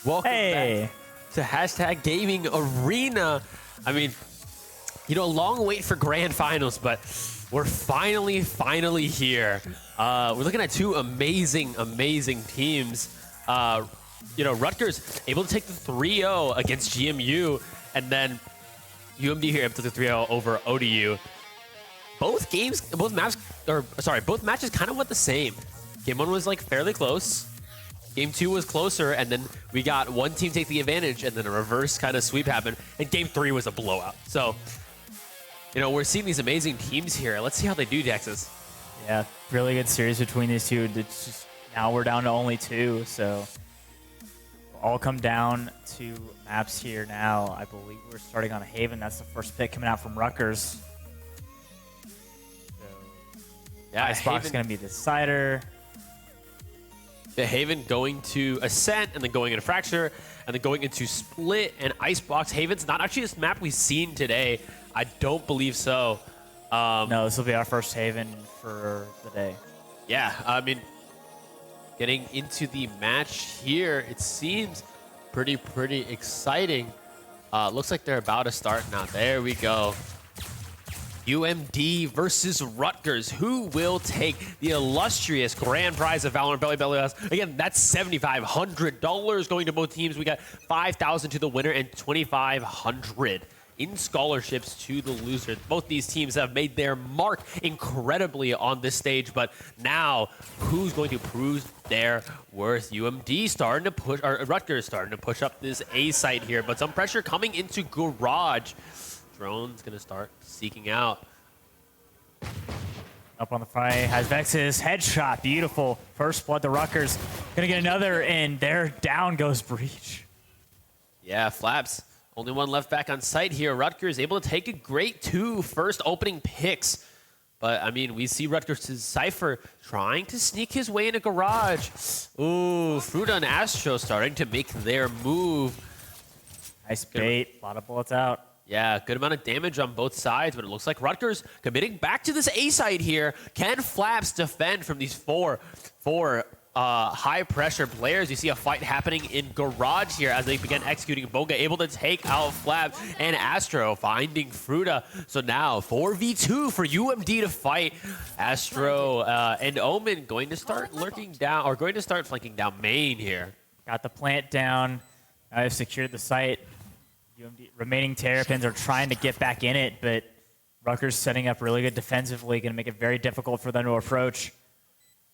Welcome back to Hashtag Gaming Arena. I mean, you know, long wait for grand finals, but we're finally here. We're looking at two amazing teams. You know, Rutgers able to take the 3-0 against GMU, and then UMD here able to take the 3-0 over ODU. Both matches kind of went the same. Game 1 was like fairly close. Game 2 was closer, and then we got one team take the advantage, and then a reverse kind of sweep happened, and Game 3 was a blowout. So, you know, we're seeing these amazing teams here. Let's see how they do, Texas. Yeah, really good series between these two. It's just, now we're down to only 2, so all come down to maps here now. I believe we're starting on a Haven. That's the first pick coming out from Rutgers. So, yeah, Icebox is going to be the decider. The Haven going to Ascent, and then going into Fracture, and then going into Split and Icebox. Haven's not actually this map we've seen today. I don't believe so. No, this will be our first Haven for the day. Yeah, I mean, getting into the match here, it seems pretty exciting. Looks like they're about to start now. There we go. UMD versus Rutgers. Who will take the illustrious grand prize of VALORANT Beltway? Again, that's $7,500 going to both teams. We got $5,000 to the winner and $2,500 in scholarships to the loser. Both these teams have made their mark incredibly on this stage, but now who's going to prove their worth? UMD starting to push, or Rutgers starting to push up this A site here, but some pressure coming into Garage. Drone's gonna start seeking out. Up on the fry, has Vex's headshot. Beautiful. First blood to Rutgers. Gonna get another, and there down goes Breach. Yeah, Flaps. Only one left back on site here. Rutgers able to take a great 2 first opening picks. But, I mean, we see Rutgers' Cypher trying to sneak his way into Garage. Ooh, Fruta and Astro starting to make their move. Nice bait. A lot of bullets out. Yeah, good amount of damage on both sides, but it looks like Rutgers committing back to this A side here. Can Flaps defend from these four high-pressure players? You see a fight happening in Garage here as they begin executing. Boga able to take out Flaps, and Astro finding Fruta. So now 4v2 for UMD to fight. Astro and Omen going to start lurking down, or going to start flanking down main here. Got the plant down. I've secured the site. UMD remaining Terrapins are trying to get back in it, but Rutgers setting up really good defensively, going to make it very difficult for them to approach.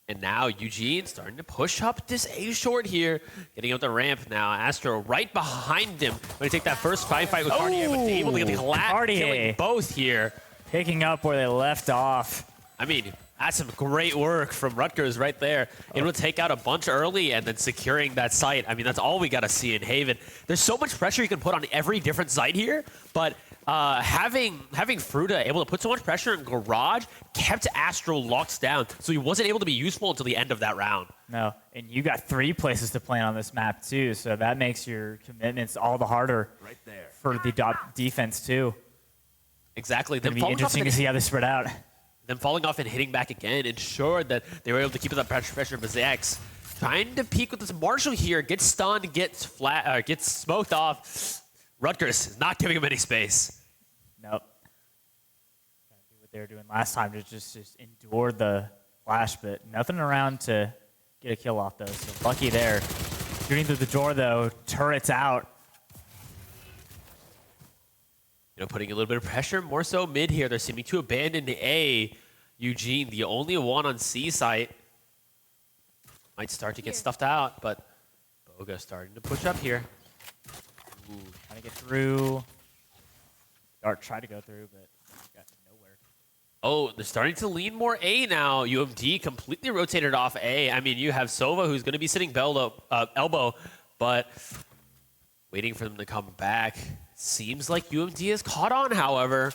And now Eugene starting to push up this A short here, getting up the ramp now. Astro right behind him. Going to take that first fight with Cartier, but able to get the collapse, killing both here. Picking up where they left off. I mean, that's some great work from Rutgers right there. Able to take out a bunch early and then securing that site. I mean, that's all we got to see in Haven. There's so much pressure you can put on every different site here, but having Fruta able to put so much pressure in Garage kept Astro locked down, so he wasn't able to be useful until the end of that round. No, and you got 3 places to play on this map too, so that makes your commitments all the harder right there for the defense too. Exactly. It'll be interesting to see how they spread out. Then falling off and hitting back again ensured that they were able to keep up that pressure. Bazex trying to peek with this Marshall here, gets stunned, gets smoked off. Rutgers is not giving him any space. Nope. Gotta do what they were doing last time, to just endure the flash, but nothing around to get a kill off though. So lucky there. Shooting through the door though, turrets out. You know, putting a little bit of pressure, more so mid here. They're seeming to abandon A. Eugene, the only one on C site, might start to get stuffed out, but Boga starting to push up here. Ooh, trying to get through. Dart tried to go through, but got nowhere. Oh, they're starting to lean more A now. UMD completely rotated off A. I mean, you have Sova, who's going to be sitting elbow, but waiting for them to come back. Seems like UMD is caught on, however.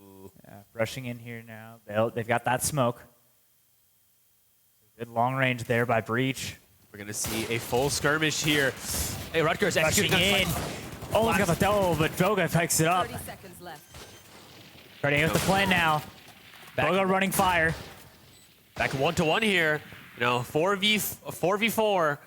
Ooh. Yeah, rushing in here now. They've got that smoke. Good long range there by Breach. We're going to see a full skirmish here. Hey, Rutgers rushing in. Oh, got the double, but Boga picks it up. 30 seconds left. Starting with the plan now. Boga running fire. Back 1-1 here. You know, 4v4.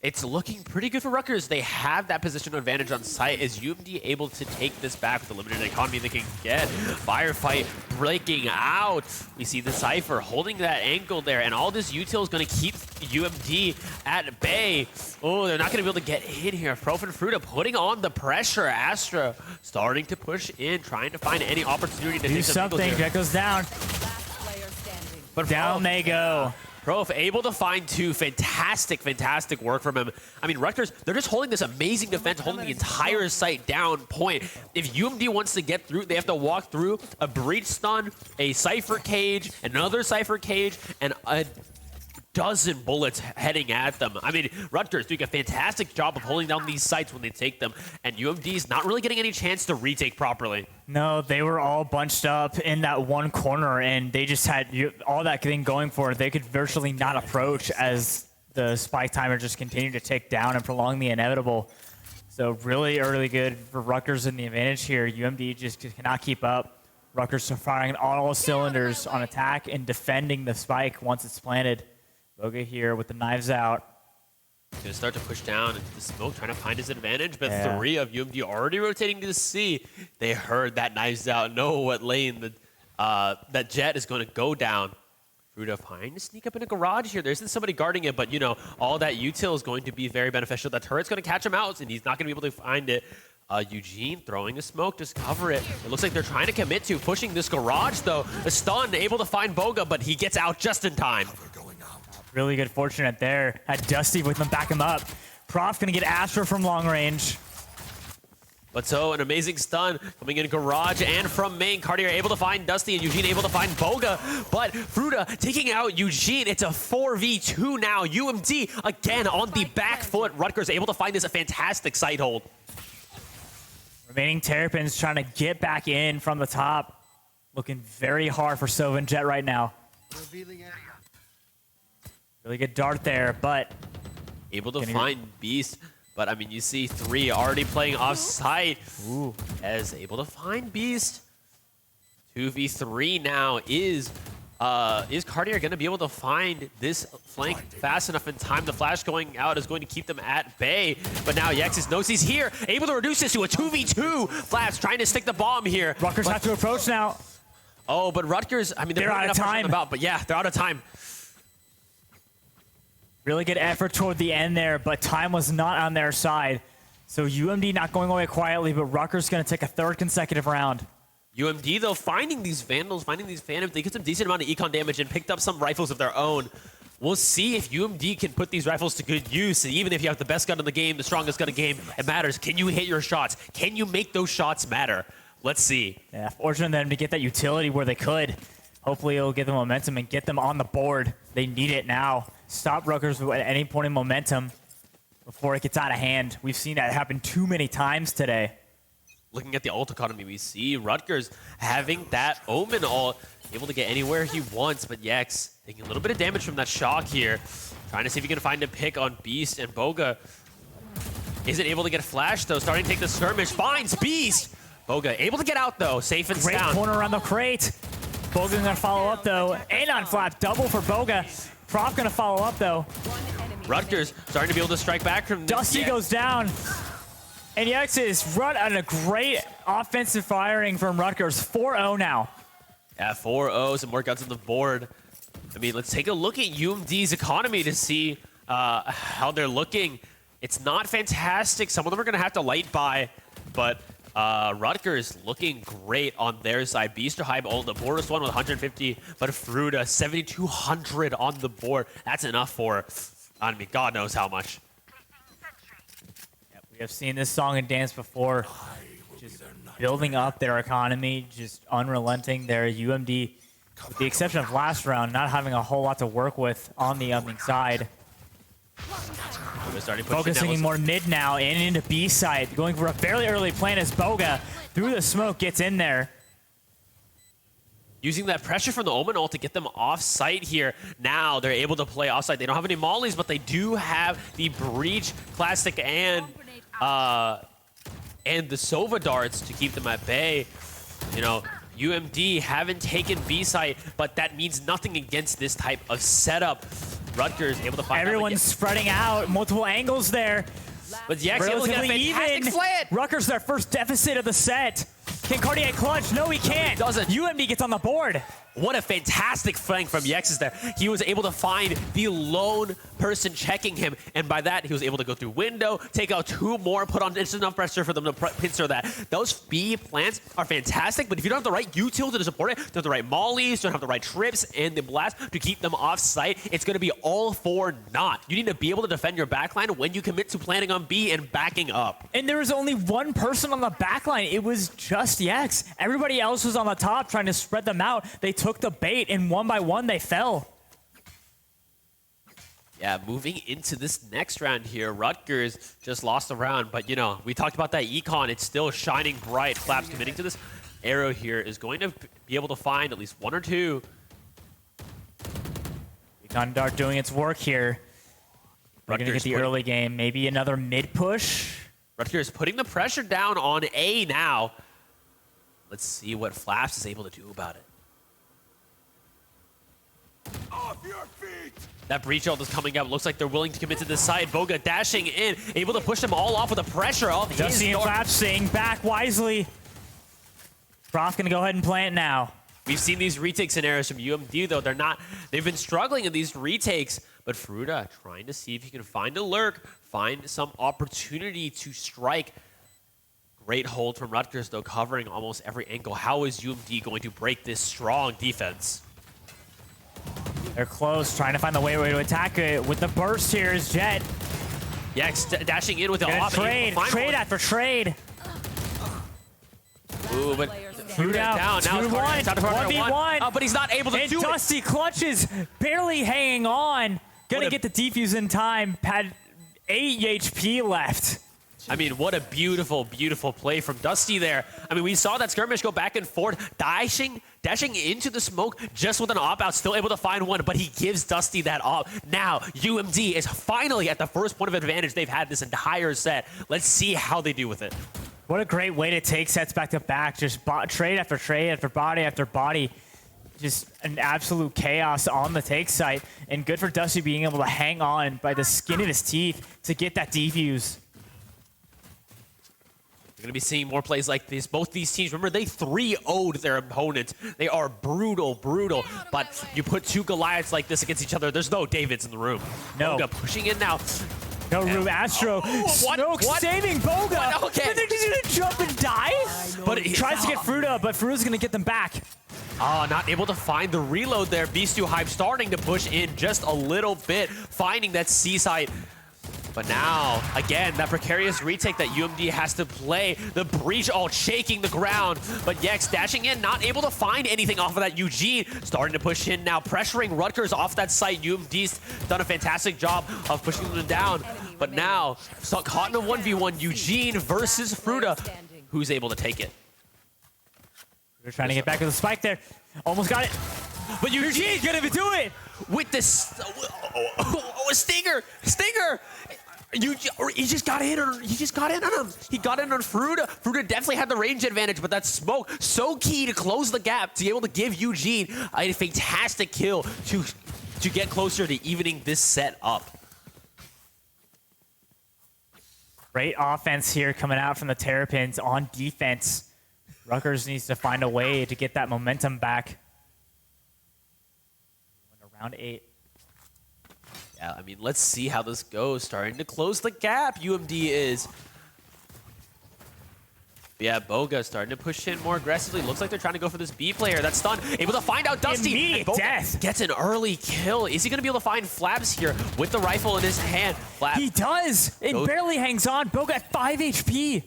It's looking pretty good for Rutgers. They have that positional advantage on site. Is UMD able to take this back with the limited economy they can get? Firefight breaking out. We see the Cypher holding that ankle there, and all this util is going to keep UMD at bay. Oh, they're not going to be able to get in here. Prof and Fruta putting on the pressure. Astra starting to push in, trying to find any opportunity to do something. Jet goes down. But down they go. Prof able to find two. Fantastic work from him. I mean, Rutgers, they're just holding this amazing defense, holding the entire site down point. If UMD wants to get through, they have to walk through a breach stun, a Cypher cage, another Cypher cage, and a dozen bullets heading at them. I mean, Rutgers doing a fantastic job of holding down these sites when they take them, and UMD's not really getting any chance to retake properly. No, they were all bunched up in that one corner, and they just had all that thing going for it. They could virtually not approach as the spike timer just continued to tick down and prolong the inevitable. So really early good for Rutgers in the advantage here. UMD just cannot keep up. Rutgers are firing on all cylinders on attack and defending the spike once it's planted. Boga here with the knives out. He's going to start to push down into the smoke, trying to find his advantage, but three of UMD already rotating to the C. They heard that knives out, know what lane that Jet is going to go down. Fruta trying to sneak up in a garage here. There isn't somebody guarding it, but, you know, all that util is going to be very beneficial. That turret's going to catch him out, and he's not going to be able to find it. Eugene throwing a smoke, just cover it. It looks like they're trying to commit to pushing this garage, though. A stun, able to find Boga, but he gets out just in time. Really good fortunate there. Had Dusty with them back him up. Prof gonna get Astra from long range. But so an amazing stun coming in garage and from main. Cartier able to find Dusty and Eugene able to find Boga. But Fruta taking out Eugene. It's a 4v2 now. UMD again on the back foot. Rutgers able to find this a fantastic site hold. Remaining Terrapins trying to get back in from the top. Looking very hard for Sova and Jet right now. Really good dart there, but able to find Beast. But I mean, you see three already playing off site. Ooh. As able to find Beast. 2v3 now. Is Cartier going to be able to find this flank fast enough in time? The flash going out is going to keep them at bay. But now Yexus knows he's here, able to reduce this to a 2v2. Flash trying to stick the bomb here. Rutgers have to approach now. Oh, but Rutgers, I mean, they're out of time. But yeah, they're out of time. Really good effort toward the end there, but time was not on their side. So UMD not going away quietly, but Rutgers going to take a third consecutive round. UMD, though, finding these Vandals, finding these Phantoms, they get some decent amount of econ damage and picked up some rifles of their own. We'll see if UMD can put these rifles to good use. And even if you have the best gun in the game, the strongest gun in the game, it matters. Can you hit your shots? Can you make those shots matter? Let's see. Yeah, fortunate them to get that utility where they could. Hopefully it'll get the momentum and get them on the board. They need it now. Stop Rutgers at any point in momentum before it gets out of hand. We've seen that happen too many times today. Looking at the ult economy, we see Rutgers having that Omen ult, able to get anywhere he wants, but Yex taking a little bit of damage from that shock here. Trying to see if he can find a pick on Beast, and Boga isn't able to get flashed, though. Starting to take the skirmish, finds Beast! Boga able to get out, though, safe and sound. Great corner around the crate. Boga gonna follow up, though. Anon flap, double for Boga. Prof gonna follow up, though. Rutgers starting to be able to strike back from this. Dusty goes down. And Yex is run on a great offensive firing from Rutgers. 4-0 now. Yeah, 4-0, some more guns on the board. I mean, let's take a look at UMD's economy to see how they're looking. It's not fantastic. Some of them are going to have to light buy, but Rutgers looking great on their side. Beast or Hype on the board, one with 150, but Fruta 7,200 on the board. That's enough for, I mean, God knows how much. We have seen this song and dance before, just building up their economy, just unrelenting. Their UMD, with the exception of last round, not having a whole lot to work with on the opening side. Focusing more mid now and into B side, going for a fairly early plan as Boga through the smoke gets in there. Using that pressure from the Omen ult to get them off-site here. Now they're able to play off-site. They don't have any mollies, but they do have the Breach Classic and the Sova darts to keep them at bay. You know, UMD haven't taken B-site, but that means nothing against this type of setup. Rutgers able to find Everyone's spreading out, multiple angles there. But Yex able to get a Relatively fantastic even. slant. Rutgers their first deficit of the set. Can Cartier clutch? No, he can't. doesn't. UMD gets on the board. What a fantastic flank from Yex's there. He was able to find the lone person checking him, and by that, he was able to go through window, take out 2 more, put on just enough pressure for them to pincer that. Those B plants are fantastic, but if you don't have the right util to support it, don't have the right mollies, don't have the right trips, and the blast to keep them off site, it's going to be all for naught. You need to be able to defend your backline when you commit to planning on B and backing up. And there was only one person on the backline. It was just Yex. Everybody else was on the top trying to spread them out. They took the bait, and one by one, they fell. Yeah, moving into this next round here, Rutgers just lost a round, but you know, we talked about that econ. It's still shining bright. Flaps committing to this arrow here is going to be able to find at least 1 or 2. Econ Dart doing its work here. We're going to get the early game. Maybe another mid push. Rutgers putting the pressure down on A now. Let's see what Flaps is able to do about it. Off your feet! That breach ult is coming up. Looks like they're willing to commit to this side. Boga dashing in, able to push them all off with the pressure of his Dusty and Flaps staying back wisely. Prof going to go ahead and plant now. We've seen these retake scenarios from UMD, though. They've been struggling in these retakes. But Fruta trying to see if he can find a lurk, find some opportunity to strike. Great hold from Rutgers, though, covering almost every angle. How is UMD going to break this strong defense? They're close, trying to find the way to attack it. With the burst here is Jet. Yex dashing in with the op. Trade after trade. Ooh, but Fruta down. Now it's 1v1. Oh, but he's not able to and do it. Dusty clutches, barely hanging on. Gonna get the defuse in time. Had 8 HP left. I mean, what a beautiful, beautiful play from Dusty there. I mean, we saw that skirmish go back and forth, dashing into the smoke just with an op-out, still able to find one, but he gives Dusty that op. Now, UMD is finally at the first point of advantage they've had this entire set. Let's see how they do with it. What a great way to take sets back to back. Just trade after trade after body after body. Just an absolute chaos on the take site. And good for Dusty being able to hang on by the skin of his teeth to get that defuse. We're going to be seeing more plays like this. Both these teams, remember, they 3-0'd their opponents. They are brutal, brutal. But you put 2 Goliaths like this against each other, there's no Davids in the room. No. Boga pushing in now. No room. Astro. Smoke saving Boga. Okay. They're just going to jump and die? But he tries to get Fruta, but Fruta's going to get them back. Oh, not able to find the reload there. Beast2 Hype starting to push in just a little bit, finding that C site. But now, again, that precarious retake that UMD has to play. The breach all shaking the ground. But Yex dashing in, not able to find anything off of that Eugene. Starting to push in now, pressuring Rutgers off that site. UMD's done a fantastic job of pushing them down. But now, caught in a 1v1, Eugene versus Fruta. Who's able to take it? They're trying to get back with the spike there. Almost got it. But Eugene's gonna do it! With this... a stinger! Stinger! He just got in on him. He just got in on him. He got in on Fruta. Fruta definitely had the range advantage, but that smoke so key to close the gap to be able to give Eugene a fantastic kill to get closer to evening this set up. Great offense here coming out from the Terrapins on defense. Rutgers needs to find a way to get that momentum back. Round 8. Yeah, I mean, let's see how this goes. Starting to close the gap, UMD is. But yeah, Boga starting to push in more aggressively. Looks like they're trying to go for this B player. That's stunned. Able to find out Dusty. Immediate death. Gets an early kill. Is he going to be able to find Flabs here with the rifle in his hand? Flabs. He does. It barely hangs on. Boga at 5 HP.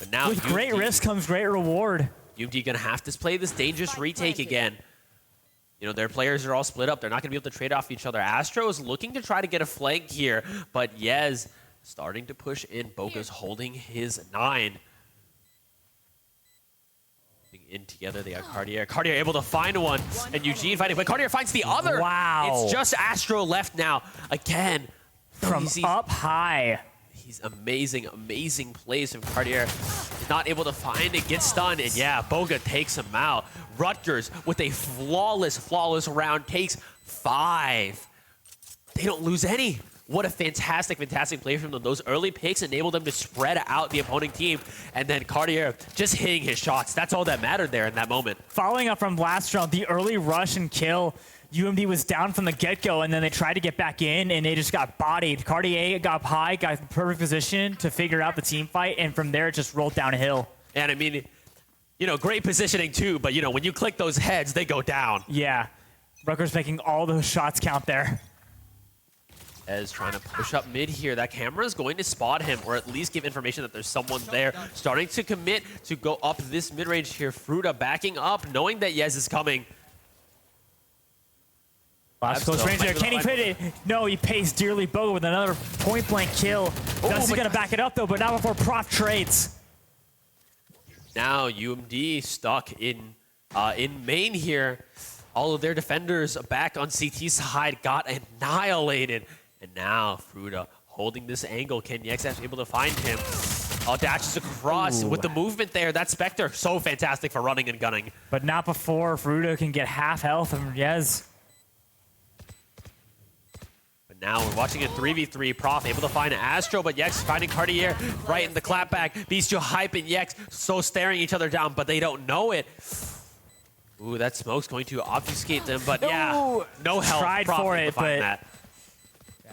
But now with great risk comes great reward. UMD going to have to play this dangerous retake again. You know, their players are all split up. They're not going to be able to trade off each other. Astro is looking to try to get a flank here, but Yez starting to push in. Boga's holding his 9. In together, they got Cartier. Cartier able to find one, and Eugene fighting, but Cartier finds the other. Wow. It's just Astro left now. Again. From up high. He's amazing, amazing plays from Cartier. He's not able to find it, gets stunned, and yeah, Boga takes him out. Rutgers with a flawless round takes 5. They don't lose any. What a fantastic play from them. Those early picks enable them to spread out the opposing team, and then Cartier just hitting his shots. That's all that mattered there in that moment. Following up from last round, the early rush and kill, UMD was down from the get-go, and then they tried to get back in, and they just got bodied. Cartier got high, got in perfect position to figure out the team fight, and from there it just rolled downhill. And I mean, you know, great positioning too, but you know, when you click those heads, they go down. Yeah, Rutgers making all those shots count there. As trying to push up mid here. That camera is going to spot him, or at least give information that there's someone there. Starting to commit to go up this mid-range here. Fruta backing up, knowing that Yez is coming. Last close range there. Can he fit it? No, he pays dearly. Boga with another point-blank kill. Dusty's going to back it up, though, but not before Prof trades. Now UMD stuck in main here. All of their defenders back on CT side got annihilated. And now Fruta holding this angle. Can Yex actually able to find him? Oh, dashes across with the movement there. That Spectre, so fantastic for running and gunning. But not before Fruta can get half health from Yez. But now we're watching a 3v3. Prof able to find Astro, but Yex finding Cartier right in the clapback. Bistio Hype and Yex so staring each other down, but they don't know it. Ooh, that smoke's going to obfuscate them, but yeah, no help. Tried Prof for it, but that.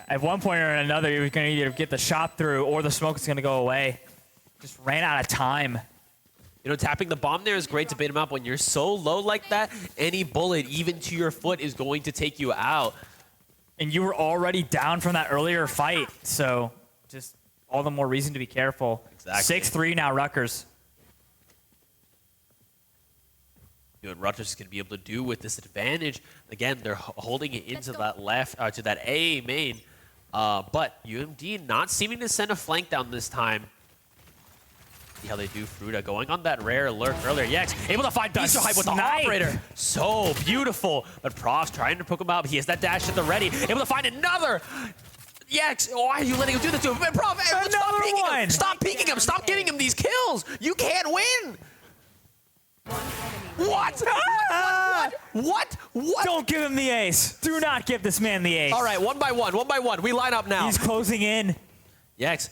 At one point or another, he was going to either get the shot through or the smoke is going to go away. Just ran out of time. You know, tapping the bomb there is great to bait him up. When you're so low like that, any bullet, even to your foot, is going to take you out. And you were already down from that earlier fight, so just all the more reason to be careful. Exactly. 6-3 now, Rutgers. You know, what Rutgers is going to be able to do with this advantage. Again, they're holding it into that left, to that A main. But UMD not seeming to send a flank down this time. See how they do. Fruta going on that rare alert earlier. Yex able to find Bistio Hype with the operator. So beautiful. But Prof's trying to poke him up. He has that dash at the ready. Able to find another. Yex, why are you letting him do this to him? Prof, stop peeking him. Stop peeking him. Stop giving him these kills. You can't win. What? What? Don't give him the ace. Do not give this man the ace. All right, one by one. We line up now. He's closing in. Yex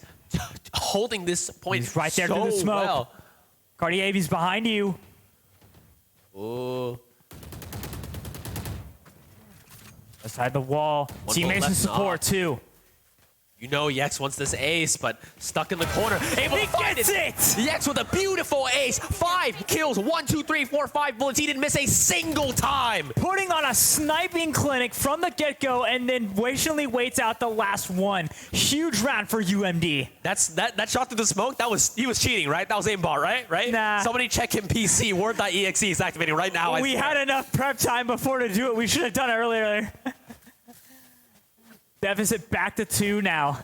holding this point. He's right there so through the smoke. Well. Cartier, he's behind you. Ooh. Aside the wall. Teammates and support, too. You know Yex wants this ace, but stuck in the corner. Able to find it. Yex with a beautiful ace. 5 kills. 1, 2, 3, 4, 5 bullets. He didn't miss a single time. Putting on a sniping clinic from the get-go and then patiently waits out the last one. Huge round for UMD. That shot through the smoke, he was cheating, right? That was aimbot, right? Nah. Somebody check him PC. Word.exe is activating right now. We had enough prep time before to do it. We should have done it earlier. Deficit back to 2 now.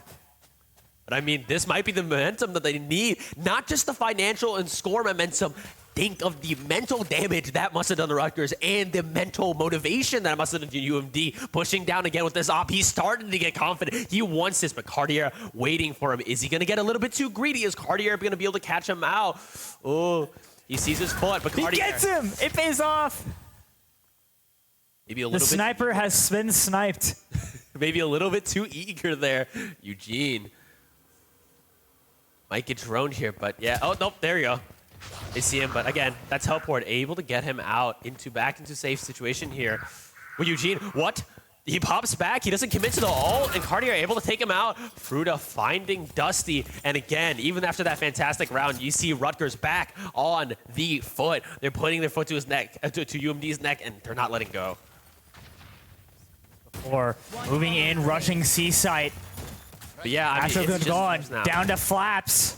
But I mean, this might be the momentum that they need. Not just the financial and score momentum. Think of the mental damage that must have done to Rutgers and the mental motivation that must have done to UMD. Pushing down again with this op. He's starting to get confident. He wants this, but Cartier waiting for him. Is he going to get a little bit too greedy? Is Cartier going to be able to catch him out? Oh, he sees his foot, but Cartier... He gets him! It pays off! Maybe a little the sniper has been sniped. Maybe a little bit too eager there. Eugene might get droned here, but yeah. Oh, nope, there you go. They see him, but again, that's Helport able to get him out back into safe situation here. Well, Eugene, what? He pops back, he doesn't commit to the ult, and Cartier able to take him out. Fruta finding Dusty, and again, even after that fantastic round, you see Rutgers back on the foot. They're putting their foot to his neck, to UMD's neck, and they're not letting go. Or moving in, rushing C site. But yeah, I mean, it's gone. Down to Flaps.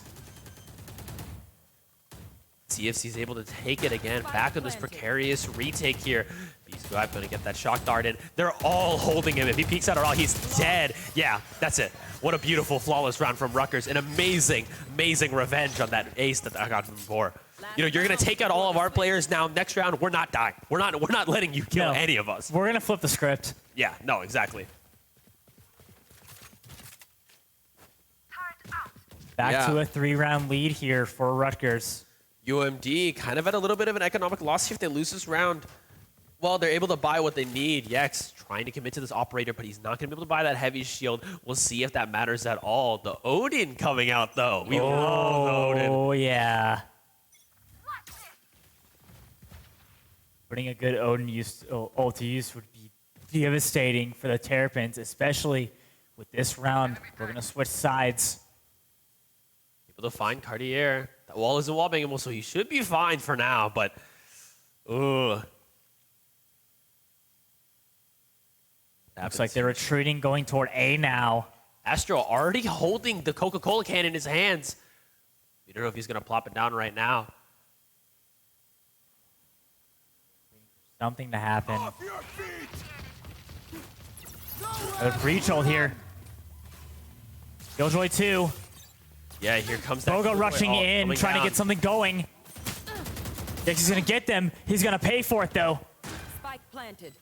CFC's able to take it again. Back on this precarious retake here. Beast Guy going to get that shock dart in. They're all holding him. If he peeks out at all, he's dead. Yeah, that's it. What a beautiful, flawless round from Rutgers. An amazing, amazing revenge on that ace that I got from before. You know, you're going to take out all of our players now. Next round, we're not dying. We're not letting you kill any of us. We're going to flip the script. Yeah, no, exactly. Back to a 3-round lead here for Rutgers. UMD kind of at a little bit of an economic loss here if they lose this round. Well, they're able to buy what they need. Yex trying to commit to this operator, but he's not going to be able to buy that heavy shield. We'll see if that matters at all. The Odin coming out, though. We love the Odin. Oh, yeah. Putting a good Odin ult to use would be devastating for the Terrapins, especially with this round. We're going to switch sides. Able to find Cartier. That wall isn't wall bangable, so he should be fine for now, but... Ugh. Looks like they're retreating, going toward A now. Astro already holding the Coca-Cola can in his hands. We don't know if he's going to plop it down right now. Something to happen. Off your feet! A breach ult here. Killjoy 2. Yeah, here comes that. Boga rushing in, trying to get something going. Yes, he's going to get them. He's going to pay for it, though. Spike planted.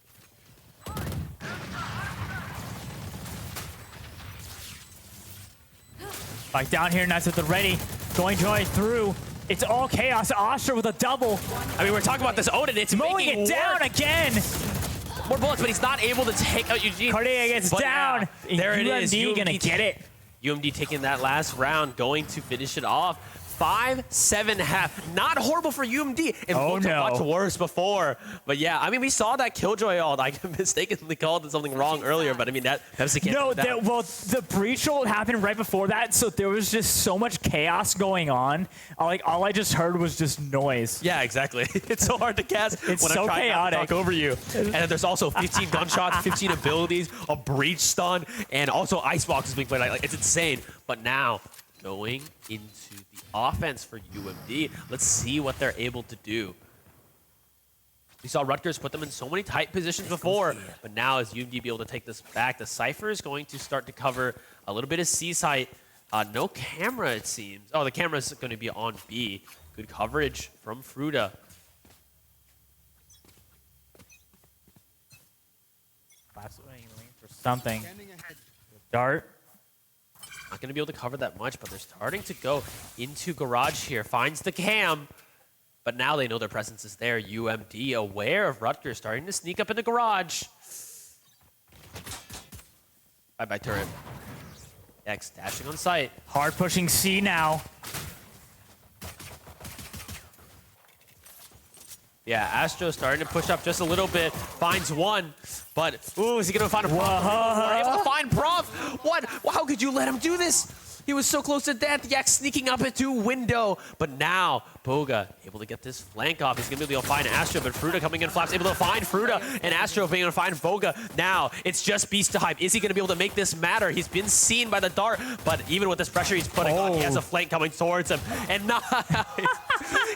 Like down here, nice with the ready. Going Joy through. It's all chaos. Astra with a double. I mean, we're talking about this Odin. It's Mowing making it down work. again. More bullets, but he's not able to take out Eugene. Cartier gets But down. there it is. UMD gonna get it. UMD taking that last round, going to finish it off. 5-7-1/2. Not horrible for UMD. It looked much worse before. But yeah, I mean, we saw that Killjoy ult. I mistakenly called it something wrong earlier, but I mean, that was the No, well, the breach ult happened right before that, so there was just so much chaos going on. All I just heard was just noise. Yeah, exactly. It's so hard to cast It's when so I'm trying chaotic. not to talk over you. And then there's also 15 gunshots, 15 abilities, a breach stun, and also icebox is being played. Like, it's insane. But now, going into the offense for UMD, let's see what they're able to do. We saw Rutgers put them in so many tight positions before, but now as UMD be able to take this back, the Cypher is going to start to cover a little bit of C site. No camera, it seems. Oh, the camera is going to be on B. Good coverage from Fruta. Absolutely looking for something. Dart. Not going to be able to cover that much, but they're starting to go into garage here. Finds the cam, but now they know their presence is there. UMD aware of Rutgers, starting to sneak up in the garage. Bye-bye, turret. X dashing on site. Hard pushing C now. Yeah, Astro starting to push up just a little bit. Finds one, but ooh, is he going to find a Prof? We're able to find Prof. What? How could you let him do this? He was so close to death. Yak sneaking up into window, but now Boga able to get this flank off. He's going to be able to find Astro, but Fruta coming in flaps, able to find Fruta, and Astro being able to find Boga. Now it's just Beast to Hype. Is he going to be able to make this matter? He's been seen by the dart, but even with this pressure he's putting on, he has a flank coming towards him. And nice.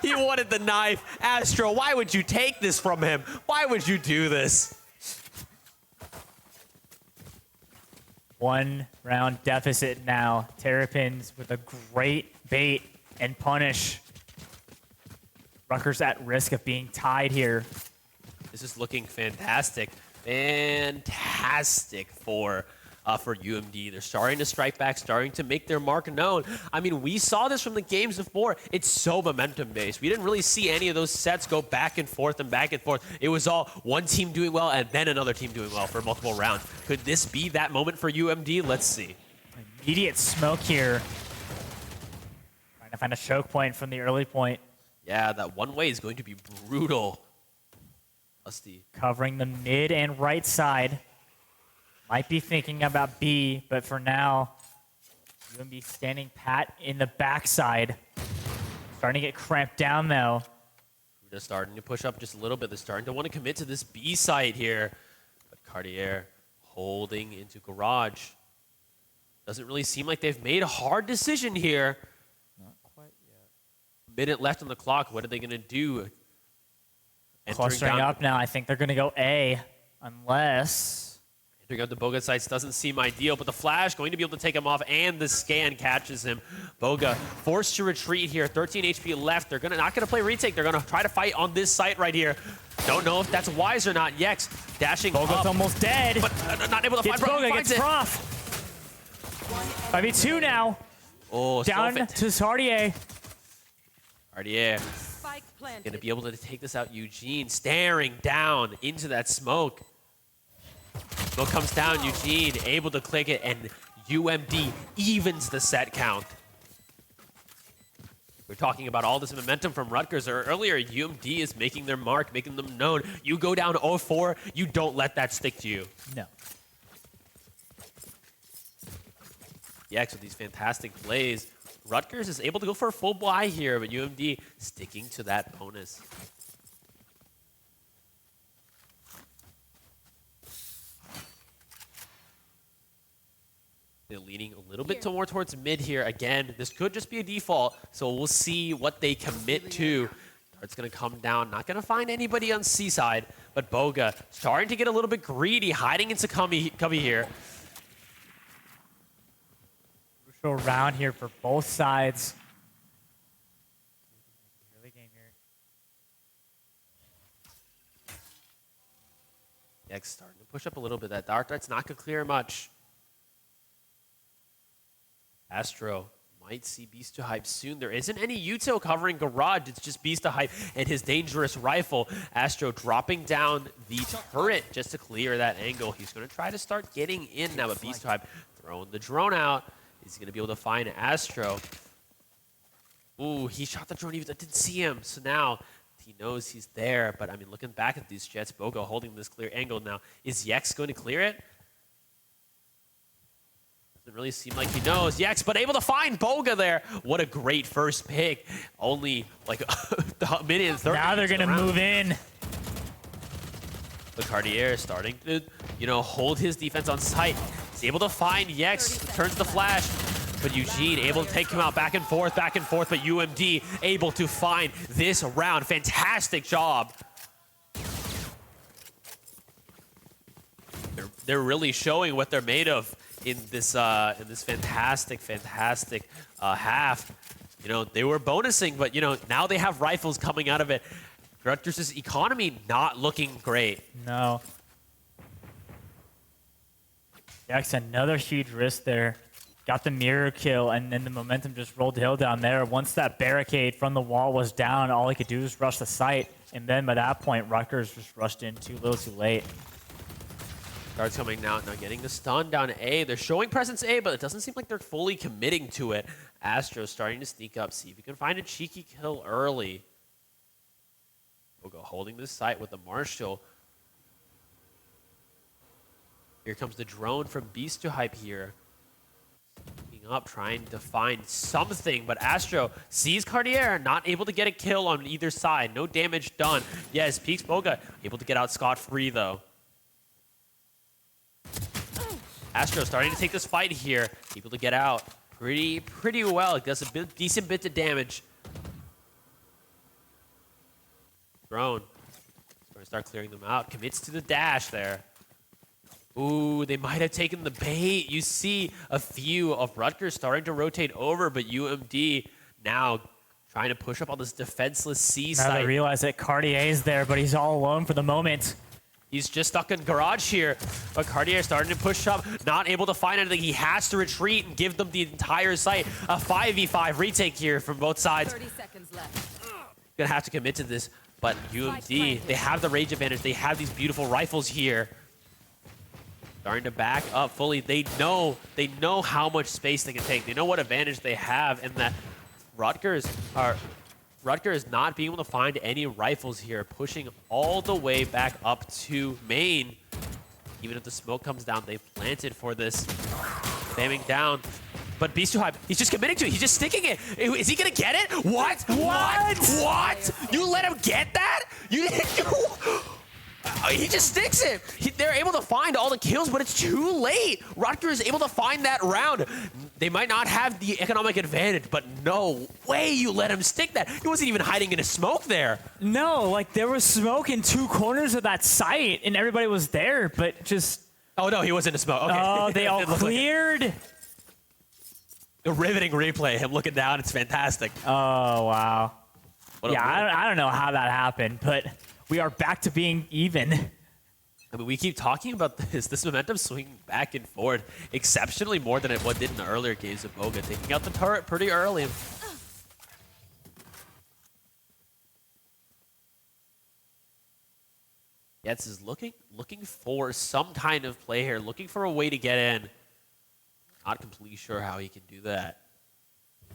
He wanted the knife. Astro, why would you take this from him? Why would you do this? 1 round deficit now. Terrapins with a great bait and punish. Rutgers at risk of being tied here. This is looking fantastic. Fantastic for UMD. They're starting to strike back, starting to make their mark known. I mean, we saw this from the games before. It's so momentum-based. We didn't really see any of those sets go back and forth and back and forth. It was all one team doing well and then another team doing well for multiple rounds. Could this be that moment for UMD? Let's see. Immediate smoke here. Trying to find a choke point from the early point. Yeah, that one way is going to be brutal. Lusty. Covering the mid and right side. Might be thinking about B, but for now, UMB standing pat in the backside. Starting to get cramped down, though. They're starting to push up just a little bit. They're starting to want to commit to this B site here. But Cartier holding into garage. Doesn't really seem like they've made a hard decision here. Not quite yet. Minute left on the clock. What are they going to do? Clustering up now. I think they're going to go A, unless... Entering up the Boga sites doesn't seem ideal, but the flash going to be able to take him off, and the scan catches him. Boga forced to retreat here. 13 HP left. They're not gonna play retake. They're gonna try to fight on this site right here. Don't know if that's wise or not. Yex dashing Boga's up, almost dead. but not able to find Gets Prof. Boga, gets Prof. 5v2 now. Oh, Down so to Sardier. Cartier Spike planted. gonna be able to take this out. Eugene staring down into that smoke. Smoke comes down. Eugene able to click it, and UMD evens the set count. We're talking about all this momentum from Rutgers. Earlier, UMD is making their mark, making them known. You go down 0-4, you don't let that stick to you. No. Yex with these fantastic plays. Rutgers is able to go for a full buy here, but UMD sticking to that bonus. They're leaning a little bit more towards mid here. Again, this could just be a default, so we'll see what they commit to. Dart's going to come down. Not going to find anybody on C side, but Boga starting to get a little bit greedy, hiding into Cubby here. Crucial round here for both sides. Early game here. Yex starting to push up a little bit. That Dart's not going to clear much. Astro might see Beast to Hype soon. There isn't any Util covering Garage. It's just Beast to Hype and his dangerous rifle. Astro dropping down the turret just to clear that angle. He's going to try to start getting in now, but Beast to Hype throwing the drone out. He's going to be able to find Astro. Ooh, he shot the drone. I didn't see him. So now he knows he's there. But, I mean, looking back at these jets, Boga holding this clear angle now. Is Yex going to clear it? Doesn't really seem like he knows. Yex, but able to find Boga there. What a great first pick. Only like a minute and 30. Now they're going to move in. The Cartier starting to, hold his defense on sight. He's able to find Yex, turns the flash. But Eugene able to take him out back and forth, but UMD able to find this round. Fantastic job. They're really showing what they're made of in this fantastic half. They were bonusing, but now they have rifles coming out of it. Rutgers' economy not looking great. No. Yex, another huge risk there. Got the mirror kill, and then the momentum just rolled the hill down there. Once that barricade from the wall was down, all he could do was rush the site. And then by that point, Rutgers just rushed in too little too late. Guards coming now getting the stun down A. They're showing presence A, but it doesn't seem like they're fully committing to it. Astro starting to sneak up, see if he can find a cheeky kill early. We'll go holding this site with the Marshall. Here comes the drone from Beast to Hype here. Sneaking up, trying to find something, but Astro sees Cartier, not able to get a kill on either side. No damage done. Yes, Peaks Boga able to get out scot-free though. Astro starting to take this fight here. Able to get out pretty well. It does a decent bit of damage. Drone. Going to start clearing them out. Commits to the dash there. Ooh, they might have taken the bait. You see a few of Rutgers starting to rotate over, but UMD now trying to push up on this defenseless C site. Now they realize that Cartier's there, but he's all alone for the moment. He's just stuck in Garage here, but Cartier starting to push up, not able to find anything. He has to retreat and give them the entire site. A 5v5 retake here from both sides. 30 seconds left. Gonna have to commit to this, but UMD, they have the rage advantage. They have these beautiful rifles here. Starting to back up fully. They know how much space they can take. They know what advantage they have, and that Rutgers not being able to find any rifles here, pushing all the way back up to main. Even if the smoke comes down, they planted for this. Spamming down. But Beast 2 Hype, he's just committing to it. He's just sticking it. Is he gonna get it? What? You let him get that? He just sticks it. They're able to find all the kills, but it's too late. Rutgers is able to find that round. They might not have the economic advantage, but no way you let him stick that. He wasn't even hiding in a smoke there. No, like there was smoke in two corners of that site, and everybody was there, but just... Oh, no, he was in a smoke. Okay. Oh, they all cleared. A riveting replay, him looking down. It's fantastic. Oh, wow. Yeah, I don't know how that happened, but we are back to being even. I mean, we keep talking about this momentum swinging back and forth exceptionally more than what did in the earlier games of Boga, taking out the turret pretty early. Yes, is looking for some kind of play here, looking for a way to get in. Not completely sure how he can do that.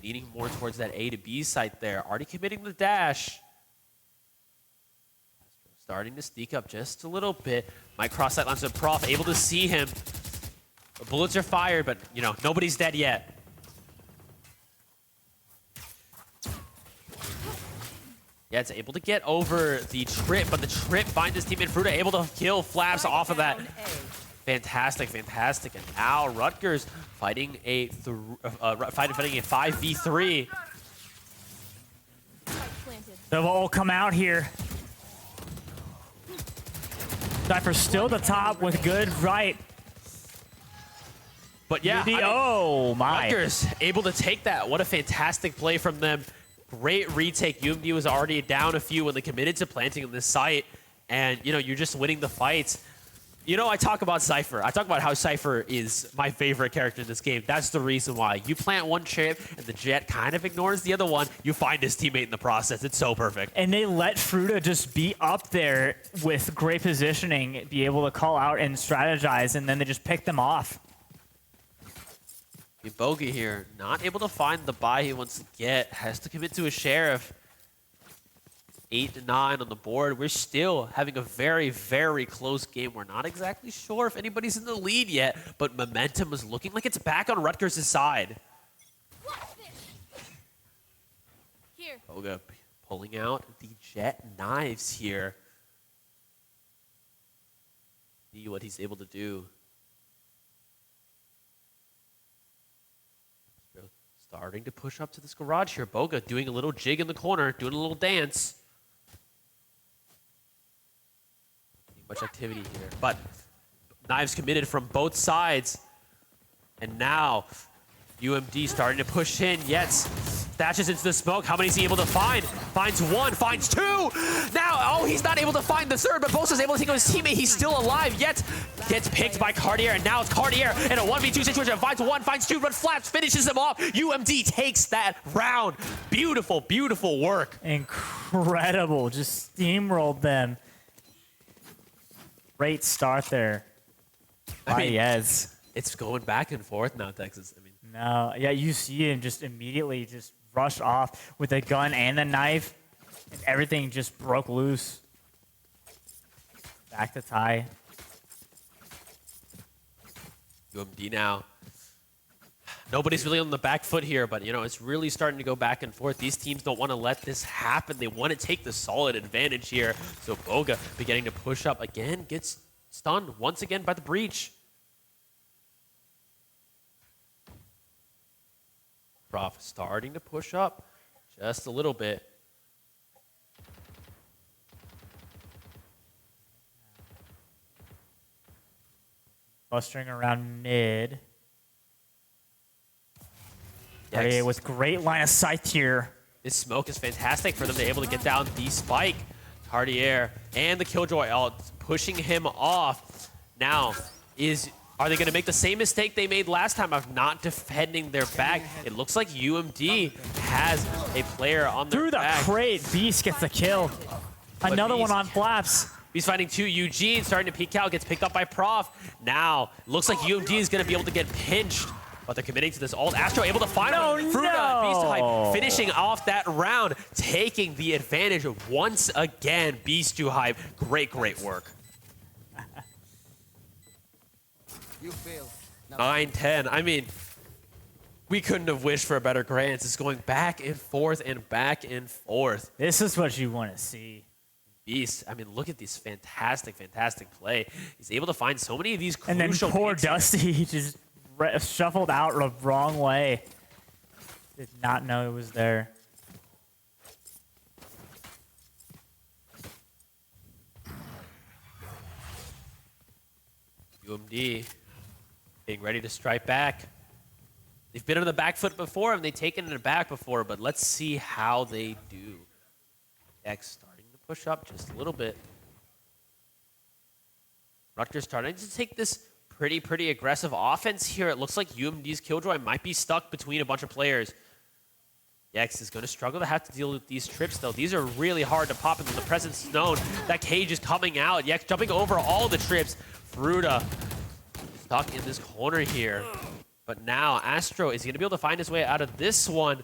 Leaning more towards that A to B site there, already committing the dash. Starting to sneak up just a little bit. Might cross that line to Prof, able to see him. The bullets are fired, but you know, nobody's dead yet. Yeah, it's able to get over the trip, but the trip finds his teammate Fruta, able to kill Flaps off of that. Fantastic, fantastic. And now Rutgers fighting a 5v3. They'll all come out here. Cypher still at the top with good right. But yeah, oh my. Rutgers able to take that. What a fantastic play from them. Great retake. UMD was already down a few when they committed to planting on this site. And, you know, you're just winning the fights. You know, I talk about Cypher. I talk about how Cypher is my favorite character in this game. That's the reason why. You plant one chip and the Jet kind of ignores the other one. You find his teammate in the process. It's so perfect. And they let Fruta just be up there with great positioning, be able to call out and strategize, and then they just pick them off. Bogey here, not able to find the buy he wants to get. Has to commit to a Sheriff. 8 to 9 on the board. We're still having a very, very close game. We're not exactly sure if anybody's in the lead yet, but momentum is looking like it's back on Rutgers' side. Here. Boga pulling out the Jet knives here. See what he's able to do. Starting to push up to this garage here. Boga doing a little jig in the corner, doing a little dance. Much activity here, but knives committed from both sides. And now UMD starting to push in. Yets dashes into the smoke. How many is he able to find? Finds one, finds two. Now, oh, he's not able to find the third, but Bosa's able to take out his teammate. He's still alive. Yet gets picked by Cartier, and now it's Cartier in a 1v2 situation. Finds one, finds two, but Flaps finishes him off. UMD takes that round. Beautiful, beautiful work. Incredible. Just steamrolled them. Great start there. I mean, yes. It's going back and forth now, Texas. I mean, No, yeah, you see him just immediately just rush off with a gun and a knife, and everything just broke loose. Back to tie. UMD now. Nobody's really on the back foot here, but, you know, it's really starting to go back and forth. These teams don't want to let this happen. They want to take the solid advantage here. So Boga beginning to push up again, gets stunned once again by the breach. Prof starting to push up just a little bit. Clustering around mid. Yikes. With great line of sight here. This smoke is fantastic for them to be able to get down the spike. Cartier and the Killjoy all pushing him off. Now, are they going to make the same mistake they made last time of not defending their back? It looks like UMD has a player on their back. Through the crate, Beast gets the kill. Another one on Flaps. He's fighting two. Eugene starting to peek out, gets picked up by Prof. Now, looks like UMD is going to be able to get pinched. But they're committing to this ult. Astro able to find him. Fruta, Beast Hype, finishing off that round, taking the advantage once again. Beast Hype, great, great work. You fail. 9-10. I mean, we couldn't have wished for a better grants. It's going back and forth and back and forth. This is what you want to see. Beast, I mean, look at this fantastic, fantastic play. He's able to find so many of these crucial And then poor hits here. Dusty just shuffled out the wrong way. Did not know it was there. UMD being ready to strike back. They've been on the back foot before and they've taken it back before, but let's see how they do. X starting to push up just a little bit. Rutgers starting to take this pretty aggressive offense here. It looks like UMD's Killjoy might be stuck between a bunch of players. Yex is going to struggle to have to deal with these trips, though. These are really hard to pop into the presence known. That cage is coming out. Yex jumping over all the trips. Fruta stuck in this corner here. But now Astro, is he going to be able to find his way out of this one?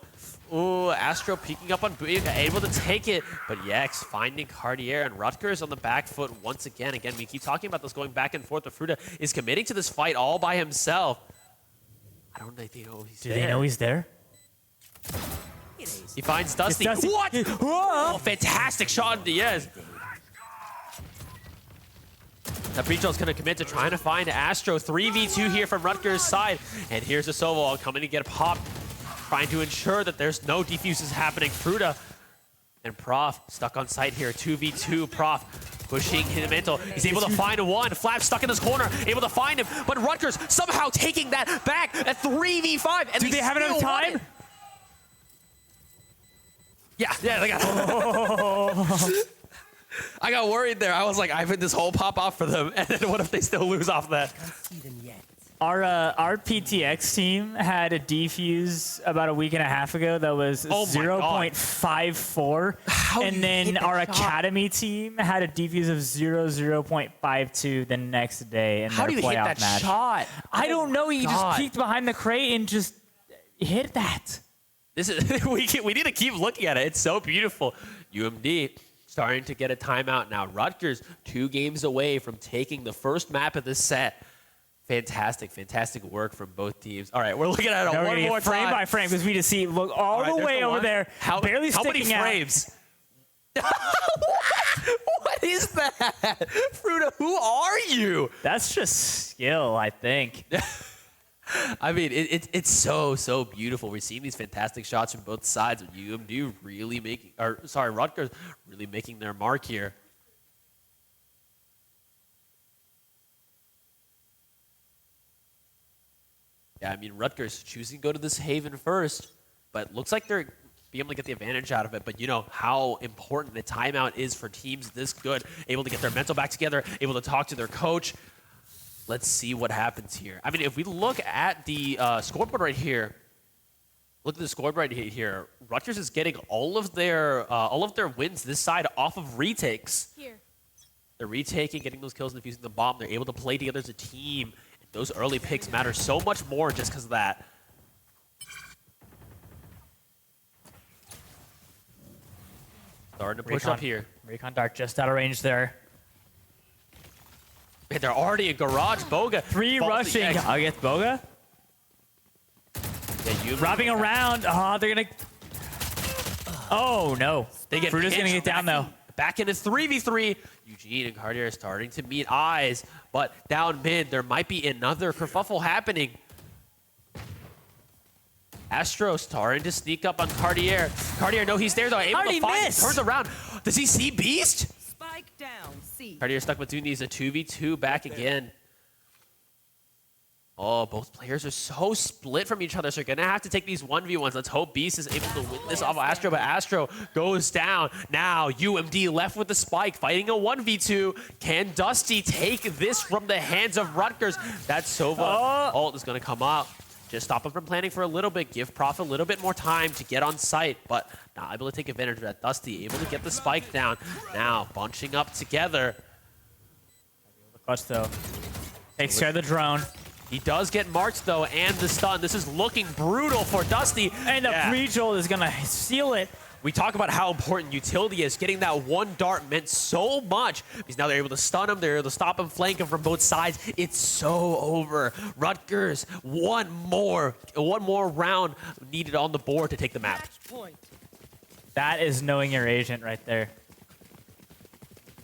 Ooh, Astro peeking up on Booyah, able to take it. But Yex finding Cartier, and Rutgers on the back foot once again. Again, we keep talking about this going back and forth, but Fruta is committing to this fight all by himself. I don't think they know he's there. Do they know he's there? He finds Dusty. Dusty. What? Whoa. Oh, fantastic shot on Diaz. Capricho's going to commit to trying to find Astro. 3v2 here from Rutgers' side. And here's the Sovol coming to get popped, trying to ensure that there's no defuses happening. Fruta and Prof stuck on site here. 2v2 Prof pushing him into. He's able to find one. Flap stuck in this corner, able to find him. But Rutgers somehow taking that back at 3v5. And Do they have enough time? Yeah, they got I got worried there. I was like, I put this whole pop off for them, and then what if they still lose off that? Our PTX team had a defuse about a week and a half ago that was 0.54, and then our academy team had a defuse of 0.52 the next day in How their do you hit playoff that match. shot? I don't know. He just peeked behind the crate and just hit that. This is we need to keep looking at it. It's so beautiful. UMD starting to get a timeout now. Rutgers 2 games away from taking the first map of this set. Fantastic work from both teams. All right, we're looking at it one more time. Frame by frame, because we just see, look all the way over there, barely sticking out. How many frames? What is that? Fruta, who are you? That's just skill, I think. I mean, it's so beautiful. We're seeing these fantastic shots from both sides. UMD really making, Rutgers really making their mark here. Yeah, I mean, Rutgers choosing to go to this Haven first, but looks like they're being able to get the advantage out of it. But you know how important the timeout is for teams this good, able to get their mental back together, able to talk to their coach. Let's see what happens here. I mean, if we look at the scoreboard right here, Rutgers is getting all of their wins this side off of retakes. Here. They're retaking, getting those kills, and defusing the bomb. They're able to play together as a team. Those early picks matter so much more just because of that. Starting to push up here. Recon Dart just out of range there. Man, they're already in garage. Boga. 3 rushing. I guess Boga. Yeah, wrapping around. Oh, they're gonna. Oh no. Fruta's gonna get down though. Back into 3v3. Eugene and Cartier are starting to meet eyes, but down mid there might be another kerfuffle happening. Astro starting to sneak up on Cartier. Cartier, no, he's there though. Able to find him. Turns around. Does he see Beast? Spike down. C. Cartier stuck between these. A 2v2 back again. Oh, both players are so split from each other, so you're going to have to take these 1v1s. Let's hope Beast is able to win this off of Astro, but Astro goes down. Now, UMD left with the spike, fighting a 1v2. Can Dusty take this from the hands of Rutgers? That Sova ult is going to come up. Just stop him from planning for a little bit, give Prof a little bit more time to get on site, but not able to take advantage of that. Dusty able to get the spike down. Now, bunching up together. Clutch though. Takes care of the drone. He does get marked, though, and the stun. This is looking brutal for Dusty. And the pre-jolt is going to seal it. We talk about how important utility is. Getting that one dart meant so much. Because now they're able to stun him. They're able to stop him, flank him from both sides. It's so over. Rutgers, one more round needed on the board to take the map. That is knowing your agent right there.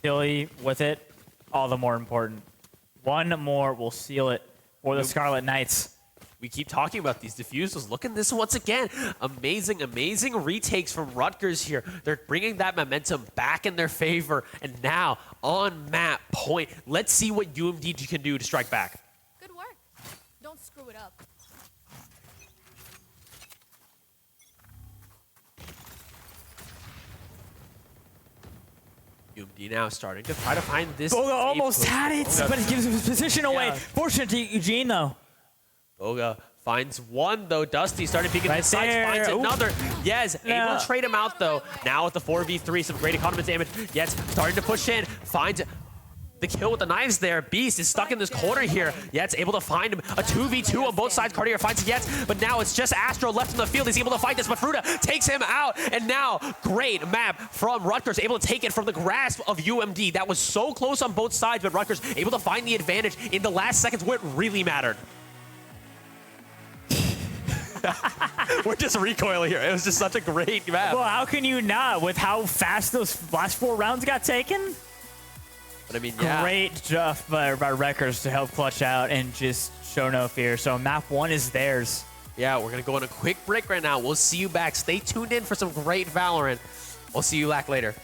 Philly with it, all the more important. One more will seal it for the Scarlet Knights. We keep talking about these diffusals. Look at this once again. Amazing retakes from Rutgers here. They're bringing that momentum back in their favor. And now, on map point, let's see what UMD can do to strike back. Good work. Don't screw it up. UMD now starting to try to find this. Boga safe almost push. had it, Boga- but it gives his position away. Yeah. Fortunate to Eugene, though. Boga finds one, though. Dusty starting peeking Right this side, there. finds Ooh. another. Yes, Yeah. able to trade him out, though. Now with the 4v3, some great economy damage. Yes, starting to push in. Finds the kill with the knives there. Beast is stuck in this corner here. Yet's able to find him. A 2v2 on both sides. Cartier finds Yetz, but now it's just Astro left in the field. He's able to fight this, but Fruta takes him out. And now, great map from Rutgers, able to take it from the grasp of UMD. That was so close on both sides, but Rutgers able to find the advantage in the last seconds where it really mattered. We're just recoiling here. It was just such a great map. Well, how can you not with how fast those last 4 rounds got taken? But I mean, yeah. Great stuff by Rutgers to help clutch out and just show no fear. So map 1 is theirs. Yeah, we're going to go on a quick break right now. We'll see you back. Stay tuned in for some great Valorant. We'll see you back later.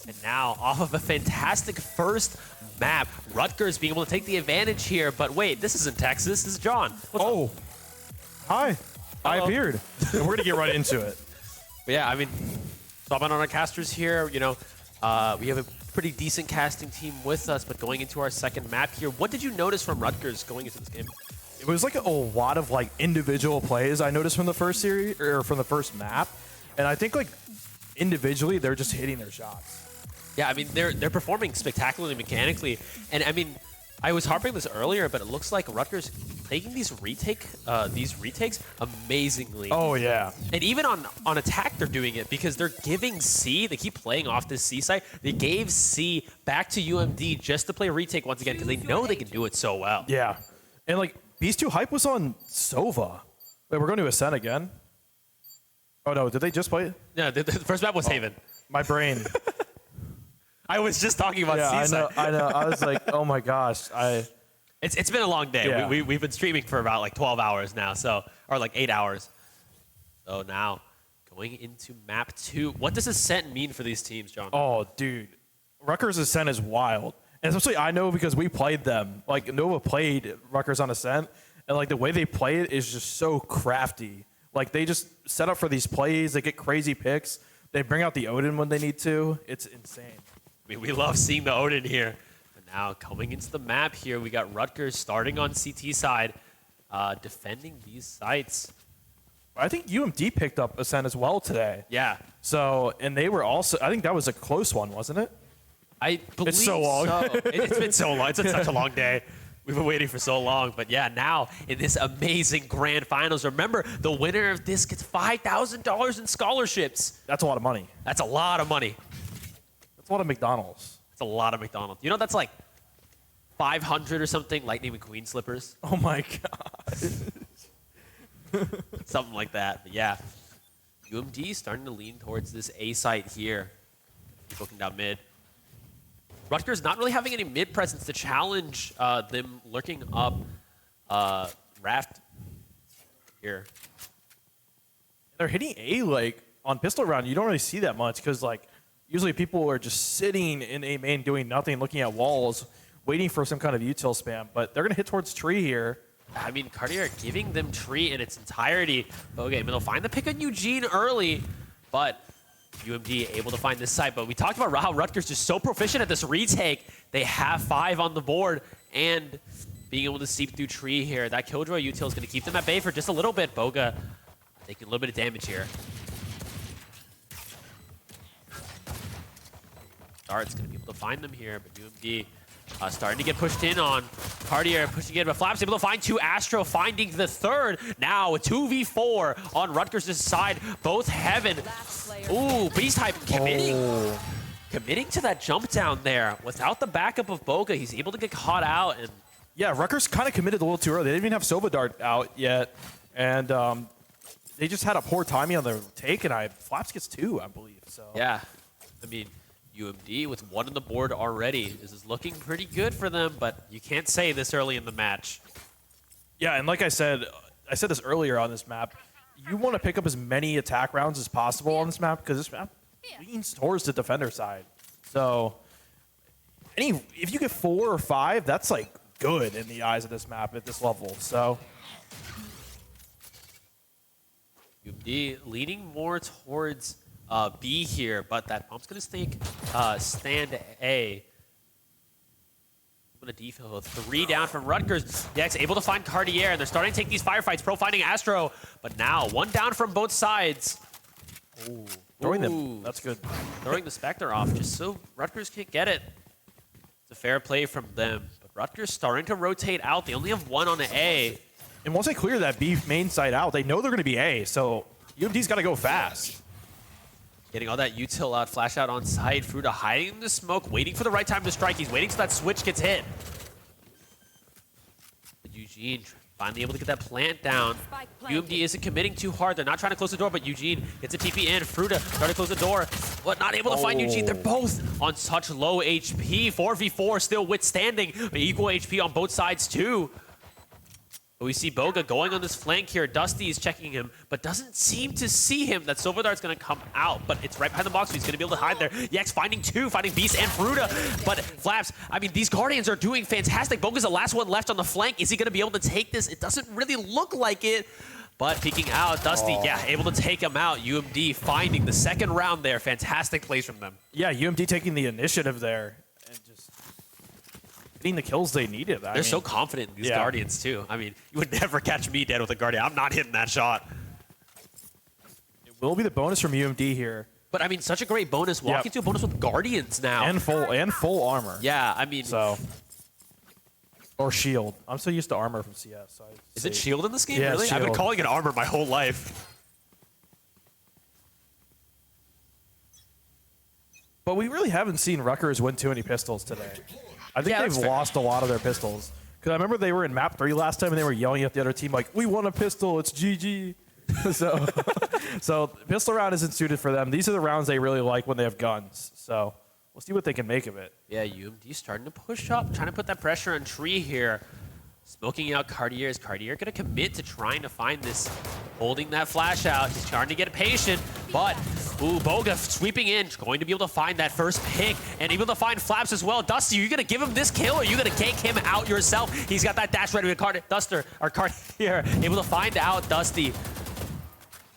And now, off of a fantastic first map, Rutgers being able to take the advantage here. But wait, this isn't Texas. This is John. What's up? Hi. I appeared. And we're going to get right into it. But yeah, I mean, stopping on our casters here, you know, we have a pretty decent casting team with us, but going into our second map here, what did you notice from Rutgers going into this game? It was like a lot of like individual plays I noticed from the first series or from the first map. And I think like individually, they're just hitting their shots. Yeah, I mean, they're performing spectacularly mechanically. And I mean, I was harping this earlier, but it looks like Rutgers taking these retakes amazingly. Oh, yeah. And even on attack, they're doing it because they're giving C. They keep playing off this C site. They gave C back to UMD just to play retake once again because they know they can do it so well. Yeah. And like Beast 2 Hype was on Sova. Wait, we're going to Ascent again? Oh, no. Did they just play it? Yeah, the first map was Haven. My brain. I was just talking about C site. I know. I was like, oh my gosh. It's been a long day. Yeah. We've been streaming for about like 12 hours now, or like 8 hours. So now, going into map 2, what does Ascent mean for these teams, John? Oh, dude. Rutgers Ascent is wild. And especially I know because we played them. Like, Nova played Rutgers on Ascent, and like the way they play it is just so crafty. Like, they just set up for these plays. They get crazy picks. They bring out the Odin when they need to. It's insane. I mean, we love seeing the Odin here. But now, coming into the map here, we got Rutgers starting on CT side, defending these sites. I think UMD picked up Ascent as well today. Yeah. So, and they were also, I think that was a close one, wasn't it? I believe so long. It's been so long. It's been such a long day. We've been waiting for so long. But yeah, now in this amazing grand finals, remember, the winner of this gets $5,000 in scholarships. That's a lot of money. That's a lot of money. That's a lot of McDonald's. That's a lot of McDonald's. You know, that's like 500 or something Lightning McQueen slippers. Oh my God. Something like that. But yeah, UMD starting to lean towards this A site here. Looking down mid. Rutgers not really having any mid presence to challenge them lurking up Raft here. They're hitting A like on pistol round. You don't really see that much because like usually people are just sitting in A main doing nothing, looking at walls, waiting for some kind of util spam. But they're gonna hit towards tree here. I mean, Cartier giving them tree in its entirety. Okay, but they'll find the pick on Eugene early, but UMD able to find this site. But we talked about how Rutgers is so proficient at this retake. They have 5 on the board and being able to seep through tree here. That Killjoy util is going to keep them at bay for just a little bit. Boga taking a little bit of damage here. Dart's going to be able to find them here, but UMD starting to get pushed in on. Cartier pushing in, but Flaps able to find 2. Astro finding the 3rd. Now a 2v4 on Rutgers' side. Both Heaven. Ooh, Beast Hype committing. Committing to that jump down there. Without the backup of Boga, he's able to get caught out. And Yeah, Rutgers kind of committed a little too early. They didn't even have Sova Dart out yet. And they just had a poor timing on their take, and Flaps gets 2, I believe. So yeah, I mean, UMD with 1 on the board already. This is looking pretty good for them, but you can't say this early in the match. Yeah, and like I said this earlier on this map, you want to pick up as many attack rounds as possible on this map because this map leans towards the defender side. So if you get 4 or 5, that's like good in the eyes of this map at this level. So UMD leaning more towards B here, but that bump's going to stand A. A default 3 down from Rutgers. Dex able to find Cartier, and they're starting to take these firefights. Pro finding Astro, but now 1 down from both sides. Ooh. throwing them, that's good. Throwing the Spectre off just so Rutgers can't get it. It's a fair play from them, but Rutgers starting to rotate out. They only have 1 on the A. And once they clear that B main side out, they know they're going to be A, so UMD's got to go fast. Getting all that util out, flash out on site. Fruta hiding in the smoke, waiting for the right time to strike. He's waiting so that switch gets hit. But Eugene finally able to get that plant down. UMD isn't committing too hard. They're not trying to close the door, but Eugene gets a TP in. Fruta trying to close the door, but not able to find Eugene. They're both on such low HP. 4v4 still withstanding, but equal HP on both sides too. But we see Boga going on this flank here. Dusty is checking him, but doesn't seem to see him. That Silver Dart's going to come out, but it's right behind the box, so he's going to be able to hide there. Yex finding two, finding Beast and Fruta. But Flaps, I mean, these Guardians are doing fantastic. Boga's the last one left on the flank. Is he going to be able to take this? It doesn't really look like it. But peeking out, Dusty, yeah, able to take him out. UMD finding the second round there. Fantastic plays from them. Yeah, UMD taking the initiative there and just getting the kills they needed. They're so confident in these Guardians, too. I mean, you would never catch me dead with a Guardian. I'm not hitting that shot. It will be the bonus from UMD here. But, I mean, such a great bonus. Walking to a bonus with Guardians now. And full armor. Yeah, I mean... So... Or shield. I'm so used to armor from CS. So is it shield in this game, yeah, really? Shield. I've been calling it armor my whole life. But we really haven't seen Rutgers win too many pistols today. I think they've lost a lot of their pistols. Because I remember they were in map 3 last time and they were yelling at the other team like, we won a pistol, it's GG. so pistol round isn't suited for them. These are the rounds they really like when they have guns. So we'll see what they can make of it. Yeah, UMD starting to push up, trying to put that pressure on Tree here. Smoking out Cartier. Is Cartier going to commit to trying to find this, holding that flash out? He's trying to get patient, but Boga sweeping in, going to be able to find that first pick and able to find Flaps as well. Dusty, are you going to give him this kill or are you going to take him out yourself? He's got that dash ready with Cartier, able to find out Dusty.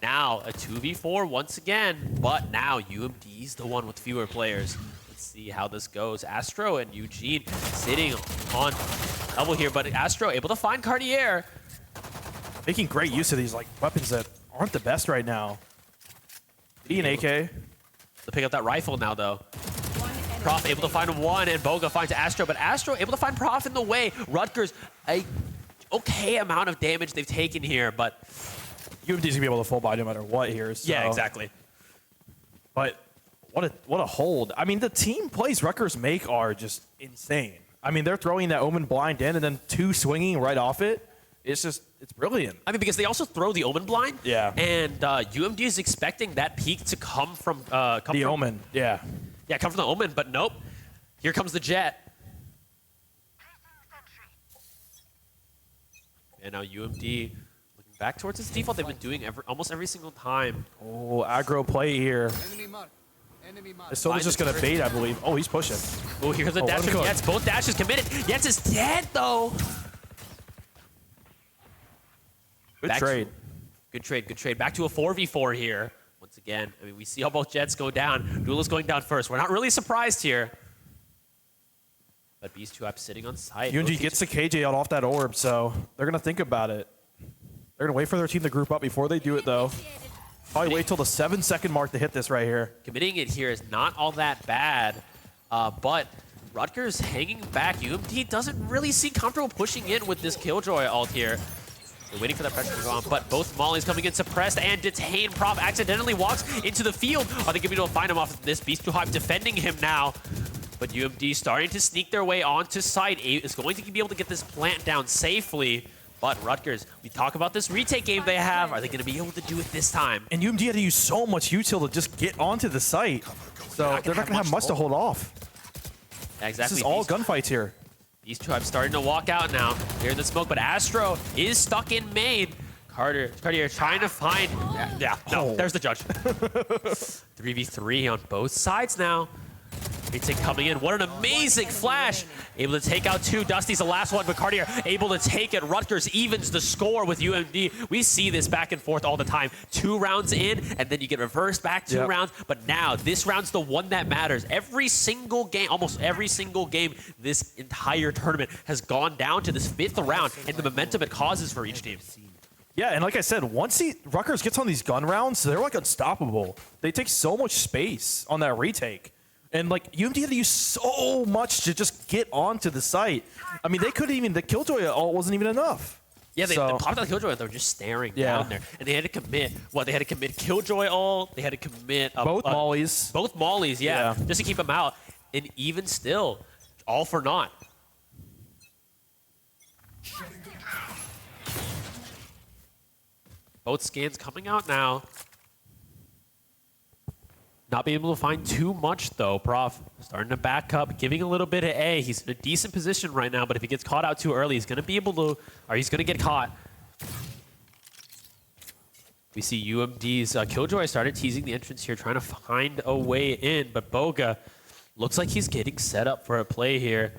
Now a 2v4 once again, but now UMD's the one with fewer players. Let's see how this goes. Astro and Eugene sitting on double here, but Astro able to find Cartier. Making great use of these like weapons that aren't the best right now. An AK. To pick up that rifle now, though. Prof able to find one, and Boga finds Astro, but Astro able to find Prof in the way. Rutgers, a okay amount of damage they've taken here, but UMD's gonna be able to full buy no matter what here. So. Yeah, exactly. But what a hold. I mean, the team plays Rutgers make are just insane. I mean, they're throwing that Omen blind in and then 2 swinging right off it. It's just, it's brilliant. I mean, because they also throw the Omen blind. Yeah. And UMD is expecting that peak to come from... Omen, yeah. Yeah, come from the Omen, but nope. Here comes the Jet. And now UMD looking back towards its default. They've been doing almost every single time. Oh, aggro play here. Enemy mark. Enemy mark. Soda's just going to bait, I believe. Oh, he's pushing. Oh, here comes the dash from Yetz. Both dashes committed. Yetz is dead, though. Good trade. Good trade. Back to a 4v4 here. Once again, I mean, we see how both Jets go down. Duela's going down first. We're not really surprised here. But Beast 2 up sitting on site. UNG gets the KJ out off that orb, so they're going to think about it. They're going to wait for their team to group up before they do it, though. Probably wait till the 7-second mark to hit this right here. Committing it here is not all that bad, but Rutgers hanging back. UMD doesn't really seem comfortable pushing in with this Killjoy ult here. They're waiting for that pressure to go on, but both Mollies coming in suppressed and detained. Prof accidentally walks into the field. Are they going to be able to find him off this? Beast 2 Hive defending him now. But UMD starting to sneak their way onto site. Is going to be able to get this plant down safely. But Rutgers, we talk about this retake game they have. Are they going to be able to do it this time? And UMD had to use so much util to just get onto the site. So they're not going to have much to hold off. Exactly. This is all gunfights here. These two are starting to walk out now. Here in the smoke, but Astro is stuck in main. Cartier trying to find... there's the judge. 3v3 on both sides now. Retake coming in. What an amazing flash. Able to take out 2. Dusty's the last one, but Cartier able to take it. Rutgers evens the score with UMD. We see this back and forth all the time. 2 rounds in, and then you get reversed back 2 rounds. But now, this round's the one that matters. Every single game, almost every single game this entire tournament has gone down to this 5th round and the momentum it causes for each team. Yeah, and like I said, once Rutgers gets on these gun rounds, they're like unstoppable. They take so much space on that retake. And like UMD had to use so much to just get onto the site. I mean, they couldn't even, the Killjoy ult wasn't even enough. Yeah, they popped out the Killjoy, they were just staring down there. And they had to commit, they had to commit Killjoy ult, they had to commit... both mollies. Both mollies, yeah, just to keep them out. And even still, all for naught. Both scans coming out now. Not being able to find too much, though. Prof starting to back up, giving a little bit of A. He's in a decent position right now, but if he gets caught out too early, he's going to be able to, or he's going to get caught. We see UMD's Killjoy started teasing the entrance here, trying to find a way in, but Boga looks like he's getting set up for a play here.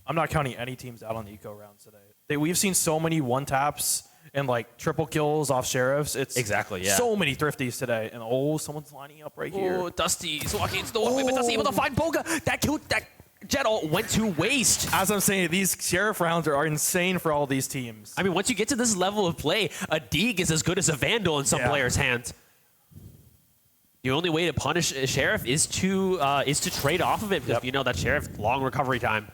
I'm not counting any teams out on the eco rounds today. We've seen so many one-taps and like triple kills off Sheriffs. It's Exactly, yeah. so many thrifties today. And oh, someone's lining up right here. Oh, Dusty's walking into the one-way, but Dusty able to find Boga. That jet ult went to waste. As I'm saying, these Sheriff rounds are insane for all these teams. I mean, once you get to this level of play, a Deeg is as good as a Vandal in some players' hands. The only way to punish a Sheriff is to trade off of it, because you know that Sheriff, long recovery time.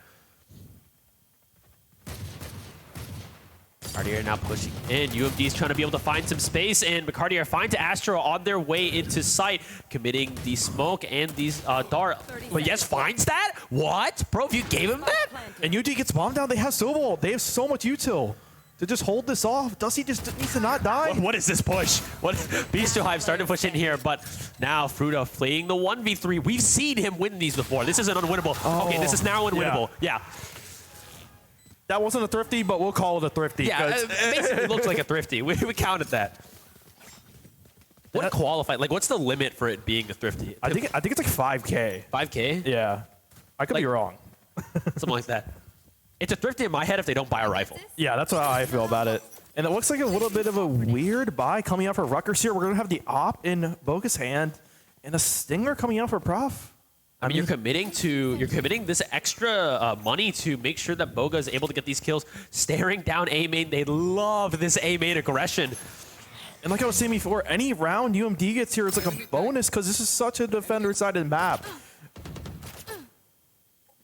Cartier now pushing in. UMD is trying to be able to find some space, and Cartier find to Astro on their way into sight, committing the smoke and these dart. But yes, finds that? What? Bro, if you gave him that? And UD gets bombed down. They have Sobol. They have so much util to just hold this off. Dusty just needs to not die. What is this push? What? Beast Hive starting to push in here, but now Fruta fleeing the 1v3. We've seen him win these before. This isn't unwinnable. Okay, this is now unwinnable. Yeah. That wasn't a thrifty, but we'll call it a thrifty. Yeah, it basically looks like a thrifty. We counted that. What qualified? Like, what's the limit for it being a thrifty? I think it's like 5K. 5K? Yeah. I could be wrong. Something like that. It's a thrifty in my head if they don't buy a rifle. Yeah, that's how I feel about it. And it looks like a little bit of a weird buy coming out for Rutgers here. We're going to have the op in Boga's hand and a stinger coming out for Prof. I mean, you're committing this extra money to make sure that Boga is able to get these kills, staring down A main. They love this A main aggression. And like I was saying before, any round UMD gets here, it's like a bonus because this is such a defender-sided map.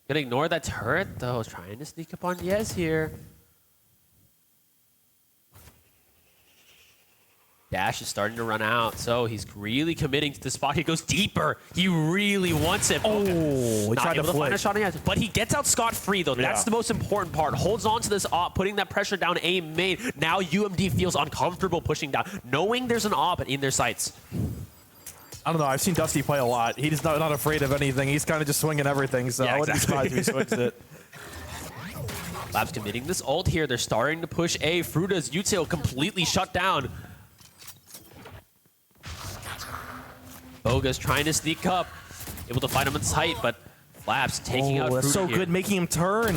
Gonna ignore that turret though, trying to sneak up on Yez here. Dash is starting to run out, so he's really committing to the spot. He goes deeper. He really wants it. Oh, he tried to find a shot on Yez, but he gets out scot-free though. That's the most important part. Holds on to this op, putting that pressure down A main. Now UMD feels uncomfortable pushing down, knowing there's an op in their sights. I don't know. I've seen Dusty play a lot. He's not afraid of anything. He's kind of just swinging everything, so I wouldn't be surprised if he swings it. Labs committing this ult here. They're starting to push A. Fruta's util completely shut down. Boga's trying to sneak up. Able to find him in sight, but Labs taking out Fruta that's so here. good, making him turn.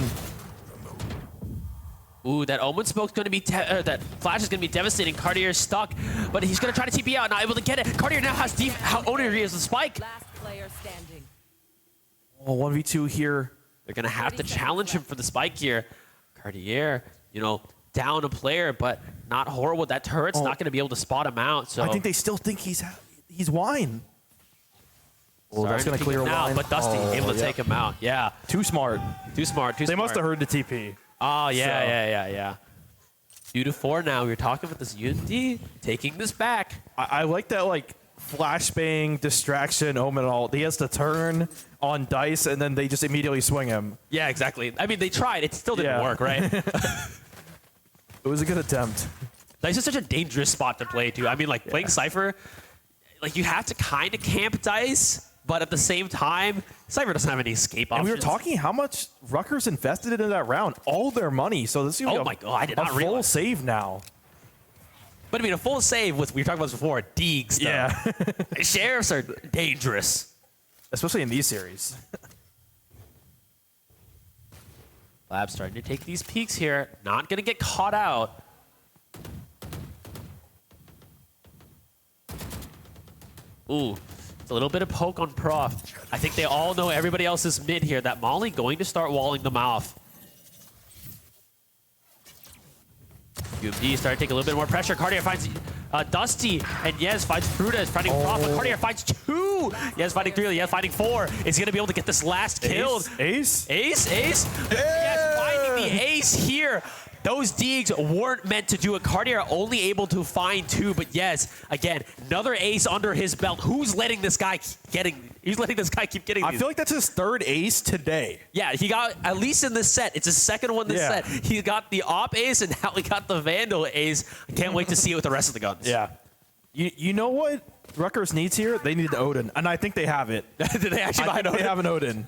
Ooh, that Omen Smoke's going to be, that Flash is going to be devastating. Cartier's stuck, but he's going to try to TP out, not able to get it. Cartier now has how Oner is the spike. Last player standing. Oh, 1v2 here. They're going to have to challenge him for the spike here. Cartier, you know, down a player, but not horrible. That turret's not going to be able to spot him out. So I think they still think he's wine. Oh, that's going to clear him out, wine. but Dusty able to take him out. Yeah. Too smart. Too smart. They must have heard the TP. Oh, yeah. 2-4 now. We were talking about this UMD taking this back. I like that, like, flashbang, distraction, Omen ult. He has to turn on dice, and then they just immediately swing him. Yeah, exactly. I mean, they tried. It still didn't work, right? It was a good attempt. Dice is such a dangerous spot to play, too. I mean, like, playing Cypher, like, you have to kind of camp dice, but at the same time, Cypher doesn't have any escape options. And we were talking how much Rutgers invested into that round. All their money. So this is going to be my God, I did not full realize. save now. But I mean, a full save with, we were talking about this before, Deegs, though. Yeah. Sheriffs are dangerous. Especially in these series. Lab's starting to take these peeks here. Not going to get caught out. Ooh. A little bit of poke on Prof. I think they all know everybody else is mid here. That Molly going to start walling them off. UMD starting to take a little bit more pressure. Cartier finds Dusty, and Yez finds Fruta, is finding Prof, but Cartier finds 2. Yez finding 3, Yez finding 4. Is he going to be able to get this last kill? Ace? Yez finding the ace here. Those Deegs weren't meant to do it. Cartier only able to find 2, but yes, again, another ace under his belt. Who's letting this guy keep getting these? I feel like that's his 3rd ace today. Yeah, he got, at least in this set, it's his 2nd one this set. He got the op ace, and now he got the Vandal ace. I can't wait to see it with the rest of the guns. Yeah. You know what? Rutgers needs here, they need an Odin, and I think they have it. Did they actually buy I an think Odin? they have an Odin.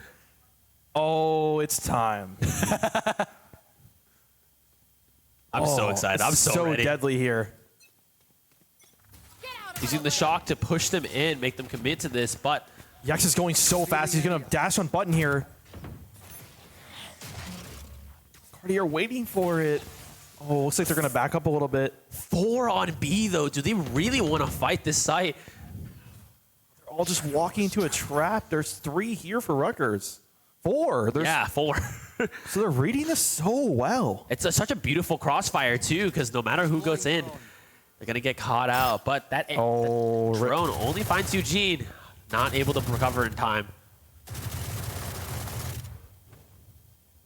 Oh, it's time. I'm so excited. I'm so ready. deadly here. He's using the shock to push them in, make them commit to this, but Yex is going so fast. He's going to dash on button here. Cartier waiting for it. Oh, looks like they're going to back up a little bit. 4 on B, though. Do they really want to fight this site? They're all just walking into a trap. There's 3 here for Rutgers. 4. Yeah, 4. So they're reading this so well. It's such a beautiful crossfire, too, because no matter who goes in, they're going to get caught out. But that drone only finds Eugene, not able to recover in time.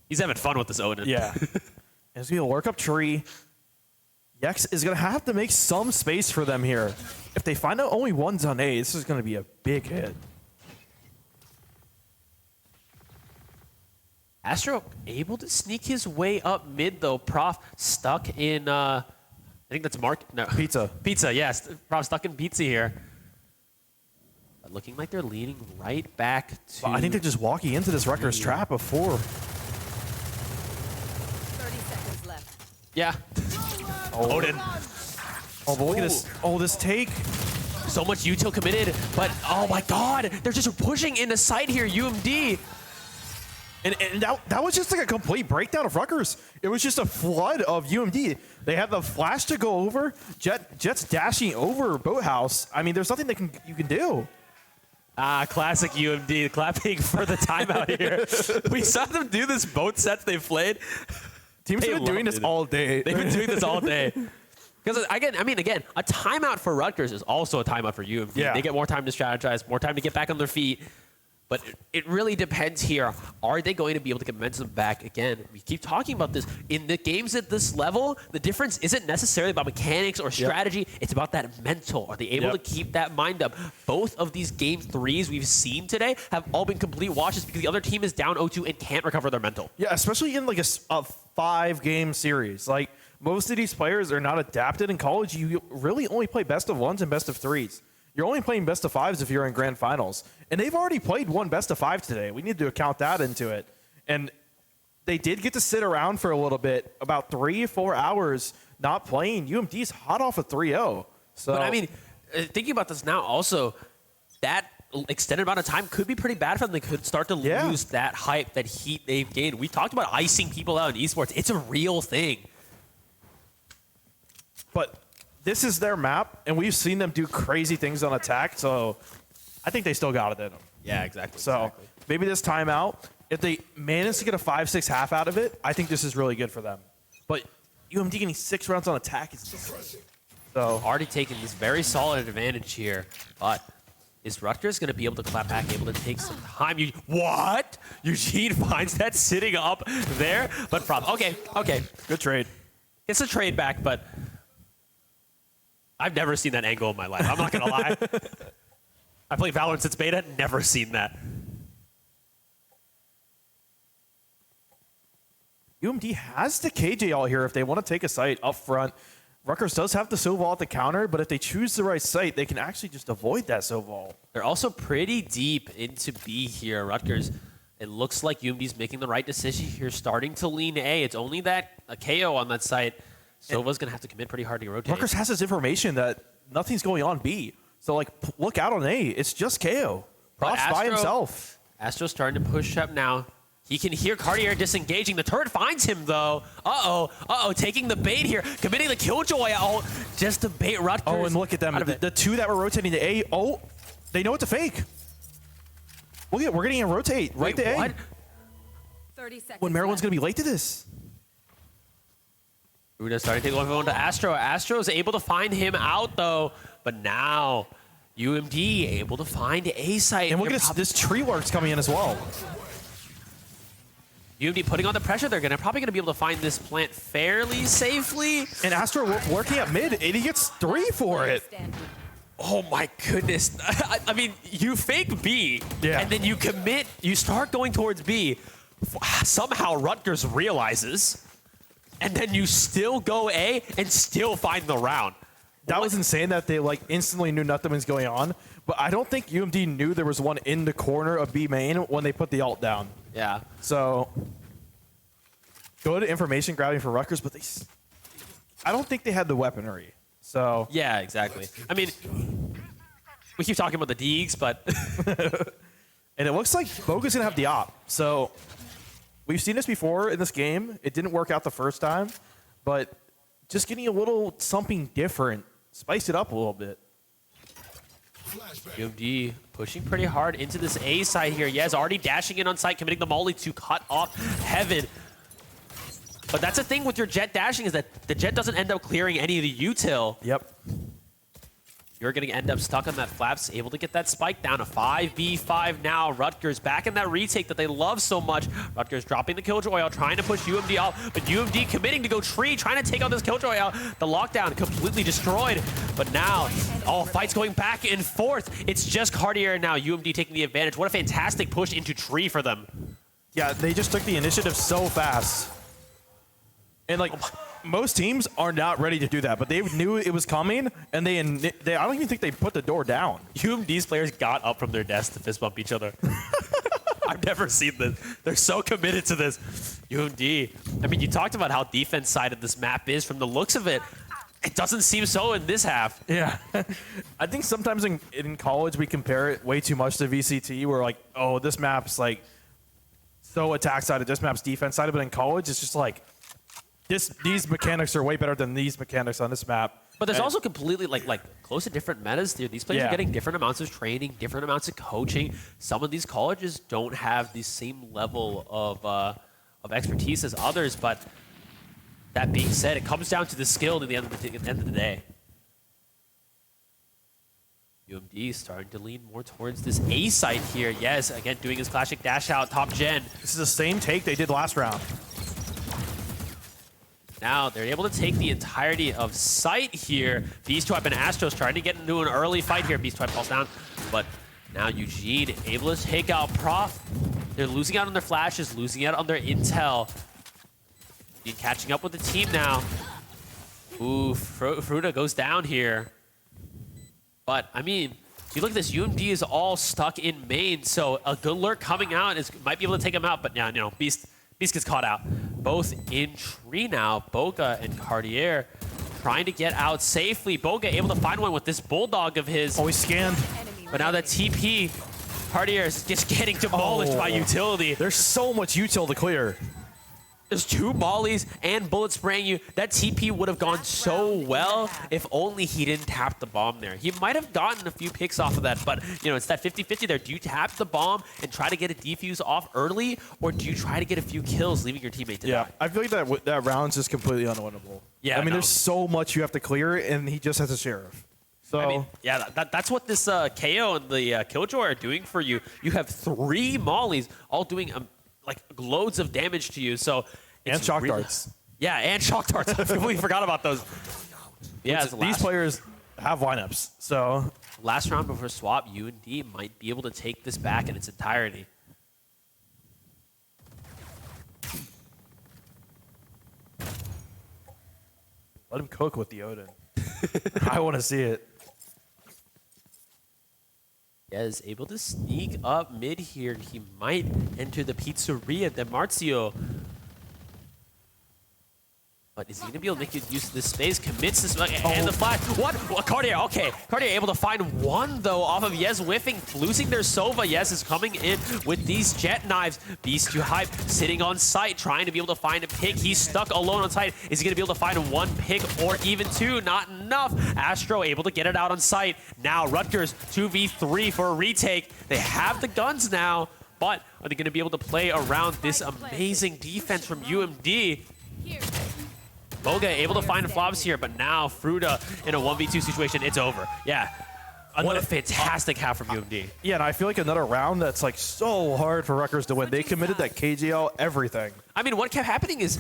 He's having fun with this Odin. Yeah. It's going to work up tree. Yex is going to have to make some space for them here. If they find out only one's on A, this is going to be a big hit. Astro able to sneak his way up mid, though. Prof stuck in, I think that's Mark. No. Pizza. Pizza, yes. Prof stuck in pizza here. But looking like they're leaning right back to... I think they're just walking into this Rutgers trap of 4. 30 seconds left. Yeah. Odin. Oh, but look at this. Oh, this take. So much util committed, but oh my god, they're just pushing into sight here, UMD. And that was just like a complete breakdown of Rutgers. It was just a flood of UMD. They had the flash to go over. Jets dashing over Boathouse. I mean, there's nothing you can do. Ah, classic UMD, clapping for the timeout here. We saw them do this both sets they played. Teams have been doing this all day. They've been doing this all day. Because, again, a timeout for Rutgers is also a timeout for UMD. Yeah. They get more time to strategize, more time to get back on their feet. But it really depends here. Are they going to be able to get momentum back again? We keep talking about this. In the games at this level, the difference isn't necessarily about mechanics or strategy. Yep. It's about that mental. Are they able to keep that mind up? Both of these game 3s we've seen today have all been complete washes because the other team is down 0-2 and can't recover their mental. Yeah, especially in like a 5-game series. Like, most of these players are not adapted in college. You really only play best of 1s and best of 3s. You're only playing best of 5s if you're in grand finals. And they've already played one best of 5 today. We need to count that into it. And they did get to sit around for a little bit, about 3 or 4 hours not playing. UMD's hot off a 3-0. So, but I mean, thinking about this now also, that extended amount of time could be pretty bad for them. They could start to lose that hype, that heat they've gained. We talked about icing people out in esports. It's a real thing. But this is their map, and we've seen them do crazy things on attack, so I think they still got it in them. Yeah, exactly. So maybe this timeout, if they manage to get a 5-6 half out of it, I think this is really good for them. But UMD getting 6 rounds on attack is just so already taking this very solid advantage here, but is Rutgers going to be able to clap back, able to take some time? What? Eugene finds that sitting up there, but okay. good trade. It's a trade back, but I've never seen that angle in my life. I'm not going to lie. I played Valorant since beta, never seen that. UMD has the KJ all here if they want to take a site up front. Rutgers does have the Sovol at the counter, but if they choose the right site, they can actually just avoid that Sovol. They're also pretty deep into B here, Rutgers. It looks like UMD's making the right decision here, starting to lean A. It's only that a KO on that site. Sova's going to have to commit pretty hard to rotate. Rutgers has this information that nothing's going on B. So, like, look out on A. It's just KO. Prof's by himself. Astro's starting to push up now. He can hear Cartier disengaging. The turret finds him, though. Uh-oh. Taking the bait here. Committing the Killjoy out just to bait Rutgers. Oh, and look at them. The 2 that were rotating to A. Oh, they know it's a fake. Look at it. We're getting a rotate right to what? A. 30 seconds When Maryland's left. going to be late to this. Uda starting to take one to Astro. Astro's able to find him out, though. But now, UMD able to find A site. And look at this tree work's coming in as well. UMD putting on the pressure. They're probably going to be able to find this plant fairly safely. And Astro working at mid, and he gets 3 for it. Oh my goodness. I mean, you fake B, and then you commit, you start going towards B. Somehow Rutgers realizes, and then you still go A and still find the round. that was insane that they like instantly knew nothing was going on. But I don't think UMD knew there was one in the corner of B main when they put the ult down. Yeah. So good information grabbing for Rutgers, but I don't think they had the weaponry. So Yeah, exactly. I mean, we keep talking about the Deegs, but and it looks like Boga's gonna have the op. So we've seen this before in this game. It didn't work out the first time, but just getting a little something different, spice it up a little bit. UMD pushing pretty hard into this A side here. Yes, already dashing in on site, committing the molly to cut off Heaven. But that's the thing with your Jet dashing is that the Jet doesn't end up clearing any of the util. Yep. You're going to end up stuck on that flaps, able to get that spike down. A 5v5 now. Rutgers back in that retake that they love so much. Rutgers dropping the Killjoy out, trying to push UMD out, but UMD committing to go tree, trying to take out this Killjoy out. The lockdown completely destroyed. But now, all fights going back and forth. It's just Cartier now. UMD taking the advantage. What a fantastic push into tree for them. Yeah, they just took the initiative so fast. And like most teams are not ready to do that, but they knew it was coming, and they I don't even think they put the door down. UMD's players got up from their desk to fist bump each other. I've never seen this. They're so committed to this. UMD. I mean, you talked about how defense side of this map is. From the looks of it, it doesn't seem so in this half. Yeah. I think sometimes in college we compare it way too much to VCT, where like, oh, this map's like so attack sided, this map's defense sided, but in college it's just like these mechanics are way better than these mechanics on this map. But there's also completely like close to different metas. These players are getting different amounts of training, different amounts of coaching. Some of these colleges don't have the same level of expertise as others. But that being said, it comes down to the skill at the end of the day. UMD is starting to lean more towards this A site here. Yes, again doing his classic dash out top gen. This is the same take they did last round. Now they're able to take the entirety of site here. Beastwipe and Astros trying to get into an early fight here. Beastwipe falls down, but now Eugene able to take out Prof. They're losing out on their flashes, losing out on their intel. Eugene catching up with the team now. Ooh, Fruta goes down here. But, I mean, if you look at this, UMD is all stuck in main, so a good lurk coming out might be able to take him out, but yeah, you know, Beast gets caught out. Both in tree now, Boga and Cartier trying to get out safely. Boga able to find one with this bulldog of his. Always scanned. But now that TP, Cartier is just getting demolished by utility. There's so much util to clear. There's two mollies and bullet spraying you. That TP would have gone so well if only he didn't tap the bomb there. He might have gotten a few picks off of that, but you know, it's that 50-50 there. Do you tap the bomb and try to get a defuse off early, or do you try to get a few kills, leaving your teammate to die? I feel like that round's just completely unwinnable. Yeah, I mean, there's so much you have to clear, and he just has a sheriff. So I mean, yeah, that's what this KO and the Killjoy are doing for you. You have 3 mollies all doing like loads of damage to you. So and shock darts. Yeah, and shock darts. I completely forgot about those. Yeah, these players have lineups. So last round before swap, UND might be able to take this back in its entirety. Let him cook with the Odin. I want to see it. Is able to sneak up mid here. He might enter the pizzeria de Marzio. But is he going to be able to make use of this space? Commits this and the flash. What? Cartier, okay. Cartier able to find one, though, off of Yes whiffing, losing their Sova. Yes is coming in with these jet knives. Beast to Hype sitting on site, trying to be able to find a pick. He's stuck alone on site. Is he going to be able to find 1 pick or even 2? Not enough. Astro able to get it out on site. Now Rutgers 2v3 for a retake. They have the guns now, but are they going to be able to play around this amazing defense from UMD? Here. Boga able to find flops here, but now Fruta in a 1v2 situation, it's over. Yeah. What a fantastic half from UMD. Yeah, and I feel like another round that's like so hard for Rutgers to win. They committed that KGL everything. I mean, what kept happening is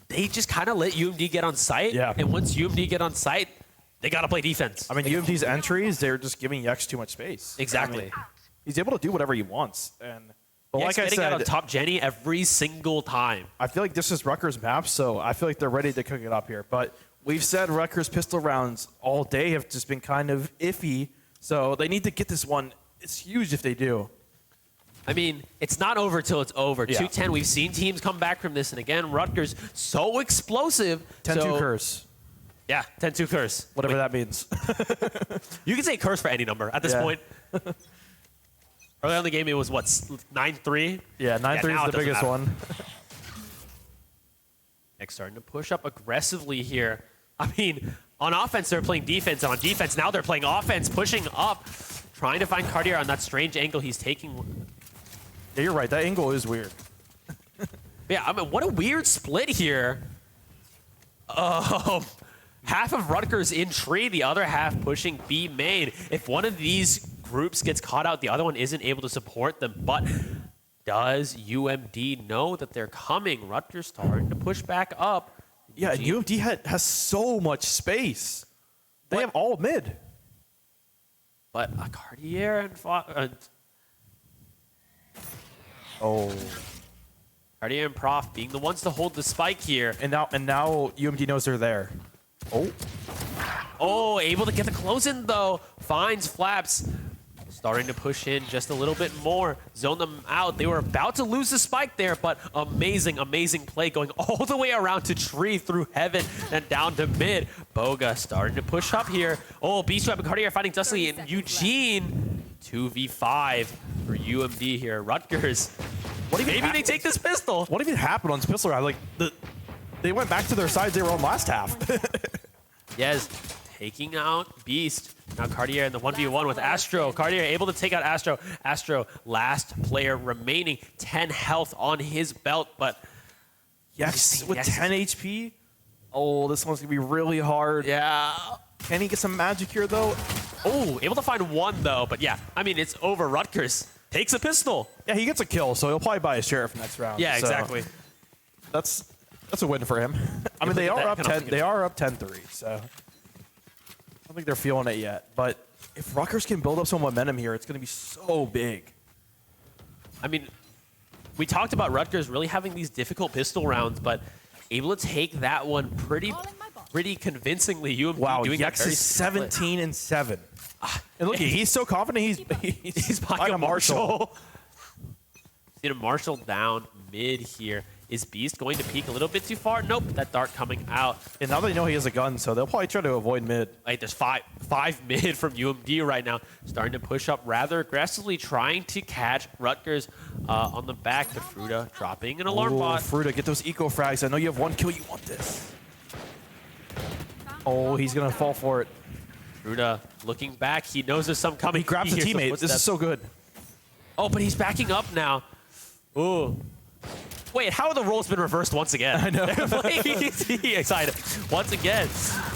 they just kind of let UMD get on site. Yeah. And once UMD get on site, they got to play defense. I mean, UMD's entries, they're just giving Yex too much space. Exactly. I mean, he's able to do whatever he wants. But like I said, out on top Jenny every single time. I feel like this is Rutgers map, so I feel like they're ready to cook it up here. But we've said Rutgers pistol rounds all day have just been kind of iffy. So they need to get this one. It's huge if they do. I mean, it's not over till it's over. Yeah. 2-10, we've seen teams come back from this. And again, Rutgers, so explosive. 10-2 curse. Yeah, 10-2 curse. Whatever that means. You can say curse for any number at this Yeah. point. Early on in the game, it was what, 9-3? Yeah, 9-3 now is it the doesn't biggest matter. one. Nick's starting to push up aggressively here. I mean, on offense, they're playing defense. On defense, now they're playing offense, pushing up, trying to find Cartier on that strange angle he's taking. Yeah, you're right. That angle is weird. Yeah, I mean, what a weird split here. Half of Rutgers in tree, the other half pushing B main. If one of these groups gets caught out, the other one isn't able to support them. But does UMD know that they're coming? Rutgers starting to push back up. Yeah, and UMD has so much space. They have all mid. But a Cartier and Oh. Cartier and Prof being the ones to hold the spike here. And now UMD knows they're there. Oh. Oh, able to get the close in though. Finds Flaps. Starting to push in just a little bit more. Zone them out. They were about to lose the spike there, but amazing, amazing play going all the way around to tree through heaven and down to mid. Boga starting to push up here. Oh, Beast Trap and Cartier fighting Dusty and Eugene. 2v5 for UMD here. Rutgers. Maybe they take this pistol. What even happened on this pistol round? Like they went back to their sides they were on last half. Yes, taking out Beast. Now Cartier in the 1v1 with Astro. Cartier able to take out Astro. Astro, last player remaining. 10 health on his belt, but Yes, with 10 HP. Oh, this one's going to be really hard. yeah. Can he get some magic here, though? Oh, able to find one though, but yeah, I mean, it's over. Rutgers takes a pistol. Yeah, he gets a kill, so he'll probably buy a sheriff next round. Yeah, So exactly. That's a win for him. I mean, they look at are that, up can I 10. look at They it? are up 10-3, so I don't think they're feeling it yet. But if Rutgers can build up some momentum here, it's going to be so big. I mean, we talked about Rutgers really having these difficult pistol rounds, but able to take that one pretty convincingly. UMD Wow, doing that Yex very is simply. 17-7. And look, he's so confident. He's buying a Marshall. Seen a Marshall down mid here. Is Beast going to peek a little bit too far? Nope, that dart coming out. And now they know he has a gun, so they'll probably try to avoid mid. Like there's five mid from UMD right now, starting to push up rather aggressively, trying to catch Rutgers on the back. But Fruta dropping an alarm bot. Fruta, get those eco frags. I know you have one kill. You want this. Oh, he's going to fall for it. Fruta looking back. He knows there's some coming. He grabs a hears some teammate. This is footsteps. so good. Oh, but he's backing up now. Ooh. Wait, how have the roles been reversed once again? I know. Excited. Once again.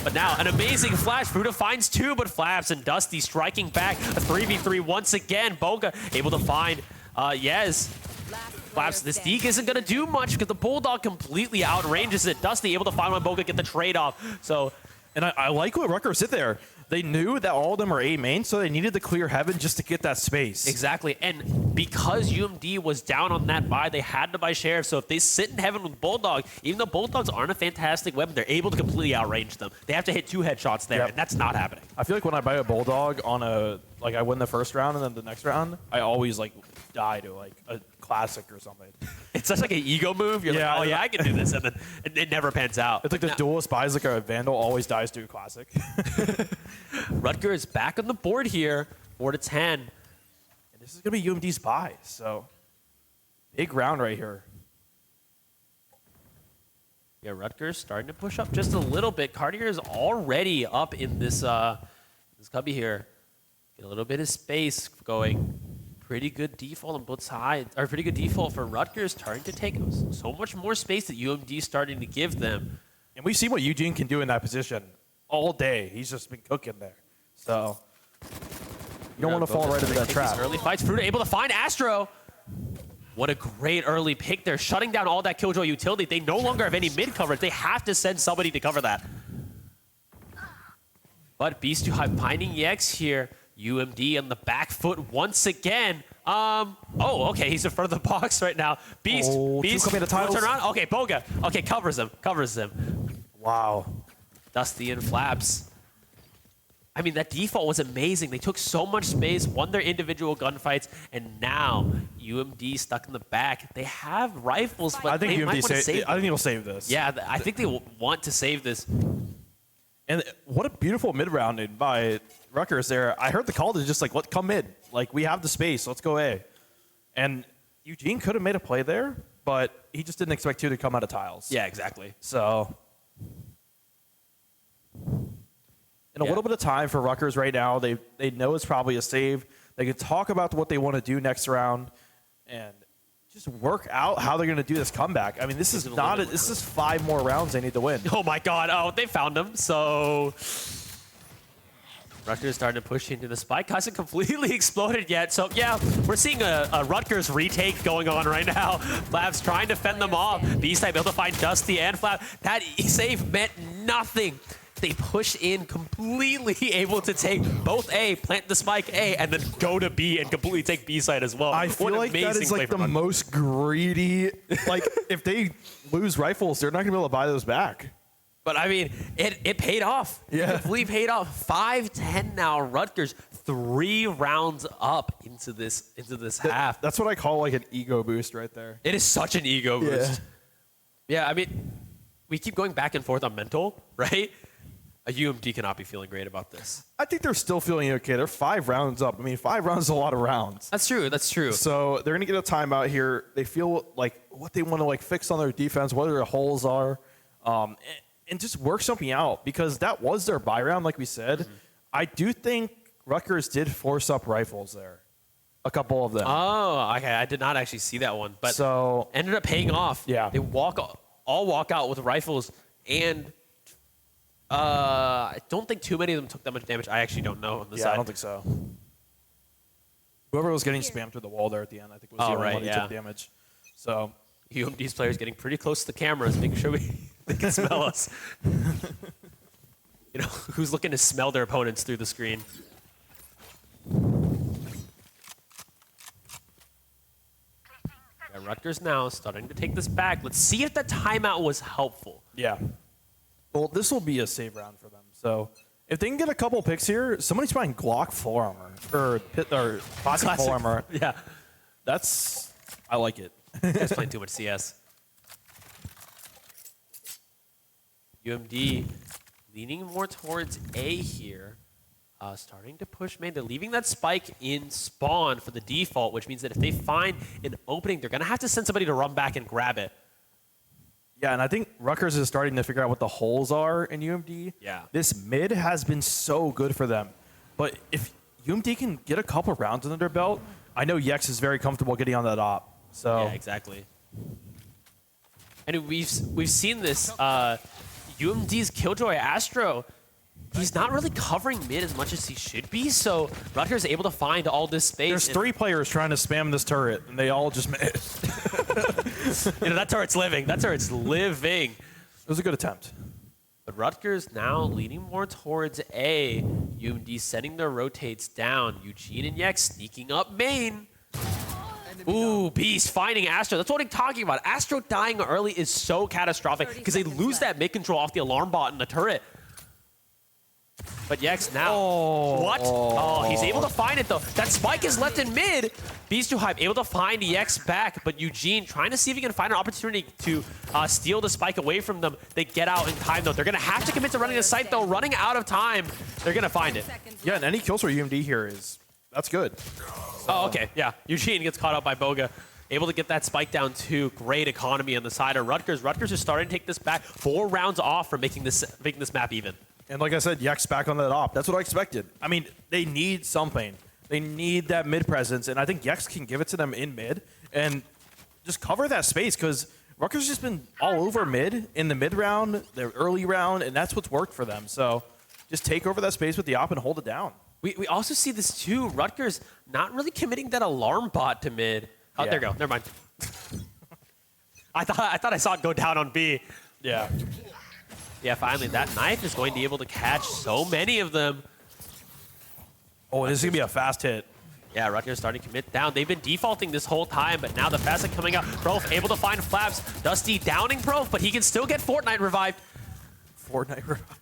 But now, an amazing flash. Fruta finds two, but Flaps and Dusty striking back. A 3v3 once again. Boga able to find Yes. Flaps, this Deke isn't going to do much because the Bulldog completely outranges it. Dusty able to find one Boga, get the trade off. So, And I like what Rutgers did there. They knew that all of them are A main, so they needed to clear heaven just to get that space. exactly. And because UMD was down on that buy, they had to buy Sheriff. So if they sit in heaven with Bulldog, even though Bulldogs aren't a fantastic weapon, they're able to completely outrange them. They have to hit 2 headshots there, Yep. and that's not happening. I feel like when I buy a Bulldog on I win the first round and then the next round, I always die to a classic or something. It's such like an ego move. You're Yeah, like, oh yeah, I can do this, and then it never pans out. It's like the duelist buys a Vandal, always dies to a classic. Rutgers back on the board here, 4-10. And this is going to be UMD's buy, so big round right here. Yeah, Rutgers starting to push up just a little bit. Cartier is already up in this this cubby here. Get a little bit of space going. Pretty good default on both sides, or pretty good default for Rutgers, starting to take so much more space that UMD is starting to give them. And we've seen what Eugene can do in that position all day. He's just been cooking there. So you don't want to fall right into that trap. Early fights. Fruta able to find Astro. What a great early pick. They're shutting down all that Killjoy utility. They no longer have any mid coverage. They have to send somebody to cover that. But Beast finding EX here. UMD on the back foot once again. Oh, okay. He's in front of the box right now. Beast. Oh, two Beast. coming to tiles. Turn around. Okay, Boga. Okay, covers him. Wow. Dusty and Flaps. I mean, that default was amazing. They took so much space, won their individual gunfights, and now UMD stuck in the back. They have rifles, but I think they might want to save I them. think he'll save this. Yeah, I think they want to save this. And what a beautiful mid-rounded by Rutgers there. I heard the call to just like, come mid. Like, we have the space. Let's go A. And Eugene could have made a play there, but he just didn't expect 2 to come out of tiles. Yeah, exactly. So, in a little bit of time for Rutgers right now, they know it's probably a save. They can talk about what they want to do next round and just work out how they're going to do this comeback. I mean, this is not this is 5 more rounds they need to win. Oh my god, oh, they found him. So Rutgers starting to push into the spike. Hasn't completely exploded yet. So yeah, we're seeing a Rutgers retake going on right now. Flav's trying to fend them off. B-Side able to find Dusty and Flav. That save meant nothing. They push in completely able to take both A, plant the spike A, and then go to B and completely take B side as well. I feel like that is like the most greedy. Like, if they lose rifles, they're not going to be able to buy those back. But I mean, it paid off. Yeah. It completely paid off. 5-10 now. Rutgers 3 rounds up into this half. That's what I call like an ego boost right there. It is such an ego boost. Yeah, I mean, we keep going back and forth on mental, right? A UMD cannot be feeling great about this. I think they're still feeling okay. They're 5 rounds up. I mean, 5 rounds is a lot of rounds. That's true. That's true. So they're going to get a timeout here. They feel like what they want to like fix on their defense, what their holes are, and just work something out, because that was their buy round, like we said. Mm-hmm. I do think Rutgers did force up rifles there, a couple of them. Oh, okay. I did not actually see that one, but so ended up paying off. Yeah. They all walk out with rifles, and I don't think too many of them took that much damage. I actually don't know on the side. I don't think so. Whoever was getting spammed through the wall there at the end, I think was the only one who took damage. So UMD's players getting pretty close to the cameras, making sure they can smell us. You know, who's looking to smell their opponents through the screen? Yeah, Rutgers now starting to take this back. Let's see if that timeout was helpful. Yeah. Well, this will be a save round for them. So if they can get a couple picks here, somebody's buying Glock full armor or classic full armor. Yeah, I like it. He's playing too much CS. UMD leaning more towards A here. Starting to push main. They're leaving that spike in spawn for the default, which means that if they find an opening, they're going to have to send somebody to run back and grab it. Yeah, and I think Rutgers is starting to figure out what the holes are in UMD. Yeah. This mid has been so good for them. But if UMD can get a couple rounds under their belt, I know Yex is very comfortable getting on that op. So yeah, exactly. And we've seen this. UMD's Killjoy Astro, he's not really covering mid as much as he should be, so Rutgers is able to find all this space. There's 3 players trying to spam this turret, and they all just missed. You know, that turret's living. That turret's living. It was a good attempt. But Rutgers now leaning more towards A. UMD sending their rotates down. Eugene and Yex sneaking up main. Ooh, Beast finding Astro. That's what I'm talking about. Astro dying early is so catastrophic because they lose that mid control off the alarm bot in the turret. But Yex now. Oh. What? Oh, he's able to find it though. That spike is left in mid. Beast too hype, able to find Yex back, but Eugene trying to see if he can find an opportunity to steal the spike away from them. They get out in time though. They're gonna have to commit to running the site though. Running out of time, they're gonna find it. Yeah, and any kills for UMD here that's good. Oh, okay, yeah. Eugene gets caught up by Boga. Able to get that spike down too. Great economy on the side of Rutgers. Rutgers is starting to take this back. 4 rounds off from making this map even. And like I said, Yex back on that op. That's what I expected. I mean, they need something. They need that mid presence, and I think Yex can give it to them in mid and just cover that space, because Rutgers has just been all over mid in the mid round, the early round, and that's what's worked for them. So just take over that space with the op and hold it down. We also see this too. Rutgers not really committing that alarm bot to mid. Oh, there you go. Never mind. I thought I saw it go down on B. Yeah. Yeah, finally, that knife is going to be able to catch so many of them. Oh, this is going to be a fast hit. Yeah, Rutgers starting to commit down. They've been defaulting this whole time, but now the fast hit coming up. Prof able to find Flaps. Dusty downing Prof, but he can still get Fortnite revived. Fortnite revived.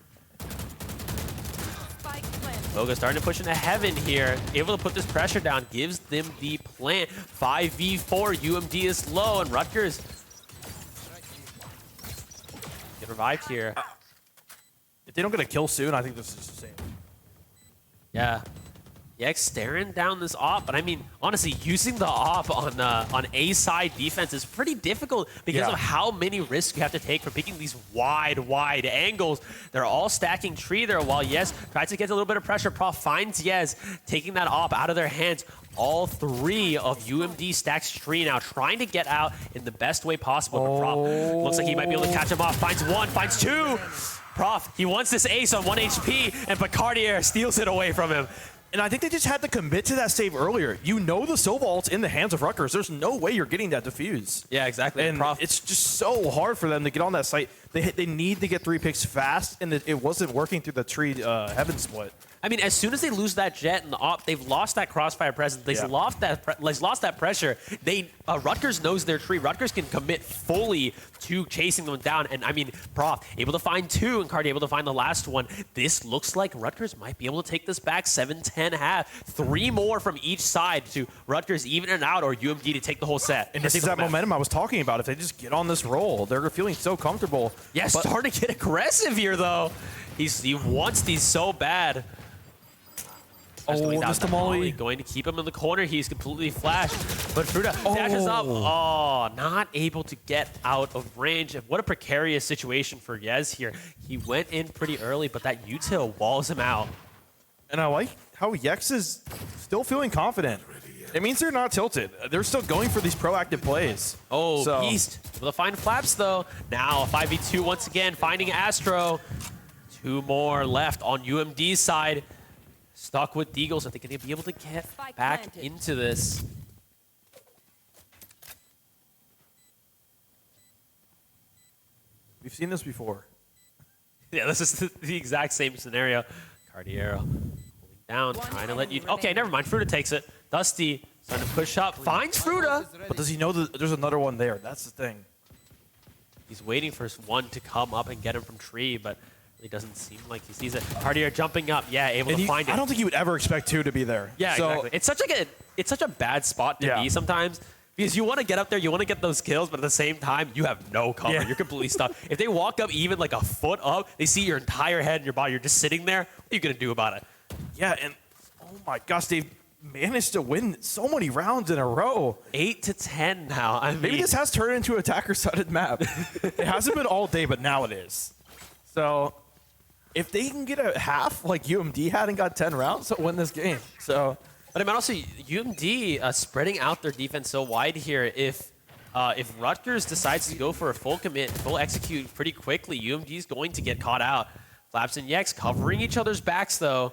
Boga starting to push into heaven here. Able to put this pressure down. Gives them the plant. 5v4. UMD is low. And Rutgers get revived here. If they don't get a kill soon, I think this is the same. Yeah. Yex staring down this op, but I mean, honestly, using the op on A side defense is pretty difficult because of how many risks you have to take for picking these wide angles. They're all stacking tree there while Yez tries to get a little bit of pressure. Prof finds Yez, taking that op out of their hands. All three of UMD stacks tree now, trying to get out in the best way possible. But Prof looks like he might be able to catch him off. Finds one, finds two. Prof, he wants this ace on 1 HP, and Bacardier steals it away from him. And I think they just had to commit to that save earlier. You know the Sova ult's in the hands of Rutgers. There's no way you're getting that defuse. Yeah, exactly. And it's just so hard for them to get on that site. They need to get 3 picks fast, and it wasn't working through the tree heaven split. I mean, as soon as they lose that jet and the op, they've lost that crossfire presence. They've lost that pressure. Rutgers knows their tree. Rutgers can commit fully to chasing them down. And I mean, Prof able to find 2 and Cardi able to find the last one. This looks like Rutgers might be able to take this back 7-10 half. 3 more from each side to Rutgers even it out or UMD to take the whole set. And this is that momentum I was talking about. If they just get on this roll, they're feeling so comfortable. Yeah, starting to get aggressive here though. He wants these so bad. Oh, this Tamale. Going to keep him in the corner. He's completely flashed. But Fruta dashes up. Oh, not able to get out of range. What a precarious situation for Yez here. He went in pretty early, but that util walls him out. And I like how Yex is still feeling confident. It means they're not tilted. They're still going for these proactive plays. Oh, Beast. Able to find Flaps, though. Now, 5v2 once again, finding Astro. 2 more left on UMD's side. Stuck with Deagles. I think they'll be able to get back into this. We've seen this before. Yeah, this is the exact same scenario. Cardiero holding down, trying to let you... Okay, never mind. Fruta takes it. Dusty starting to push up. Finds Fruta. But does he know that there's another one there? That's the thing. He's waiting for one to come up and get him from tree, but... It doesn't seem like he sees it. Cardier jumping up, able to find it. I don't think you would ever expect 2 to be there. Yeah, exactly. It's such a bad spot to be sometimes because you want to get up there, you want to get those kills, but at the same time, you have no cover. You're completely stuck. If they walk up even like a foot up, they see your entire head and your body. You're just sitting there. What are you gonna do about it? Yeah, and oh my gosh, they've managed to win so many rounds in a row. 8-10 now. I mean, maybe this has turned into a attacker-sided map. It hasn't been all day, but now it is. So. If they can get a half like UMD had and got 10 rounds, they'll win this game. So, but I mean, also UMD spreading out their defense so wide here. If Rutgers decides to go for a full commit, full execute pretty quickly, UMD is going to get caught out. Flaps and Yex covering each other's backs though.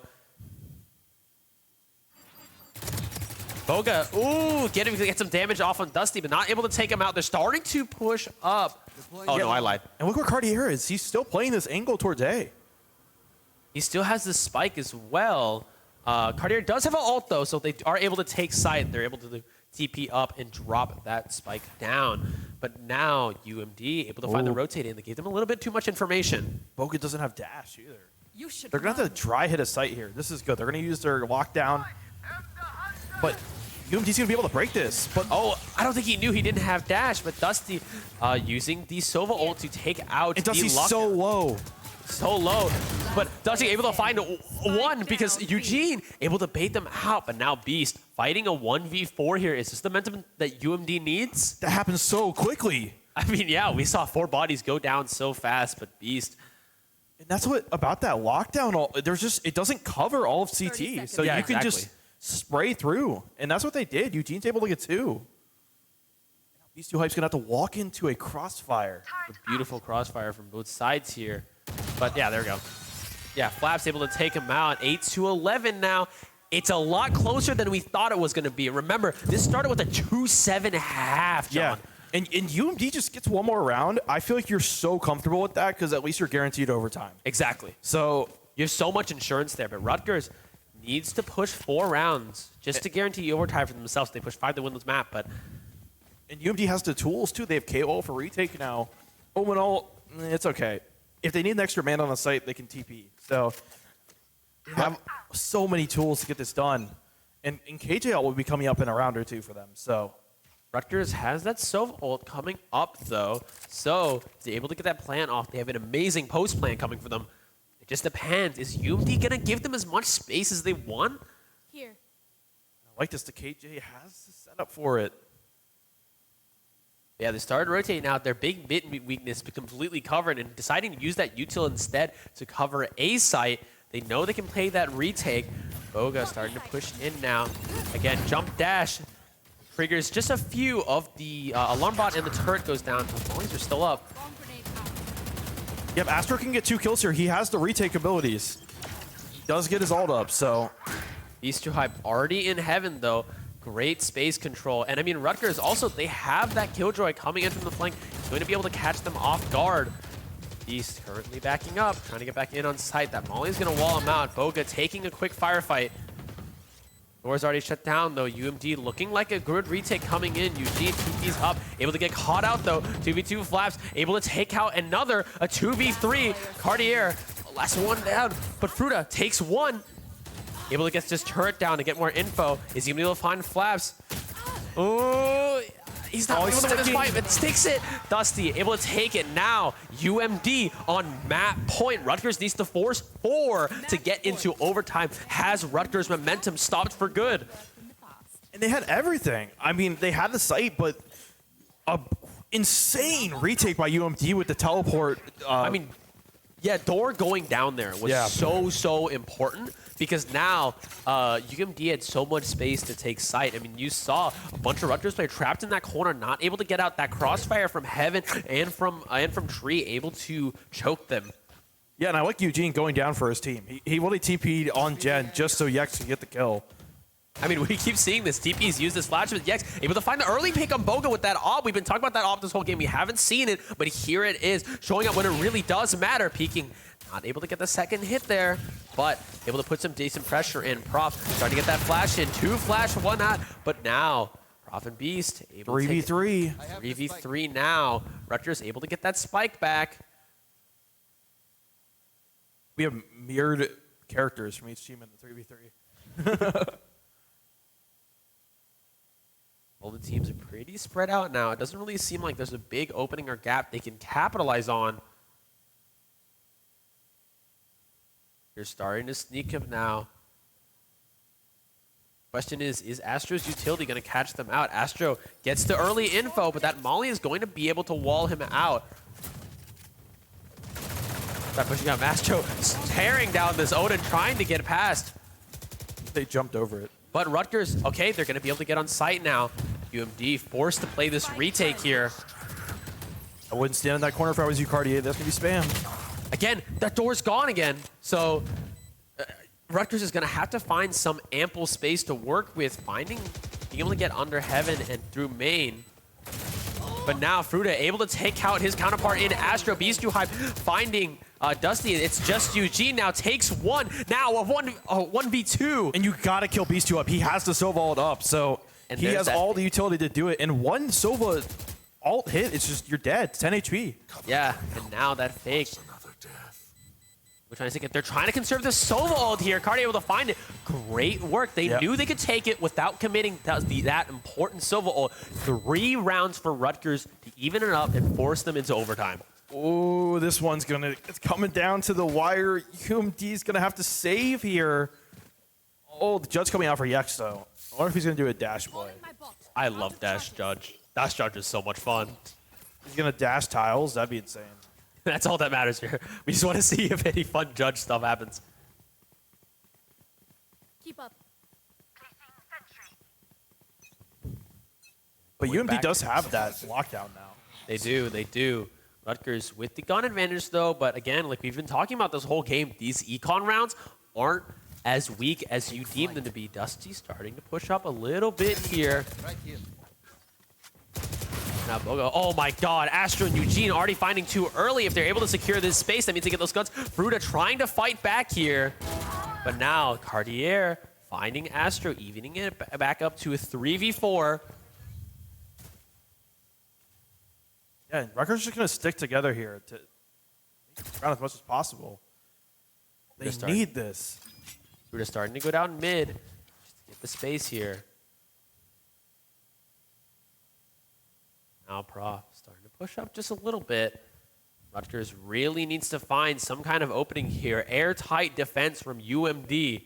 Boga, get some damage off on Dusty, but not able to take him out. They're starting to push up. Oh no, I lied. And look where Cartier is. He's still playing this angle towards A. He still has this spike as well. Cartier does have an ult, though, so they are able to take site. They're able to TP up and drop that spike down. But now UMD able to find the rotating. They gave them a little bit too much information. Boga doesn't have dash either. You should They're going to have to dry hit a site here. This is good. They're going to use their lockdown. But UMD's going to be able to break this. But I don't think he knew he didn't have dash, but Dusty using the Sova ult to take out and Dusty's so low. So low, but Dusty able to find one because Eugene able to bait them out, but now Beast fighting a 1v4 here. Is this the momentum that UMD needs? That happens so quickly. I mean, yeah, we saw 4 bodies go down so fast, but Beast. And that's what about that lockdown. It doesn't cover all of CT, so you can just spray through, and that's what they did. Eugene's able to get 2. These 2 hypes gonna have to walk into a crossfire. A beautiful crossfire from both sides here. But yeah, there we go. Yeah, Flaps able to take him out. 8-11 now. It's a lot closer than we thought it was going to be. Remember, this started with a 2-7 half, John. Yeah, and UMD just gets 1 more round. I feel like you're so comfortable with that because at least you're guaranteed overtime. Exactly. So you have so much insurance there, but Rutgers needs to push 4 rounds just to guarantee overtime for themselves. They push 5 to win this map, but... And UMD has the tools, too. They have KO for retake now. Omenol, it's okay. If they need an extra man on the site, they can TP. So have so many tools to get this done. And KJL will be coming up in a round or two for them. So Rutgers has that Sova ult coming up, though. So they're able to get that plan off. They have an amazing post plan coming for them. It just depends. Is UMD going to give them as much space as they want? Here. I like this. The KJ has the setup for it. Yeah, they started rotating out their big mid weakness, but completely covered, and deciding to use that util instead to cover A site. They know they can play that retake. Boga starting to push in now. Again, jump dash triggers just a few of the alarm bot, and the turret goes down. The mollies are still up. Bomb grenade out. Yep, Astro can get 2 kills here. He has the retake abilities. He does get his ult up, so. These two hype already in heaven, though. Great space control. And I mean, Rutgers also, they have that Killjoy coming in from the flank. He's going to be able to catch them off guard. Beast currently backing up, trying to get back in on site. That Molly's going to wall him out. Boga taking a quick firefight. Door's already shut down, though. UMD looking like a good retake coming in. Eugene, 2P's up. Able to get caught out, though. 2v2 flaps. Able to take out another. A 2v3. Cartier, last one down. But Fruta takes one. Able to get this turret down to get more info. Is he going to be able to find flaps? Oh, he's not able to win this fight, but takes it. Dusty able to take it now. UMD on map point. Rutgers needs to force 4 to get into overtime. Has Rutgers momentum stopped for good? And they had everything. I mean, they had the site, but a insane retake by UMD with the teleport. I mean, yeah, door going down there was so important. Because now, UMD had so much space to take site. I mean, you saw a bunch of Rutgers players trapped in that corner, not able to get out. That crossfire from Heaven and from Tree able to choke them. Yeah, and I like Eugene going down for his team. He really TP'd on Gen just so Yex could get the kill. I mean, we keep seeing this. TP's used this flash with Yex, able to find the early pick on Boga with that op. We've been talking about that op this whole game. We haven't seen it, but here it is, showing up when it really does matter. Peeking, not able to get the second hit there, but able to put some decent pressure in. Prof starting to get that flash in. 2 flash, 1 not, but now Prof and Beast able 3v3. 3v3 now. Rutgers able to get that spike back. We have mirrored characters from each team in the 3v3. All the teams are pretty spread out now. It doesn't really seem like there's a big opening or gap they can capitalize on. They're starting to sneak him now. Question is Astro's utility going to catch them out? Astro gets the early info, but that Molly is going to be able to wall him out. Start pushing up. Astro tearing down this Odin, trying to get past. They jumped over it. But Rutgers, okay, they're going to be able to get on site now. UMD forced to play this retake here. I wouldn't stand in that corner if I was you, Cartier. That's going to be spam. Again, that door's gone again. So Rutgers is going to have to find some ample space to work with, being able to get under Heaven and through main. But now Fruta able to take out his counterpart in Astro. Beast too high, finding Dusty. It's just Eugene now takes one. Now a 1v2. And you got to kill Beast 2 up. He has the Sova ult up, so he has all the utility to do it. And one Sova ult hit, it's just, you're dead. 10 HP. Yeah, and now that fake. We're trying to take it. They're trying to conserve the Sova ult here. Cardi able to find it. Great work. They knew they could take it without committing that important Sova ult. 3 rounds for Rutgers to even it up and force them into overtime. Oh, this one's it's coming down to the wire. UMD's gonna have to save here. Oh, the Judge coming out for Yex though. I wonder if he's gonna do a dash play. I love Dash Judge. Dash Judge is so much fun. He's gonna dash tiles. That'd be insane. That's all that matters here. We just want to see if any fun Judge stuff happens. Keep up. But Going UMD back. does have that lockdown now. They do, they do. Rutgers with the gun advantage though, but again, like we've been talking about this whole game, these econ rounds aren't as weak as you deem them to be. Dusty starting to push up a little bit here. Right here. Now Boga, oh my god, Astro and Eugene already finding 2 early. If they're able to secure this space, that means they get those guns. Fruta trying to fight back here. But now Cartier finding Astro, evening it back up to a 3v4. Yeah, and Rutgers is just gonna stick together here to make it around as much as possible. They need this. We're just starting to go down mid. Just to get the space here. Now Prof starting to push up just a little bit. Rutgers really needs to find some kind of opening here. Airtight defense from UMD.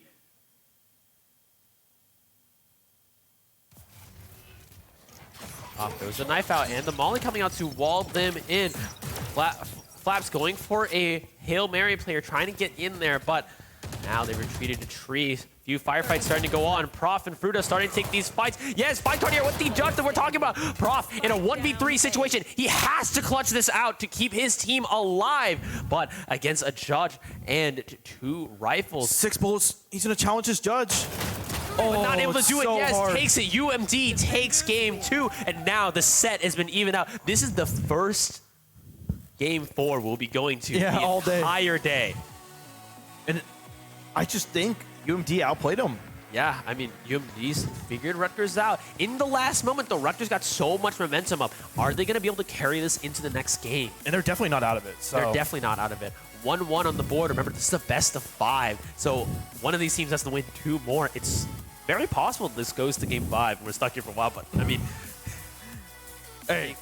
Prof throws the knife out and the molly coming out to wall them in. Flaps going for a Hail Mary player trying to get in there, but now they retreated to trees. Few firefights starting to go on. Prof and Fruta starting to take these fights. Yes, fight card here with the judge that we're talking about. Prof in a 1v3 situation. He has to clutch this out to keep his team alive. But against a judge and 2 rifles. 6 bullets. He's going to challenge his judge. But not able to do it. So Yes, hard. takes it. UMD takes game 2. And now the set has been evened out. This is the first game 4 we'll be going to the all day. entire day. And I just think UMD outplayed him. Yeah, I mean, UMD's figured Rutgers out. In the last moment, though, Rutgers got so much momentum up. Are they going to be able to carry this into the next game? And they're definitely not out of it. So They're definitely not out of it. 1-1 on the board. Remember, this is the best of 5. So one of these teams has to win 2 more. It's very possible this goes to game 5. We're stuck here for a while, but I mean... hey.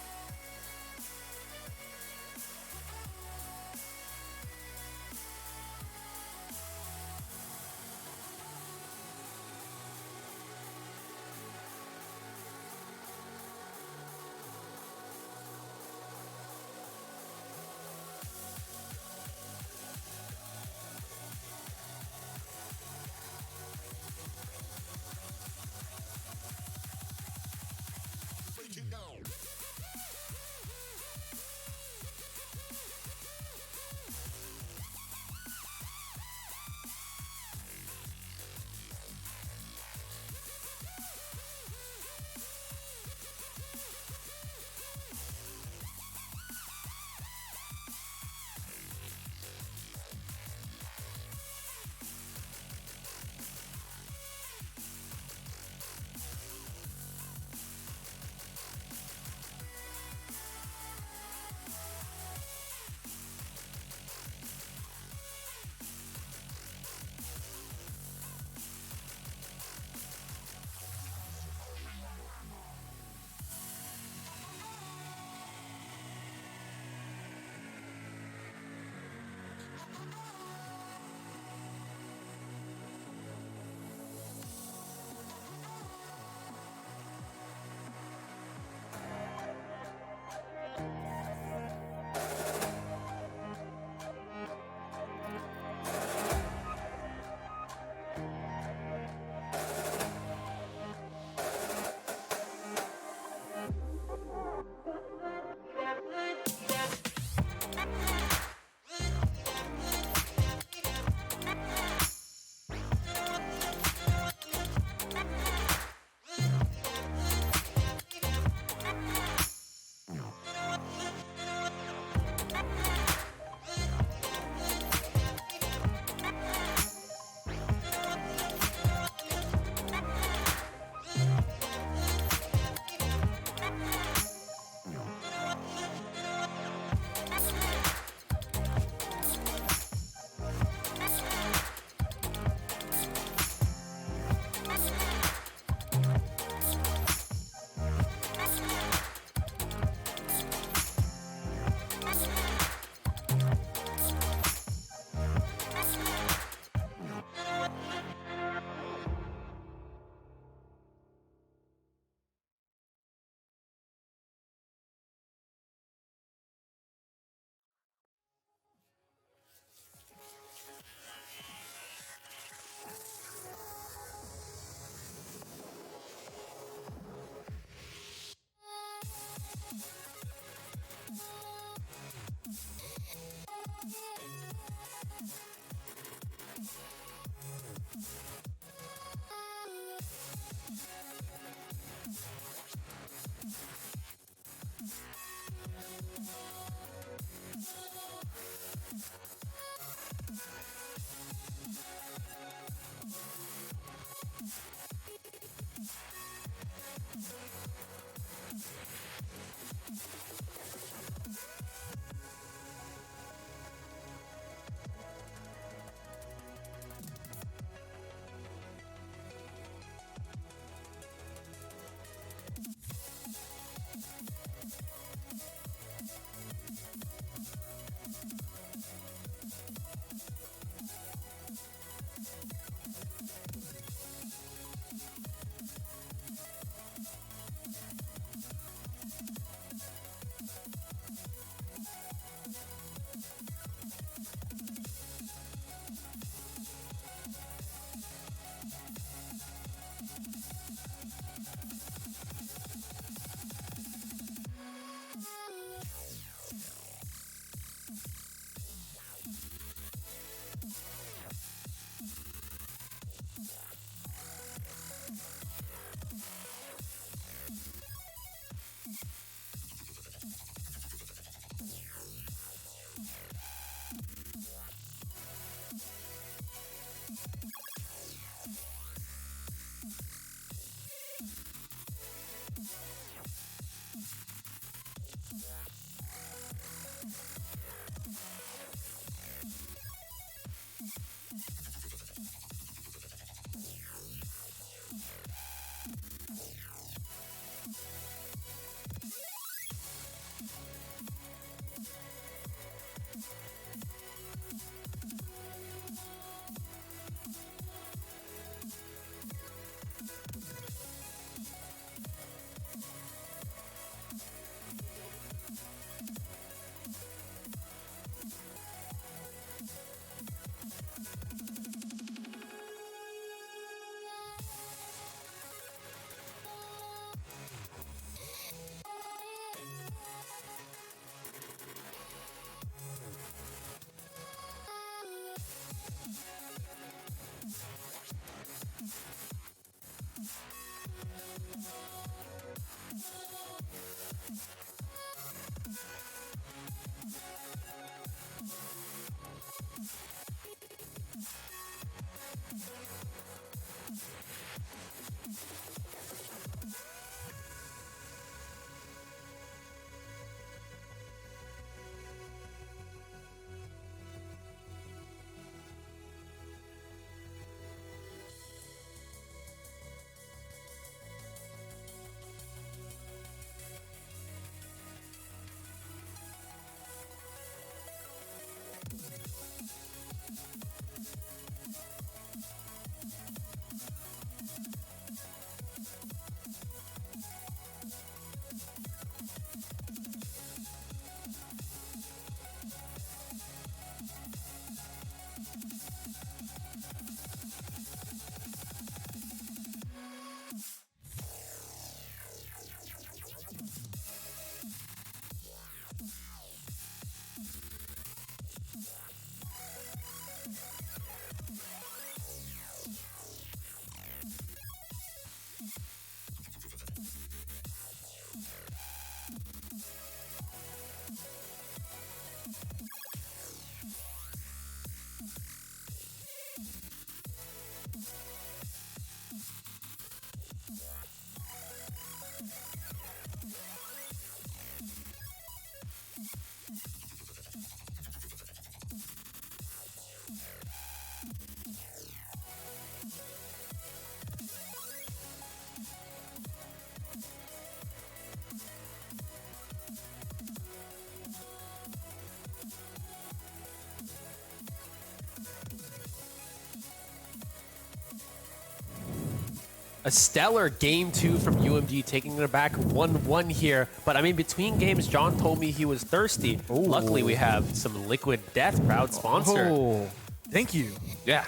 A stellar game 2 from UMG, taking it back 1-1 here. But I mean, between games, John told me he was thirsty. Ooh. Luckily, we have some Liquid Death, proud sponsor. Oh, thank you. Yeah.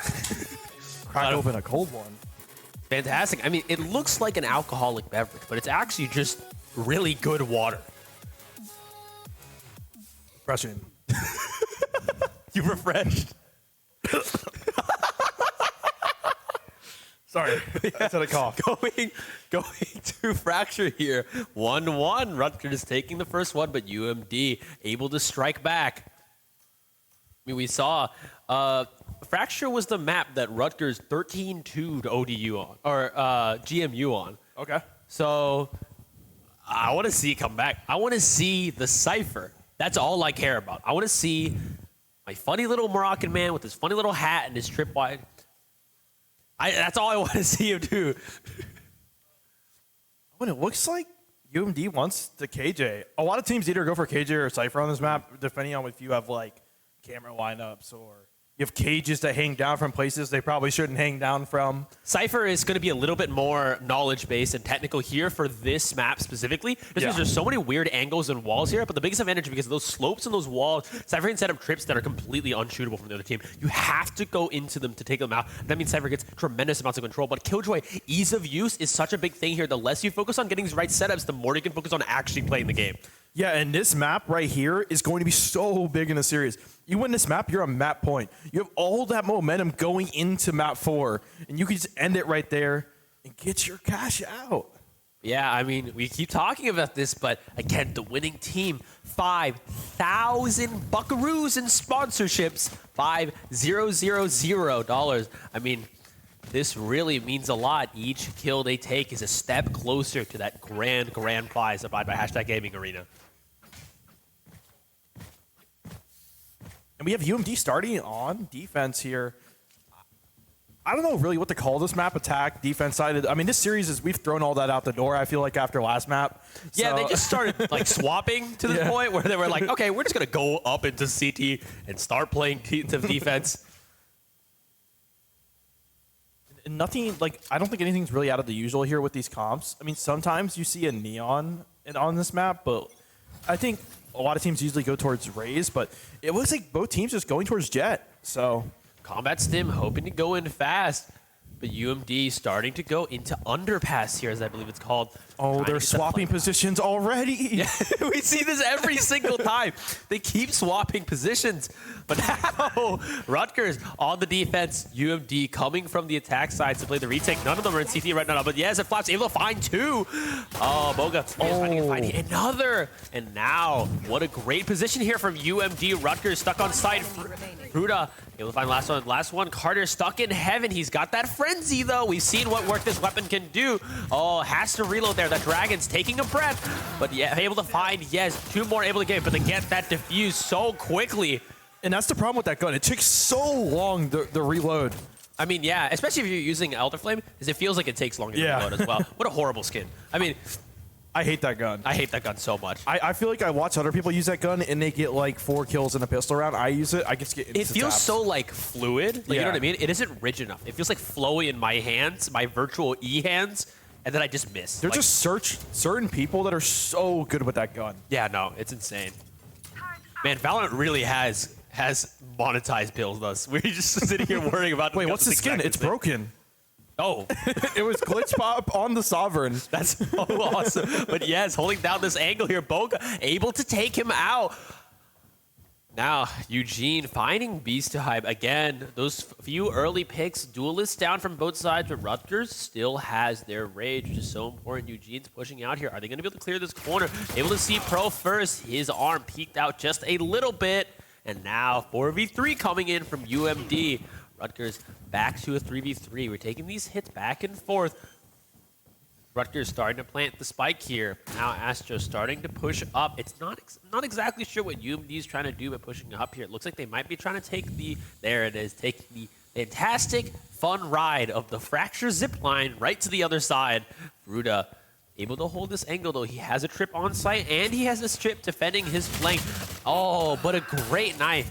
Crack open a cold one. Fantastic. I mean, it looks like an alcoholic beverage, but it's actually just really good water. Refreshing. You refreshed. Sorry, I had a cough. Going to Fracture here. 1-1. Rutgers taking the first one, but UMD able to strike back. I mean, we saw Fracture was the map that Rutgers 13-2'd ODU on, or GMU on. Okay. So I want to see it come back. I want to see the Cypher. That's all I care about. I want to see my funny little Moroccan man with his funny little hat and his tripwire. That's all I want to see him do. When it looks like UMD wants the KJ. A lot of teams either go for KJ or Cypher on this map, depending on if you have like camera lineups or you have cages that hang down from places they probably shouldn't hang down from. Cypher is going to be a little bit more knowledge-based and technical here for this map specifically. Just because there's so many weird angles and walls here, but the biggest advantage because of those slopes and those walls, Cypher can set up trips that are completely unshootable from the other team. You have to go into them to take them out. That means Cypher gets tremendous amounts of control, but Killjoy, ease of use is such a big thing here. The less you focus on getting these right setups, the more you can focus on actually playing the game. Yeah, and this map right here is going to be so big in the series. You win this map, you're on map point. You have all that momentum going into map 4, and you can just end it right there and get your cash out. Yeah, I mean, we keep talking about this, but again, the winning team, 5,000 buckaroos in sponsorships, $5,000. I mean, this really means a lot. Each kill they take is a step closer to that grand prize supplied by #GamingArena. And we have UMD starting on defense here. I don't know really what to call this map, attack, defense side. I mean, this series is, we've thrown all that out the door, I feel like, after last map. Yeah, So- they just started like swapping to the point where they were like, okay, we're just going to go up into CT and start playing defense. And nothing, like, I don't think anything's really out of the usual here with these comps. I mean, sometimes you see a neon on this map, but I think a lot of teams usually go towards Raze, but it looks like both teams just going towards Jet. So Combat Stim hoping to go in fast, but UMD starting to go into Underpass here, as I believe it's called. oh, they're swapping positions already. Yeah, we see this every single time. They keep swapping positions. But now, Rutgers on the defense. UMD coming from the attack side to play the retake. None of them are in CT right now. But yes, it flaps. Able to find 2. Oh, Boga is finding another. And now, what a great position here from UMD. Rutgers stuck on side. Fruta able to find last one. Carter stuck in heaven. He's got that frenzy, though. We've seen what work this weapon can do. Oh, has to reload there. That Dragon's taking a breath. But yeah, able to find, yes, 2 more able to get, but they get that defuse so quickly. And that's the problem with that gun. It takes so long to reload. I mean, yeah, especially if you're using Elder Flame, because it feels like it takes longer to reload as well. What a horrible skin. I mean, I hate that gun. I hate that gun so much. I feel like I watch other people use that gun and they get like 4 kills in a pistol round. I use it, I just get It feels taps. so like fluid. Like, you know Yeah. what I mean? It isn't rigid enough. It feels like flowy in my hands, my virtual E hands, and then I just miss. There's Like, just certain people that are so good with that gun. yeah, no, it's insane. Man, Valorant really has monetized builds us. We're just sitting here worrying about. Wait, what's the skin? exact It's thing. broken. Oh, It was glitch pop on the Sovereign. that's so awesome. But yes, holding down this angle here, Boga able to take him out. Now, Eugene finding Beast to Hype. Again, those few early picks, duelists down from both sides, but Rutgers still has their rage, which is so important. Eugene's pushing out here. Are they going to be able to clear this corner? Able to see Pro first. His arm peeked out just a little bit. And now 4v3 coming in from UMD. Rutgers back to a 3v3. We're taking these hits back and forth. Rutgers starting to plant the spike here. Now Astro starting to push up. It's not exactly sure what UMD is trying to do by pushing up here. It looks like they might be trying to take the, there it is, take the fantastic fun ride of the Fracture zipline right to the other side. Fruta able to hold this angle though. He has a trip on site and he has a trip defending his flank. Oh, but a great knife.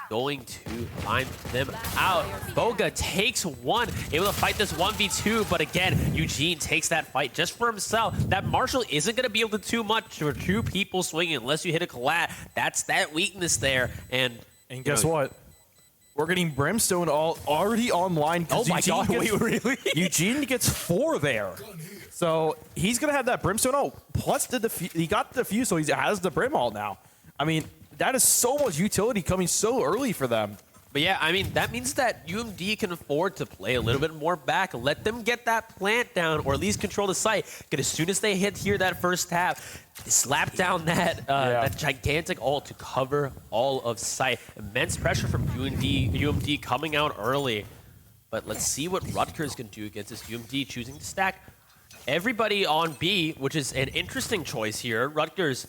going to find them out. Boga takes one, able to fight this 1v2, but again, Eugene takes that fight just for himself. That Marshall isn't going to be able to do much for two people swinging unless you hit a collat. That's that weakness there. And guess what? We're getting Brimstone already online. Oh my God, wait, really? Eugene gets 4 there. So he's going to have that Brimstone ult. Plus, he got the defuse, so he has the Brim ult now. I mean, that is so much utility coming so early for them. But yeah, I mean, that means that UMD can afford to play a little bit more back. Let them get that plant down, or at least control the site. Because as soon as they hit here that first tap, they slap down that gigantic ult to cover all of site. Immense pressure from UMD coming out early. But let's see what Rutgers can do against this UMD choosing to stack everybody on B, which is an interesting choice here. Rutgers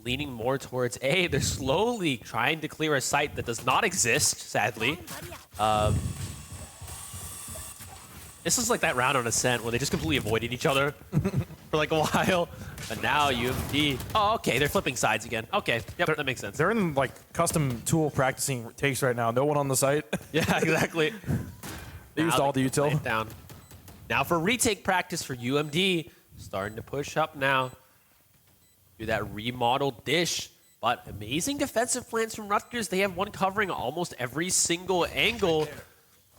leaning more towards A. They're slowly trying to clear a site that does not exist, sadly. This is like that round on Ascent where they just completely avoided each other for like a while. But now UMD, oh, okay, they're flipping sides again. Okay, yep, that makes sense. They're in like custom tool practicing takes right now. No one on the site. Yeah, exactly. They used all the util. Down. Now for retake practice for UMD, starting to push up now. Do that remodeled dish, but amazing defensive plans from Rutgers. They have one covering almost every single angle.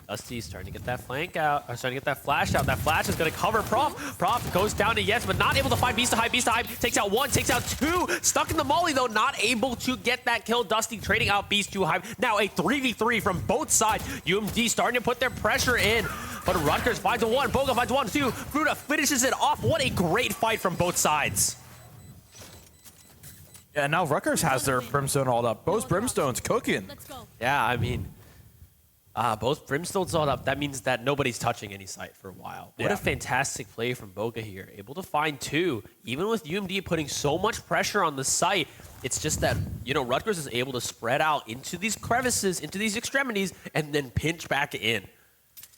Dusty's starting to get that flank out, or starting to get that flash out. That flash is going to cover Prof. Prof goes down to Yes, but not able to find Beast to Hype. Beast to Hype takes out 1, takes out 2. Stuck in the molly, though, not able to get that kill. Dusty trading out Beast to Hype. Now a 3v3 from both sides. UMD starting to put their pressure in, but Rutgers finds a 1. Boga finds 1, 2. Fruta finishes it off. What a great fight from both sides. Yeah, now Rutgers has their Brimstone all up. Both Brimstones cooking. Let's go. Yeah, I mean, both Brimstones all up. That means that nobody's touching any site for a while. What a fantastic play from Boga here. Able to find 2. Even with UMD putting so much pressure on the site, it's just that, you know, Rutgers is able to spread out into these crevices, into these extremities, and then pinch back in.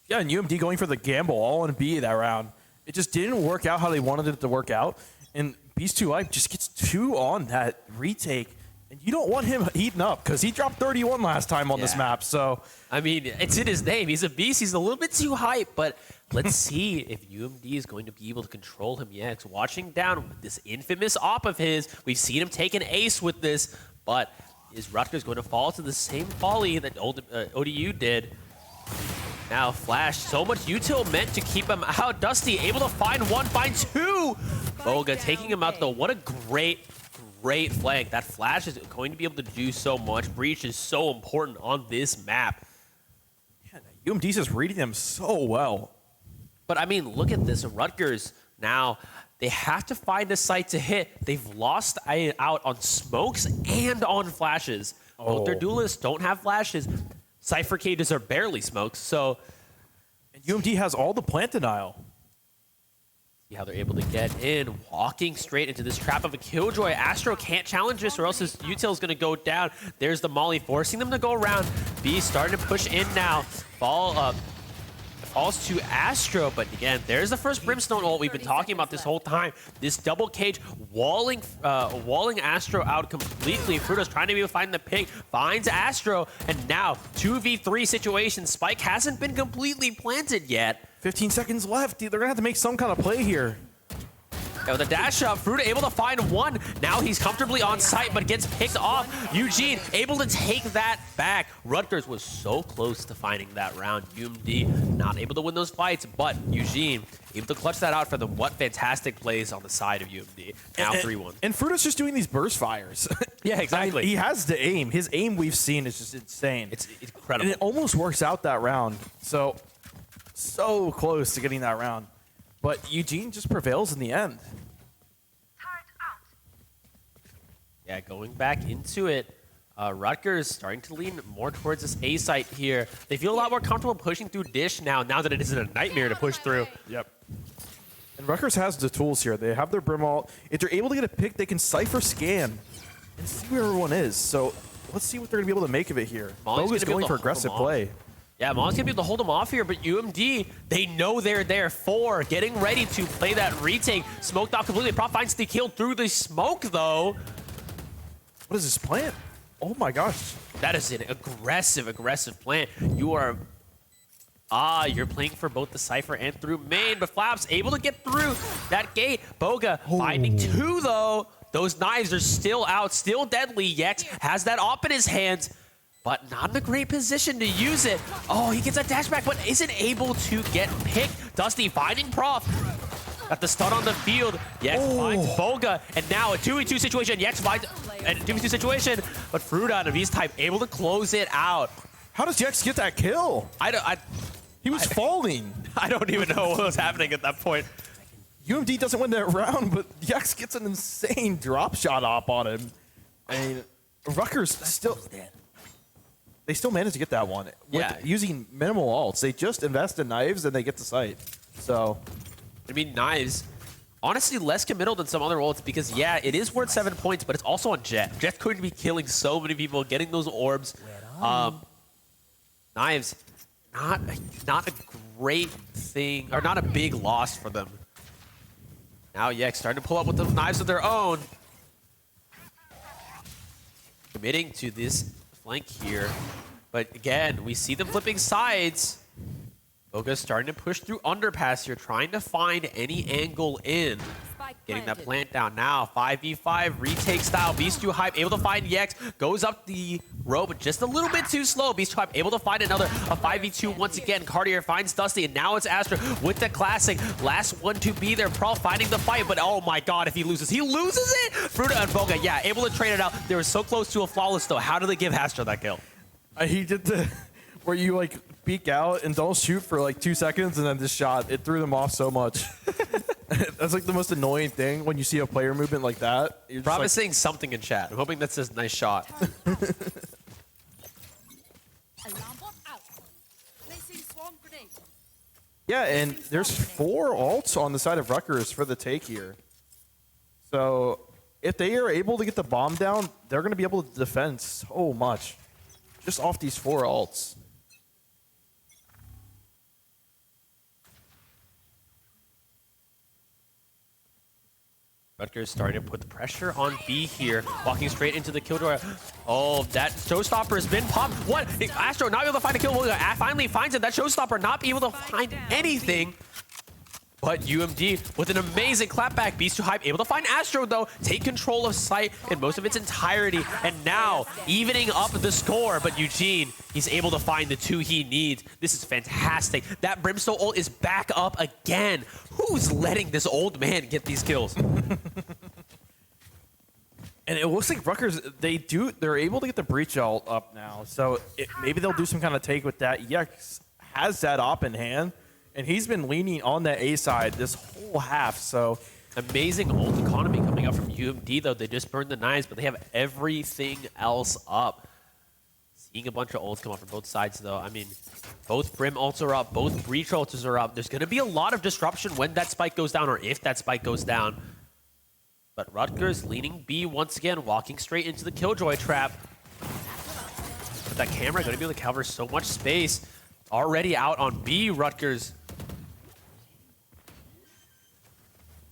Yeah, and UMD going for the gamble all in B that round. It just didn't work out how they wanted it to work out. And Beast 2 Life just gets 2 on that retake. And you don't want him heating up because he dropped 31 last time on this map. So, I mean, it's in his name. He's a beast. He's a little bit too hype, but let's see if UMD is going to be able to control him. Yeah, it's watching down with this infamous op of his. We've seen him take an ace with this, but is Rutgers going to fall to the same folly that ODU did? Now Flash, so much util meant to keep him out. Dusty able to find 1, find 2. Boga taking him out though. What a great flank. That Flash is going to be able to do so much. Breach is so important on this map. Yeah, UMD's just reading them so well. But I mean, look at this. Rutgers now, they have to find a site to hit. They've lost out on smokes and on flashes. Both their duelists don't have flashes. Cypher cages are barely smokes, so... And UMD has all the plant denial. See how they're able to get in, walking straight into this trap of a Killjoy. Astro can't challenge this or else his util is going to go down. There's the molly, forcing them to go around. B starting to push in now. Falls to Astro, but again, there's the first Brimstone ult we've been talking about this whole time. This double cage walling Astro out completely. Fruta's trying to be able to find the pick, finds Astro, and now 2v3 situation. Spike hasn't been completely planted yet. 15 seconds left. They're gonna have to make some kind of play here. With a dash up, Fruta able to find 1. Now he's comfortably on site, but gets picked off. Eugene able to take that back. Rutgers was so close to finding that round. UMD not able to win those fights, but Eugene able to clutch that out for them. What fantastic plays on the side of UMD. Now 3-1. And Fruta's just doing these burst fires. Yeah, exactly. I mean, he has the aim. His aim we've seen is just insane. It's incredible. And it almost works out that round. So close to getting that round. But Eugene just prevails in the end. Yeah, going back into it, Rutgers starting to lean more towards this A site here. They feel a lot more comfortable pushing through Dish now that it isn't a nightmare to push through. Yep. And Rutgers has the tools here. They have their Brim ult. If they're able to get a pick, they can Cypher scan and see where everyone is. So let's see what they're going to be able to make of it here. Boga's going for aggressive play. Yeah, Molly's going to be able to hold them off here, but UMD, they know they're there for getting ready to play that retake. Smoked off completely. Prof finds the kill through the smoke, though. What is this plant? Oh my gosh. That is an aggressive plan. You're playing for both the Cypher and through main, but Flaps able to get through that gate. Boga finding two, though. Those knives are still out, still deadly. Yex has that op in his hands, but not in a great position to use it. Oh, he gets a dash back, but isn't able to get picked. Dusty finding Prof. Got the stun on the field. Yex finds Boga, and now a 2v2 situation. Yex finds a 2v2 situation, but Fruta and Avi's type able to close it out. How does Yex get that kill? He was falling. I don't even know what was happening at that point. UMD doesn't win that round, but Yex gets an insane drop shot op on him. I mean, Rutgers still managed to get that one. Yeah. Using minimal ults. They just invest in knives and they get the site. So, I mean, knives, honestly, less committal than some other ults because, yeah, it is worth 7 points, but it's also on Jet. Jet could be killing so many people, getting those orbs. Knives, not a great thing, or not a big loss for them. Now Yex starting to pull up with the knives of their own. Committing to this flank here. But again, we see them flipping sides. Boga's starting to push through underpass here, trying to find any angle in. Getting that plant down now. 5v5, retake style. Beast 2 Hype able to find Yex. Goes up the rope just a little bit too slow. Beast 2 Hype able to find another. A 5v2 once again. Cartier finds Dusty, and now it's Astra with the classic. Last one to be there. Pro finding the fight, but oh my god, if he loses it! Fruta and Boga, yeah, able to trade it out. They were so close to a flawless though. How do they give Astra that kill? he did the where you like peek out and don't shoot for like 2 seconds and then this shot. It threw them off so much. That's like the most annoying thing when you see a player movement like that. You're just Rob is saying something in chat. I'm hoping that's a nice shot. Alarm bot out. Placing swarm grenade. Yeah, and there's 4 ults on the side of Rutgers for the take here. So if they are able to get the bomb down, they're going to be able to defend so much just off these 4 ults. Rutgers starting to put the pressure on B here, walking straight into the killjoy. Oh, that showstopper has been popped. What? Astro not able to find a kill. Finally finds it. That showstopper not able to find anything. But UMD with an amazing clapback. Beast 2 Hype able to find Astro though, take control of site in most of its entirety, and now evening up the score. But Eugene, he's able to find the 2 he needs. This is fantastic. That Brimstone ult is back up again. Who's letting this old man get these kills? And it looks like Rutgers, they're able to get the breach ult up now. So maybe they'll do some kind of take with that. Yex has that op in hand, and he's been leaning on that A side this whole half. So amazing ult economy coming up from UMD though. They just burned the knives, but they have everything else up. Seeing a bunch of ults come up from both sides though. I mean, both Brim ults are up, both breach ults are up. There's going to be a lot of disruption when that spike goes down, or if that spike goes down. But Rutgers leaning B once again, walking straight into the Killjoy trap. But that camera going to be able to cover so much space. Already out on B, Rutgers.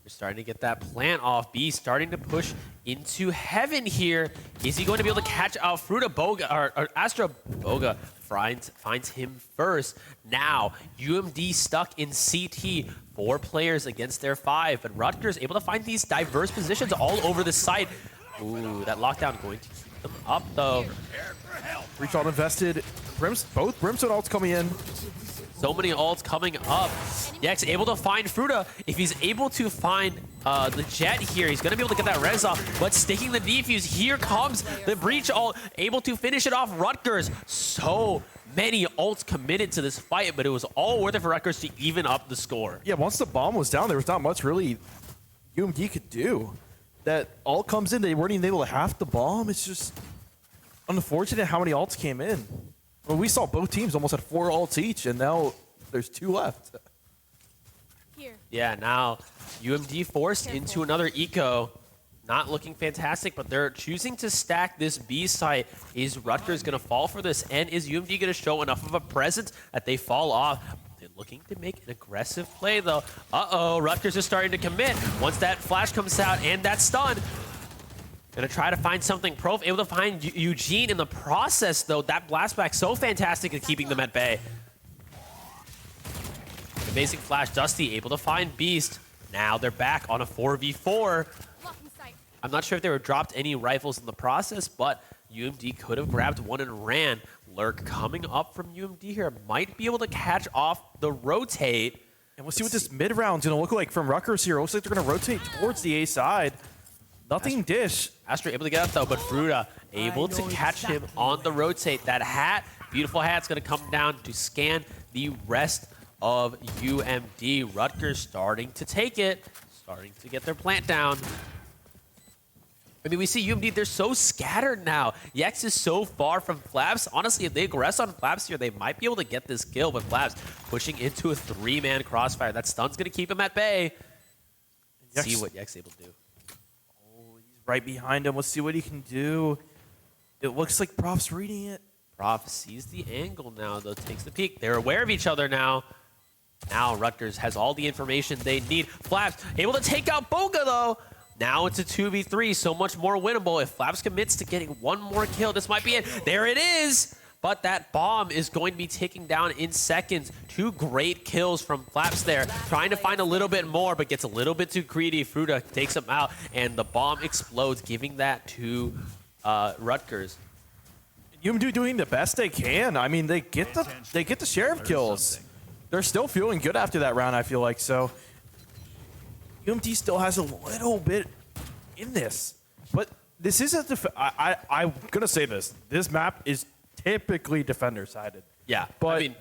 They're starting to get that plant off. B starting to push into heaven here. Is he going to be able to catch out Fruta? Boga, or Astra? Boga finds him first. Now, UMD stuck in CT. 4 players against their 5, but Rutgers able to find these diverse positions all over the site. Ooh, that lockdown going to keep them up though. breach ult invested. Both Brimstone ults coming in. So many ults coming up. Yex able to find Fruta. If he's able to find the Jet here, he's going to be able to get that res off. But sticking the defuse, here comes the breach ult, able to finish it off. Rutgers, so many ults committed to this fight, but it was all worth it for Rutgers to even up the score. Yeah, once the bomb was down, there was not much really UMD could do. That ult comes in, they weren't even able to half the bomb. It's just unfortunate how many ults came in. Well, we saw both teams almost had 4 ults each, and now there's 2 left. Here. Yeah, now UMD forced into another eco. Not looking fantastic, but they're choosing to stack this B site. Is Rutgers going to fall for this? And is UMD going to show enough of a presence that they fall off? They're looking to make an aggressive play, though. Uh-oh, Rutgers is starting to commit. Once that flash comes out and that stun, Gonna try to find something. Prof able to find Eugene in the process, though. That blast back so fantastic at keeping them at bay. Amazing flash. Dusty able to find Beast. Now they're back on a 4v4. Blocking sight. I'm not sure if they were dropped any rifles in the process, but UMD could have grabbed one and ran. Lurk coming up from UMD here might be able to catch off the rotate. And we'll see what this mid round's gonna look like from Rutgers here. Looks like they're gonna rotate towards the A side. Nothing dish. Astra able to get out though, but Fruta able to catch him on the rotate. That hat, beautiful hat's gonna come down to scan the rest of UMD. Rutgers starting to take it, starting to get their plant down. I mean, we see UMD, they're so scattered now. Yex is so far from Flaps. Honestly, if they aggress on Flaps here, they might be able to get this kill, but Flaps pushing into a 3-man crossfire. That stun's gonna keep him at bay. See what Yex able to do. Right behind him. Let's see what he can do. It looks like Prof's reading it. Prof sees the angle now, though, takes the peek. They're aware of each other now. Now Rutgers has all the information they need. Flaps able to take out Boga, though. Now it's a 2v3, so much more winnable. If Flaps commits to getting one more kill, this might be it. There it is! But that bomb is going to be taken down in seconds. 2 great kills from Flaps there. Trying to find a little bit more, but gets a little bit too greedy. Fruta takes him out, and the bomb explodes, giving that to Rutgers. UMD doing the best they can. I mean, they get the share of kills. They're still feeling good after that round, I feel like. So UMD still has a little bit in this. But this isn't I'm going to say this. This map is typically defender-sided. Yeah, but I mean,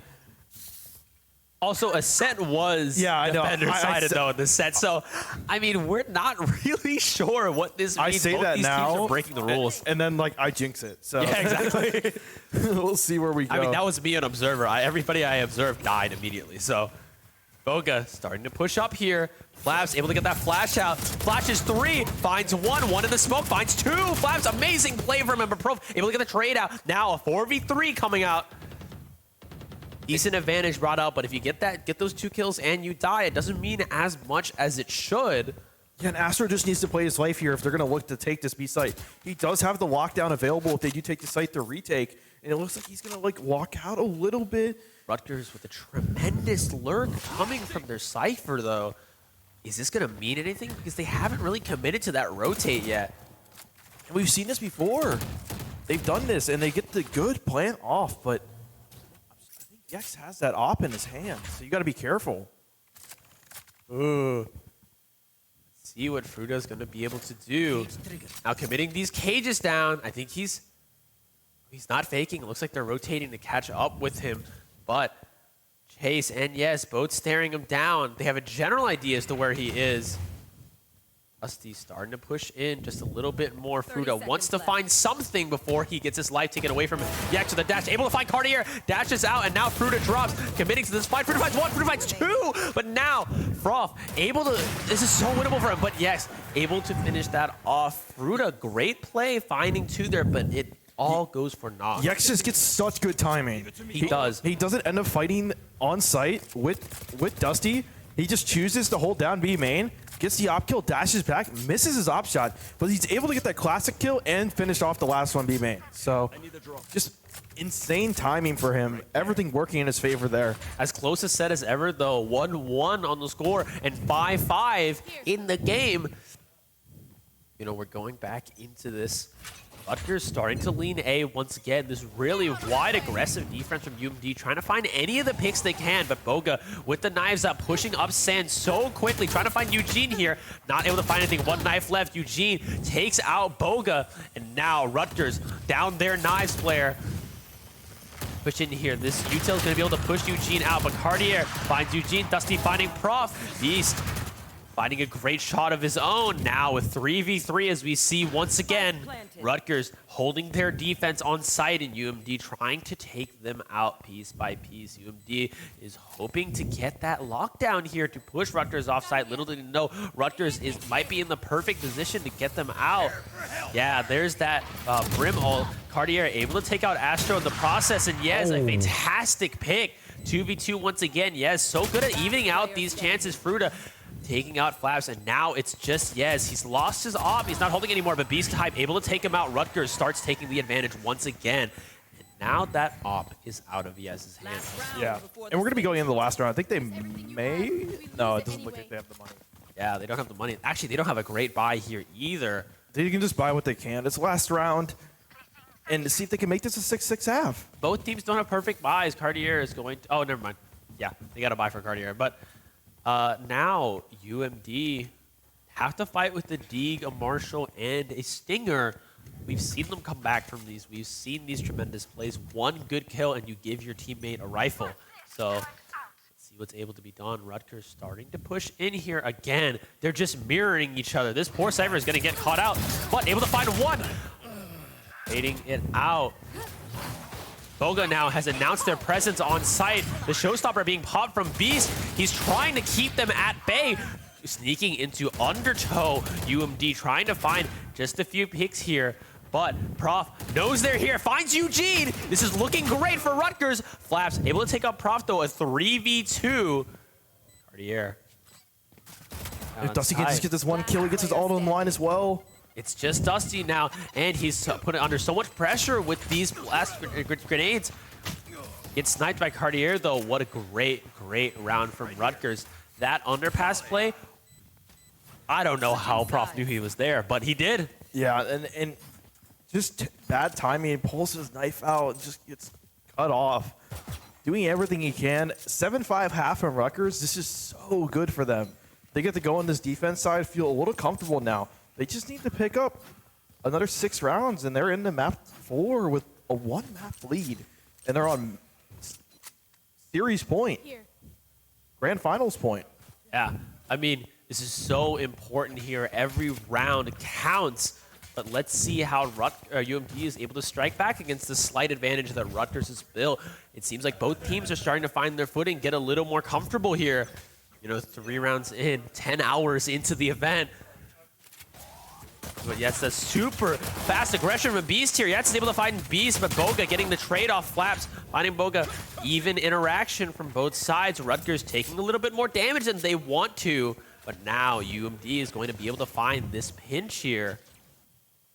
also a set was defender-sided though in the set. So, I mean, we're not really sure what this means. I say Both that these now, teams are breaking the rules. and then like I jinx it. So Yeah, exactly. we'll see where we go. I mean, that was me, an observer. Everybody I observed died immediately. So, Boga starting to push up here. Flaps able to get that flash out. Flashes 3, finds 1 in the smoke, finds 2. Flaps, amazing play from him, but Prof able to get the trade out. Now a 4v3 coming out. Decent advantage brought out, but if you get those 2 kills and you die, it doesn't mean as much as it should. Yeah, and Astro just needs to play his life here if they're going to look to take this B site. He does have the lockdown available if they do take the site to retake, and it looks like he's going to like walk out a little bit. Rutgers with a tremendous lurk coming from their Cypher, though. Is this going to mean anything? Because they haven't really committed to that rotate yet. And we've seen this before. They've done this, and they get the good plan off, but I think Yex has that op in his hand, so you got to be careful. See what Fruta's going to be able to do. Now committing these cages down. I think he's not faking. It looks like they're rotating to catch up with him, but Chase and yes, both staring him down. They have a general idea as to where he is. Dusty starting to push in just a little bit more. Fruta wants to find something before he gets his life taken away from him. Yex to the dash, able to find Cartier, dashes out, and now Fruta drops, committing to this fight. Fruta finds 1, Fruta finds 2, but now Froth able to, this is so winnable for him, but yes, able to finish that off. Fruta, great play, finding 2 there, but it all goes for naught. Yex just gets such good timing. He does. He doesn't end up fighting on site with Dusty. He just chooses to hold down B main, gets the op kill, dashes back, misses his op shot, but he's able to get that classic kill and finish off the last one B main. So just insane timing for him. Everything working in his favor there. As close a set as ever, though. 1-1 on the score and 5-5 in the game. You know, we're going back into this. Rutgers starting to lean A once again. This really wide, aggressive defense from UMD, trying to find any of the picks they can, but Boga with the knives up, pushing up sand so quickly, trying to find Eugene here. Not able to find anything. 1 knife left. Eugene takes out Boga, and now Rutgers down their knives player. Push in here. This Util is going to be able to push Eugene out, but Cartier finds Eugene. Dusty finding Prof. Beast finding a great shot of his own. Now with 3v3 as we see once again, Rutgers holding their defense on site and UMD trying to take them out piece by piece. UMD is hoping to get that lockdown here to push Rutgers off site. Little did you know, Rutgers might be in the perfect position to get them out. Yeah, there's that Brim ult. Cartier able to take out Astro in the process, and yes, a fantastic pick. 2v2 once again. Yes, so good at evening out these chances. Fruta taking out Flaps, and now it's just Yez. He's lost his op. He's not holding anymore, but Beast Hype able to take him out. Rutgers starts taking the advantage once again. And now that op is out of Yez's hands. Yeah, and we're going to be going into the last round. I think they may... No, it doesn't look like they have the money. Yeah, they don't have the money. Actually, they don't have a great buy here either. They can just buy what they can. It's last round. And see if they can make this a 6-6 half. Both teams don't have perfect buys. Cartier is going to... Oh, never mind. Yeah, they got to buy for Cartier. But now UMD have to fight with the Deeg, a Marshall, and a Stinger. We've seen them come back from these. We've seen these tremendous plays. One good kill, and you give your teammate a rifle. So let's see what's able to be done. Rutgers starting to push in here again. They're just mirroring each other. This poor Cypher is going to get caught out, but able to find one. Waiting it out. Boga now has announced their presence on site. The showstopper being popped from Beast. He's trying to keep them at bay. Sneaking into Undertow. UMD trying to find just a few picks here. But Prof knows they're here. Finds Eugene. This is looking great for Rutgers. Flaps able to take out Prof though. A 3v2. Cartier. If Dusty can just get this one kill, he gets his ult on line as well. It's just Dusty now, and he's put under so much pressure with these blast grenades. Gets sniped by Cartier, though. What a great round from Rutgers. That underpass play, I don't know how Prof knew he was there, but he did. Yeah, and just bad timing. He pulls his knife out, just gets cut off. Doing everything he can. 7-5 half from Rutgers. This is so good for them. They get to go on this defense side, feel a little comfortable now. They just need to pick up another 6 rounds, and they're in the map 4 with a 1-map lead. And they're on series point, grand finals point. Yeah, I mean, this is so important here. Every round counts. But let's see how UMD is able to strike back against the slight advantage that Rutgers has built. It seems like both teams are starting to find their footing, get a little more comfortable here. You know, 3 rounds in, 10 hours into the event. But yes, that's super fast aggression from Beast here. Yes, is able to find Beast, but Boga getting the trade-off. Flaps finding Boga. Even interaction from both sides. Rutgers taking a little bit more damage than they want to. But now UMD is going to be able to find this pinch here.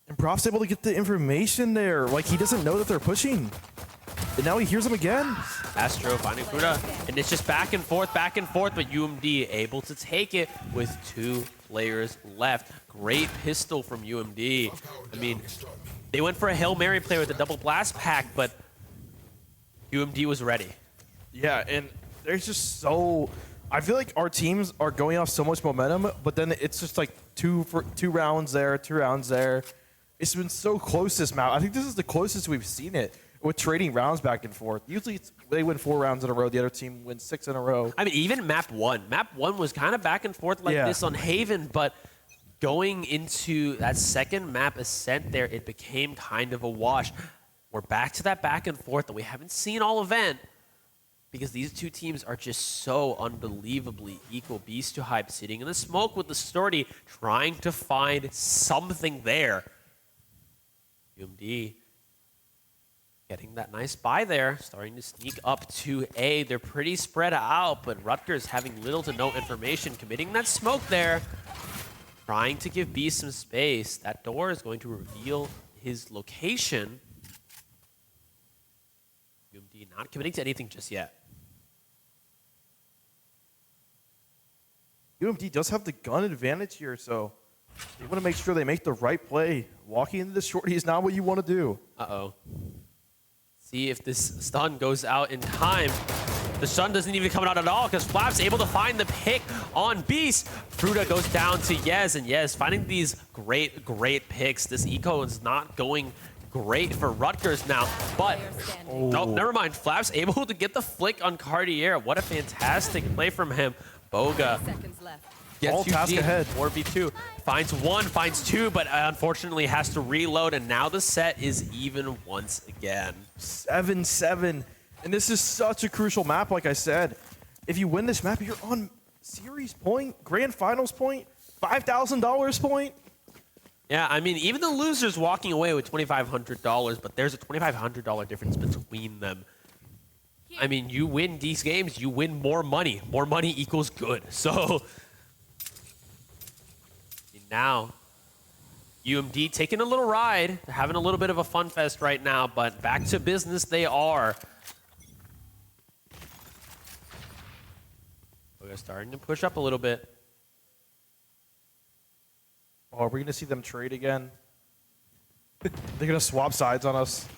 And Prof's able to get the information there. Like, he doesn't know that they're pushing. And now he hears them again. Astro finding Fruta. And it's just back and forth, but UMD able to take it with 2 players left. Great pistol from UMD. I mean, they went for a Hail Mary play with a double blast pack, but UMD was ready. Yeah, and there's just so... I feel like our teams are going off so much momentum, but then it's just like two rounds there, 2 rounds there. It's been so close this map. I think this is the closest we've seen it with trading rounds back and forth. Usually they win 4 rounds in a row. The other team wins 6 in a row. I mean, even map 1. Map 1 was kind of back and forth like this on Haven, but going into that second map Ascent there, it became kind of a wash. We're back to that back and forth that we haven't seen all event because these 2 teams are just so unbelievably equal. Beast to Hype sitting in the smoke with the Sturdy, trying to find something there. UMD getting that nice buy there, starting to sneak up to A. They're pretty spread out, but Rutgers having little to no information, committing that smoke there, trying to give B some space. That door is going to reveal his location. UMD not committing to anything just yet. UMD does have the gun advantage here, so they want to make sure they make the right play. Walking into the shorty is not what you want to do. Uh-oh. See if this stun goes out in time. The stun doesn't even come out at all because Flap's able to find the pick on Beast. Fruta goes down to Yez, and Yez finding these great picks. This eco is not going great for Rutgers now, but nope, never mind. Flap's able to get the flick on Cartier. What a fantastic play from him. Boga. 30 seconds left. All task ahead. 4v2. Finds 1, finds 2, but unfortunately has to reload, and now the set is even once again. 7-7. And this is such a crucial map, like I said. If you win this map, you're on series point, grand finals point, $5,000 point. Yeah, I mean, even the loser's walking away with $2,500, but there's a $2,500 difference between them. I mean, you win these games, you win more money. More money equals good. So Now, UMD taking a little ride. They're having a little bit of a fun fest right now, but back to business they are. We're starting to push up a little bit. Oh, are we going to see them trade again? They're going to swap sides on us.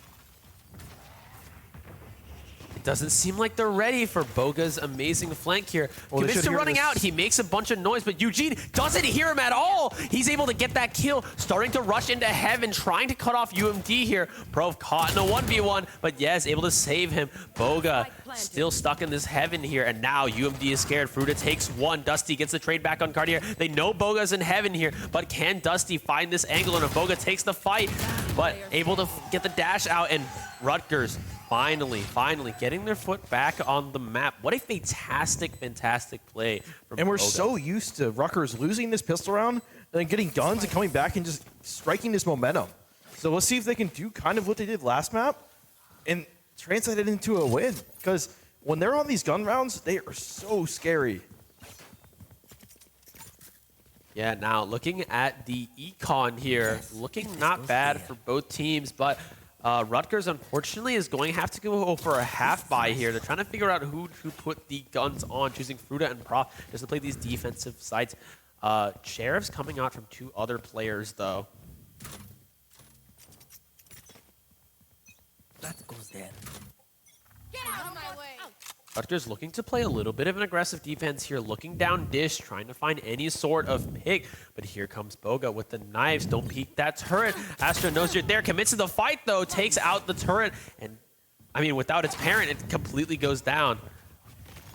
It doesn't seem like they're ready for Boga's amazing flank here. Well, Commits to running this. out. He makes a bunch of noise, but Eugene doesn't hear him at all. He's able to get that kill, starting to rush into heaven, trying to cut off UMD here. Prov caught in a 1v1, but yes, able to save him. Boga still stuck in this heaven here, and now UMD is scared. Fruta takes one. Dusty gets the trade back on Cartier. They know Boga's in heaven here, but can Dusty find this angle? And Boga takes the fight, but able to get the dash out, and Rutgers finally getting their foot back on the map. What a fantastic play from And we're Boga. so used to Rutgers losing this pistol round and then getting guns and coming back and just striking this momentum. So let's see if they can do kind of what they did last map and translate it into a win. Because when they're on these gun rounds, they are so scary. Yeah, now looking at the econ here, looking not bad for both teams, but Rutgers, unfortunately, is going to have to go for a half buy here. They're trying to figure out who to put the guns on, choosing Fruta and Prof just to play these defensive sides. Sheriff's coming out from two other players, though. Get out of my way. Rutgers looking to play a little bit of an aggressive defense here, looking down dish, trying to find any sort of pick. But here comes Boga with the knives. Don't peek that turret. Astra knows you're there, commits to the fight though, takes out the turret. And I mean, without its parent, it completely goes down.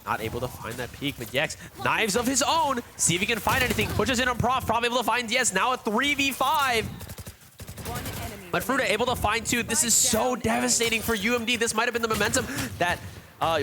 Not able to find that peek, but Yex, knives of his own. See if he can find anything. Pushes in on Prof, probably able to find Yes. Now a 3v5. But Fruta able to find two. This is so devastating for UMD. This might have been the momentum that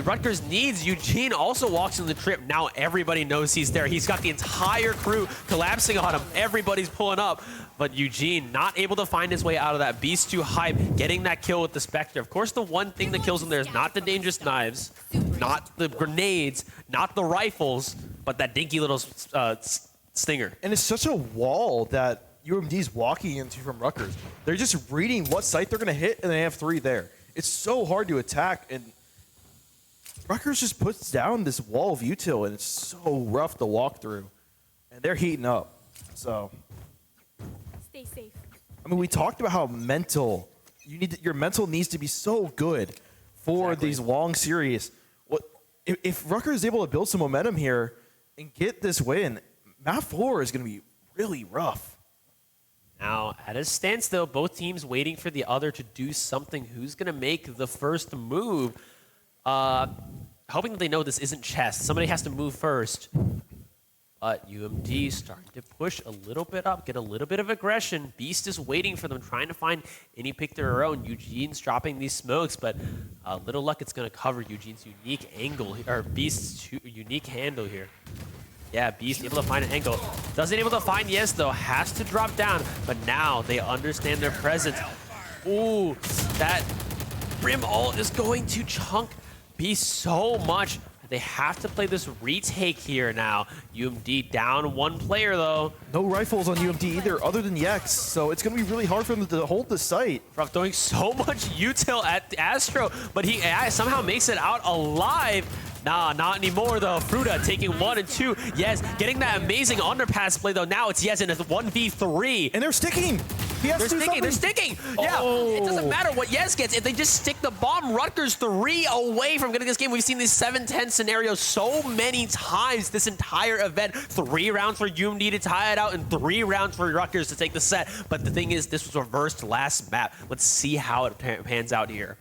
Rutgers needs. Eugene also walks in the trip. Now everybody knows he's there. He's got the entire crew collapsing on him. Everybody's pulling up. But Eugene not able to find his way out of that. Beast 2 hype, getting that kill with the Spectre. Of course, the one thing that kills him there is not the dangerous knives, not the grenades, not the rifles, but that dinky little stinger. And it's such a wall that UMD's walking into from Rutgers. They're just reading what site they're going to hit, and they have three there. It's so hard to attack, and Rutgers just puts down this wall of util, and it's so rough to walk through. And they're heating up. So, Stay safe. I mean, we talked about how mental your mental needs to be so good for these long series. What if Rutgers is able to build some momentum here and get this win? Map 4 is going to be really rough. Now, at a standstill, both teams waiting for the other to do something. Who's going to make the first move? Hoping that they know this isn't chess. Somebody has to move first. But UMD starting to push a little bit up, get a little bit of aggression. Beast is waiting for them, trying to find any pick their own. Eugene's dropping these smokes, but little luck it's going to cover Eugene's unique angle, or Beast's unique handle here. Yeah, Beast able to find an angle. Doesn't able to find Yes, though. Has to drop down, but now they understand their presence. Ooh, that Brim ult is going to chunk Beast so much. They have to play this retake here now. UMD down one player, though. No rifles on UMD either, other than Yex, so it's going to be really hard for them to hold the site. From throwing so much util at Astro, but he somehow makes it out alive. Nah, not anymore, though. Fruta taking 1 and 2. Yes, getting that amazing underpass play, though. Now it's Yes in a 1v3. And they're sticking. He has They're to do sticking, they're something. sticking. Yeah, it doesn't matter what Yes gets. If they just stick the bomb, Rutgers 3 away from getting this game. We've seen these 7-10 scenarios so many times this entire event. 3 rounds for UMD to tie it out and 3 rounds for Rutgers to take the set. But the thing is, this was reversed last map. Let's see how it pans out here.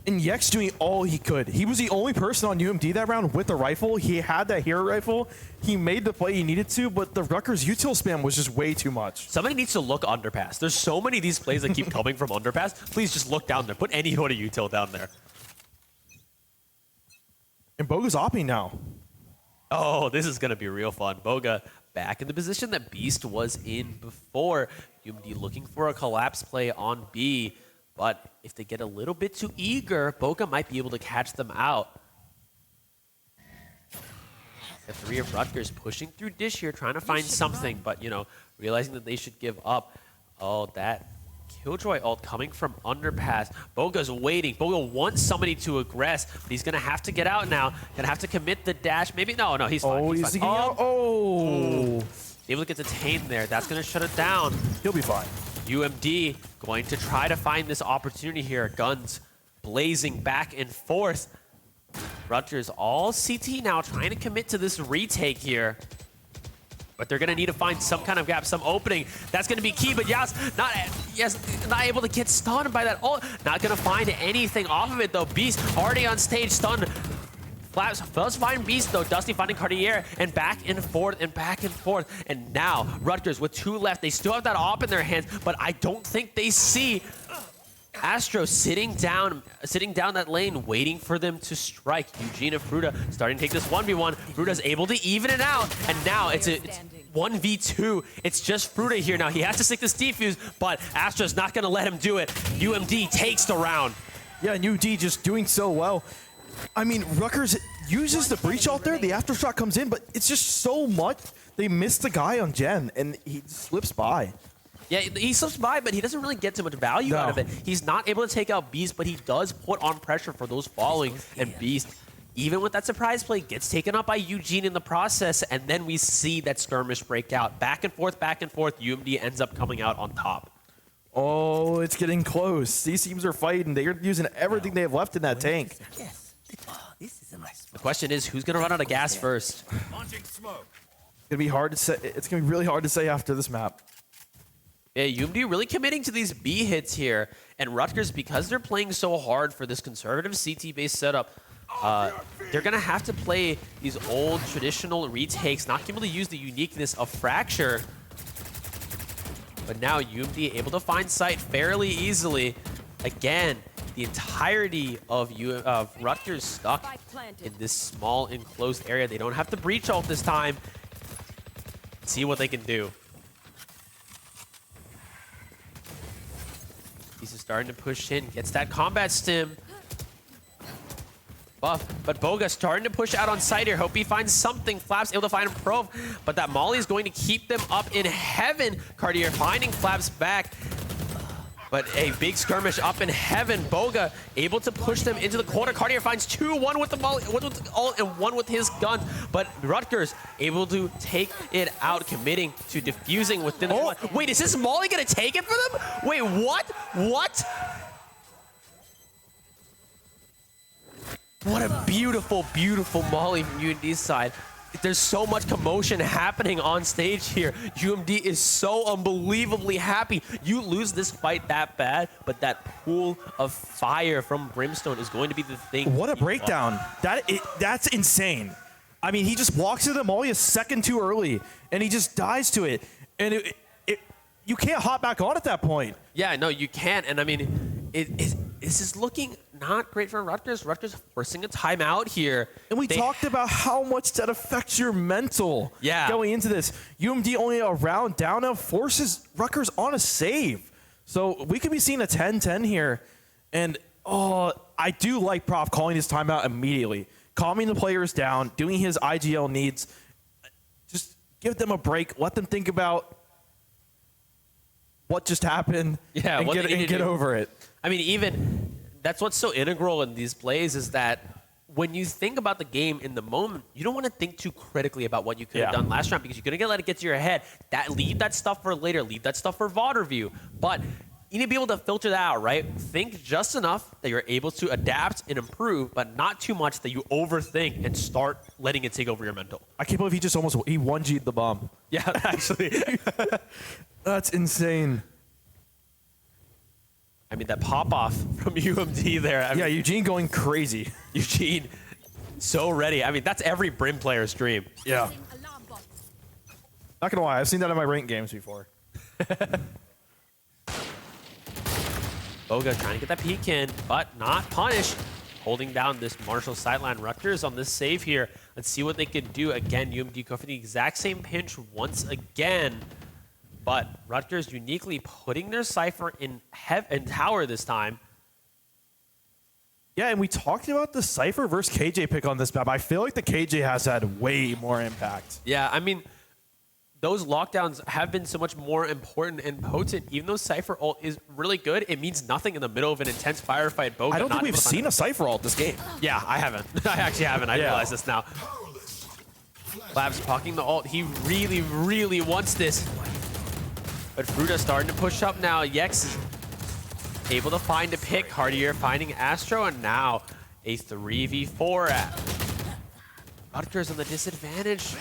And Yex doing all he could. He was the only person on UMD that round with a rifle. He had that hero rifle. He made the play he needed to, but the Rutgers util spam was just way too much. Somebody needs to look underpass. There's so many of these plays that keep coming from underpass. Please just look down there. Put any sort of util down there. And Boga's opping now. Oh, this is going to be real fun. Boga back in the position that Beast was in before. UMD looking for a collapse play on B. But if they get a little bit too eager, Boga might be able to catch them out. The 3 of Rutgers pushing through dish here, trying to find something, but, you know, realizing that they should give up. Oh, that Killjoy ult coming from underpass. Boga's waiting. Boga wants somebody to aggress, but he's going to have to get out now. Going to have to commit the dash. Maybe, no, he's fine. Oh, He's he's fine. getting out. Oh. Able to get detained there. That's going to shut it down. He'll be fine. UMD going to try to find this opportunity here. Guns blazing back and forth. Rutgers all CT now trying to commit to this retake here. But they're going to need to find some kind of gap, some opening. That's going to be key, but Yas not able to get stunned by that ult. Not going to find anything off of it, though. Beast already on stage, stunned. Flaps does find Beast, though. Dusty finding Cartier, and back and forth, and back and forth. And now, Rutgers with 2 left. They still have that op in their hands, but I don't think they see Astro sitting down that lane, waiting for them to strike. Eugene and Fruta starting to take this 1v1. Fruta's able to even it out, and now it's 1v2. It's just Fruta here now. He has to stick this defuse, but Astro's not going to let him do it. UMD takes the round. Yeah, and UD just doing so well. I mean, Rutgers uses the breach out there. The aftershock comes in, but it's just so much. They miss the guy on Gen, and he slips by. Yeah, he slips by, but he doesn't really get too much value out of it. He's not able to take out Beast, but he does put on pressure for those following. And Beast, even with that surprise play, gets taken up by Eugene in the process. And then we see that skirmish break out. Back and forth, back and forth. UMD ends up coming out on top. Oh, it's getting close. These teams are fighting. They're using everything they have left in that tank. The question is, who's going to run out of gas first? It's gonna be hard to say. It's gonna be really hard to say after this map. Yeah, UMD really committing to these B hits here. And Rutgers, because they're playing so hard for this conservative CT-based setup, they're going to have to play these old traditional retakes, not able to use the uniqueness of Fracture. But now UMD able to find sight fairly easily. Again, the entirety of Rutgers stuck in this small enclosed area. They don't have to breach ult this time. See what they can do. He's starting to push in, gets that combat stim. Buff, but Boga starting to push out on site here. Hope he finds something. Flaps able to find him Prove, but that Molly is going to keep them up in heaven. Cartier finding Flaps back. But a big skirmish up in heaven. Boga able to push them into the corner. Cartier finds 2, 1 with the Molly, 1 with the ult, and 1 with his gun. But Rutgers able to take it out, committing to defusing within the... Wait, is this Molly going to take it for them? Wait, what? What? What a beautiful, beautiful Molly from UMD's side. There's so much commotion happening on stage here. UMD is so unbelievably happy. You lose this fight that bad, but that pool of fire from Brimstone is going to be the thing. What a breakdown. That's insane. I mean, he just walks into the Molly a second too early, and he just dies to it. And you can't hop back on at that point. Yeah, no, you can't. And I mean, this is looking not great for Rutgers. Rutgers forcing a timeout here. And we talked about how much that affects your mental going into this. UMD only a round down now forces Rutgers on a save. So we could be seeing a 10-10 here. And I do like Prof calling his timeout immediately. Calming the players down, doing his IGL needs. Just give them a break. Let them think about what just happened and get over it. I mean, even that's what's so integral in these plays is that when you think about the game in the moment, you don't want to think too critically about what you could have done last round because you're going to let it get to your head. Leave that stuff for later. Leave that stuff for VOD review. But you need to be able to filter that out, right? Think just enough that you're able to adapt and improve, but not too much that you overthink and start letting it take over your mental. I can't believe he 1G'd the bomb. Yeah, actually. That's insane. I mean, that pop-off from UMD there. I mean, Eugene going crazy. Eugene, so ready. I mean, that's every Brim player's dream. Yeah. Not gonna lie, I've seen that in my ranked games before. Boga trying to get that peek in, but not punished. Holding down this Marshall sideline. Rutgers on this save here. Let's see what they can do. Again, UMD go for the exact same pinch once again. But Rutgers uniquely putting their Cypher in tower this time. Yeah, and we talked about the Cypher versus KJ pick on this map. I feel like the KJ has had way more impact. Yeah, I mean, those lockdowns have been so much more important and potent. Even though Cypher ult is really good, it means nothing in the middle of an intense firefight. Boga I don't think not we've able to find seen a Cypher ult this game. Yeah, I haven't. I actually haven't. I Yeah. realize this now. Labs blocking the ult. He really, really wants this. But Fruta starting to push up now. Yex is able to find a pick. Hardier finding Astro, and now a 3v4 at Rutgers on the disadvantage.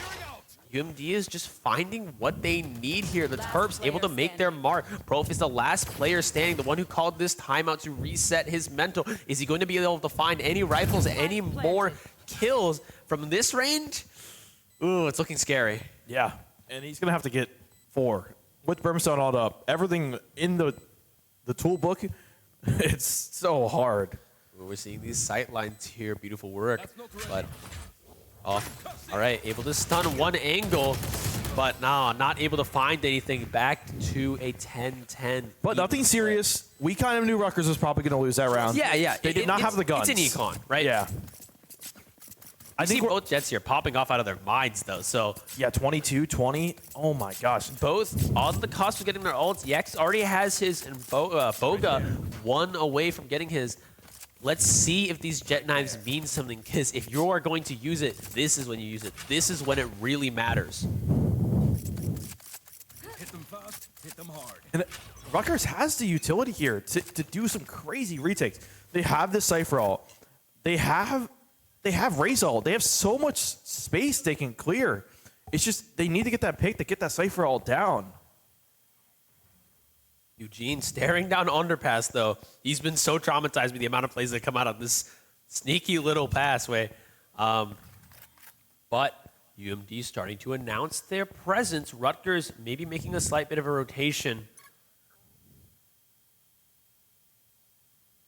UMD is just finding what they need here. The Terps able to make their mark. Prof is the last player standing, the one who called this timeout to reset his mental. Is he going to be able to find any rifles, any more kills from this range? Ooh, it's looking scary. Yeah, and he's going to have to get 4. With Brimstone all up, everything in the toolbook, it's so hard. We're seeing these sight lines here. Beautiful work. But, oh, all right. Able to stun one angle, but no, not able to find anything. Back to a 10-10. But nothing serious. We kind of knew Rutgers was probably going to lose that round. Yeah, yeah. They did not have the guns. It's an econ, right? Yeah. I think both Jets here popping off out of their minds, though. So yeah, 22, 20. Oh my gosh. both on the cusp of getting their ults. Yex already has his, and Boga one away from getting his. Let's see if these jet knives mean something, because if you are going to use it, this is when you use it. This is when it really matters. Hit them fast, hit them hard. And Rutgers has the utility here to do some crazy retakes. They have this Cypher ult. They have Raze ult. They have so much space they can clear. It's just they need to get that pick to get that Cypher ult down. Eugene staring down underpass, though. He's been so traumatized with the amount of plays that come out of this sneaky little passway. But UMD starting to announce their presence. Rutgers maybe making a slight bit of a rotation.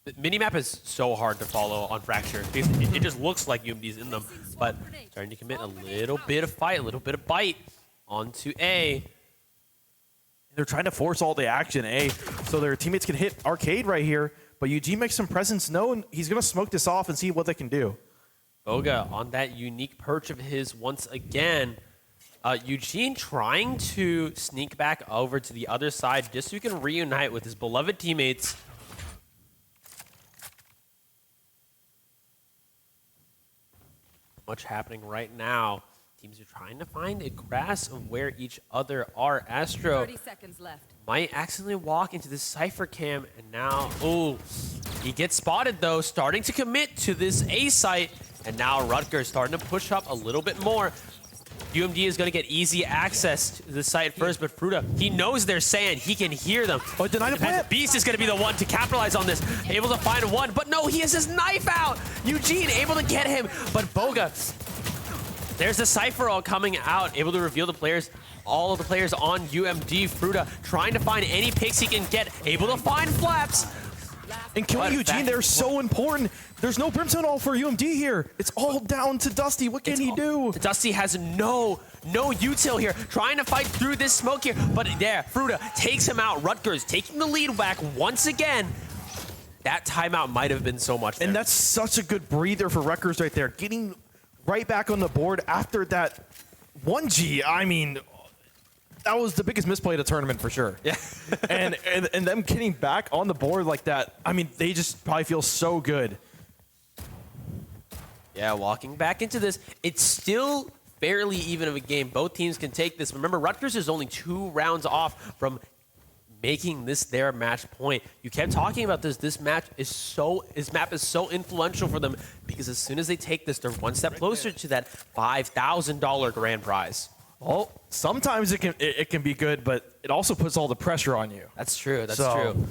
The minimap is so hard to follow on Fracture. It just looks like UMD's in them. But starting to commit a little bit of fight, a little bit of bite onto A. They're trying to force all the action, so their teammates can hit Arcade right here. But Eugene makes some presence known. He's going to smoke this off and see what they can do. Boga on that unique perch of his once again. Eugene trying to sneak back over to the other side just so he can reunite with his beloved teammates. Much happening right now. Teams are trying to find a grasp of where each other are. Astro 30 seconds left. might accidentally walk into this Cypher cam, and now, oh, he gets spotted though, starting to commit to this A site, and now Rutgers starting to push up a little bit more. UMD is going to get easy access to the site first, but Fruta, he knows they're saying, he can hear them. Oh, denied a plant. Beast is going to be the one to capitalize on this, able to find one, but no, he has his knife out. Eugene able to get him, but Boga, there's the Cypher all coming out, able to reveal the players, all of the players on UMD. Fruta trying to find any picks he can get, able to find Flaps. And killing Eugene, they're so important. There's no Brimstone ult for UMD here. It's all down to Dusty. What can he do? Dusty has no util here, trying to fight through this smoke here, but there, Fruta takes him out. Rutgers taking the lead back once again. That timeout might have been so much there. And that's such a good breather for Rutgers right there. Getting right back on the board after that 1G. I mean, that was the biggest misplay of the tournament for sure. Yeah. and them getting back on the board like that, I mean, they just probably feel so good. Yeah, walking back into this, it's still fairly even of a game. Both teams can take this. Remember, Rutgers is only 2 rounds off from making this their match point. You kept talking about this. This map is so influential for them because as soon as they take this, they're one step closer to that $5,000 grand prize. Well, sometimes it can be good, but it also puts all the pressure on you. That's true. That's true.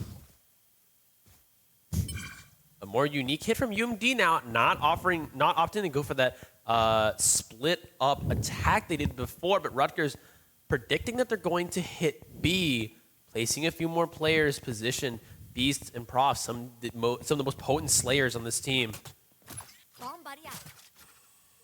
A more unique hit from UMD now, not opting to go for that split up attack they did before, but Rutgers predicting that they're going to hit B, placing a few more players, position Beast and Prof, some of the most potent slayers on this team. Bomb buddy out.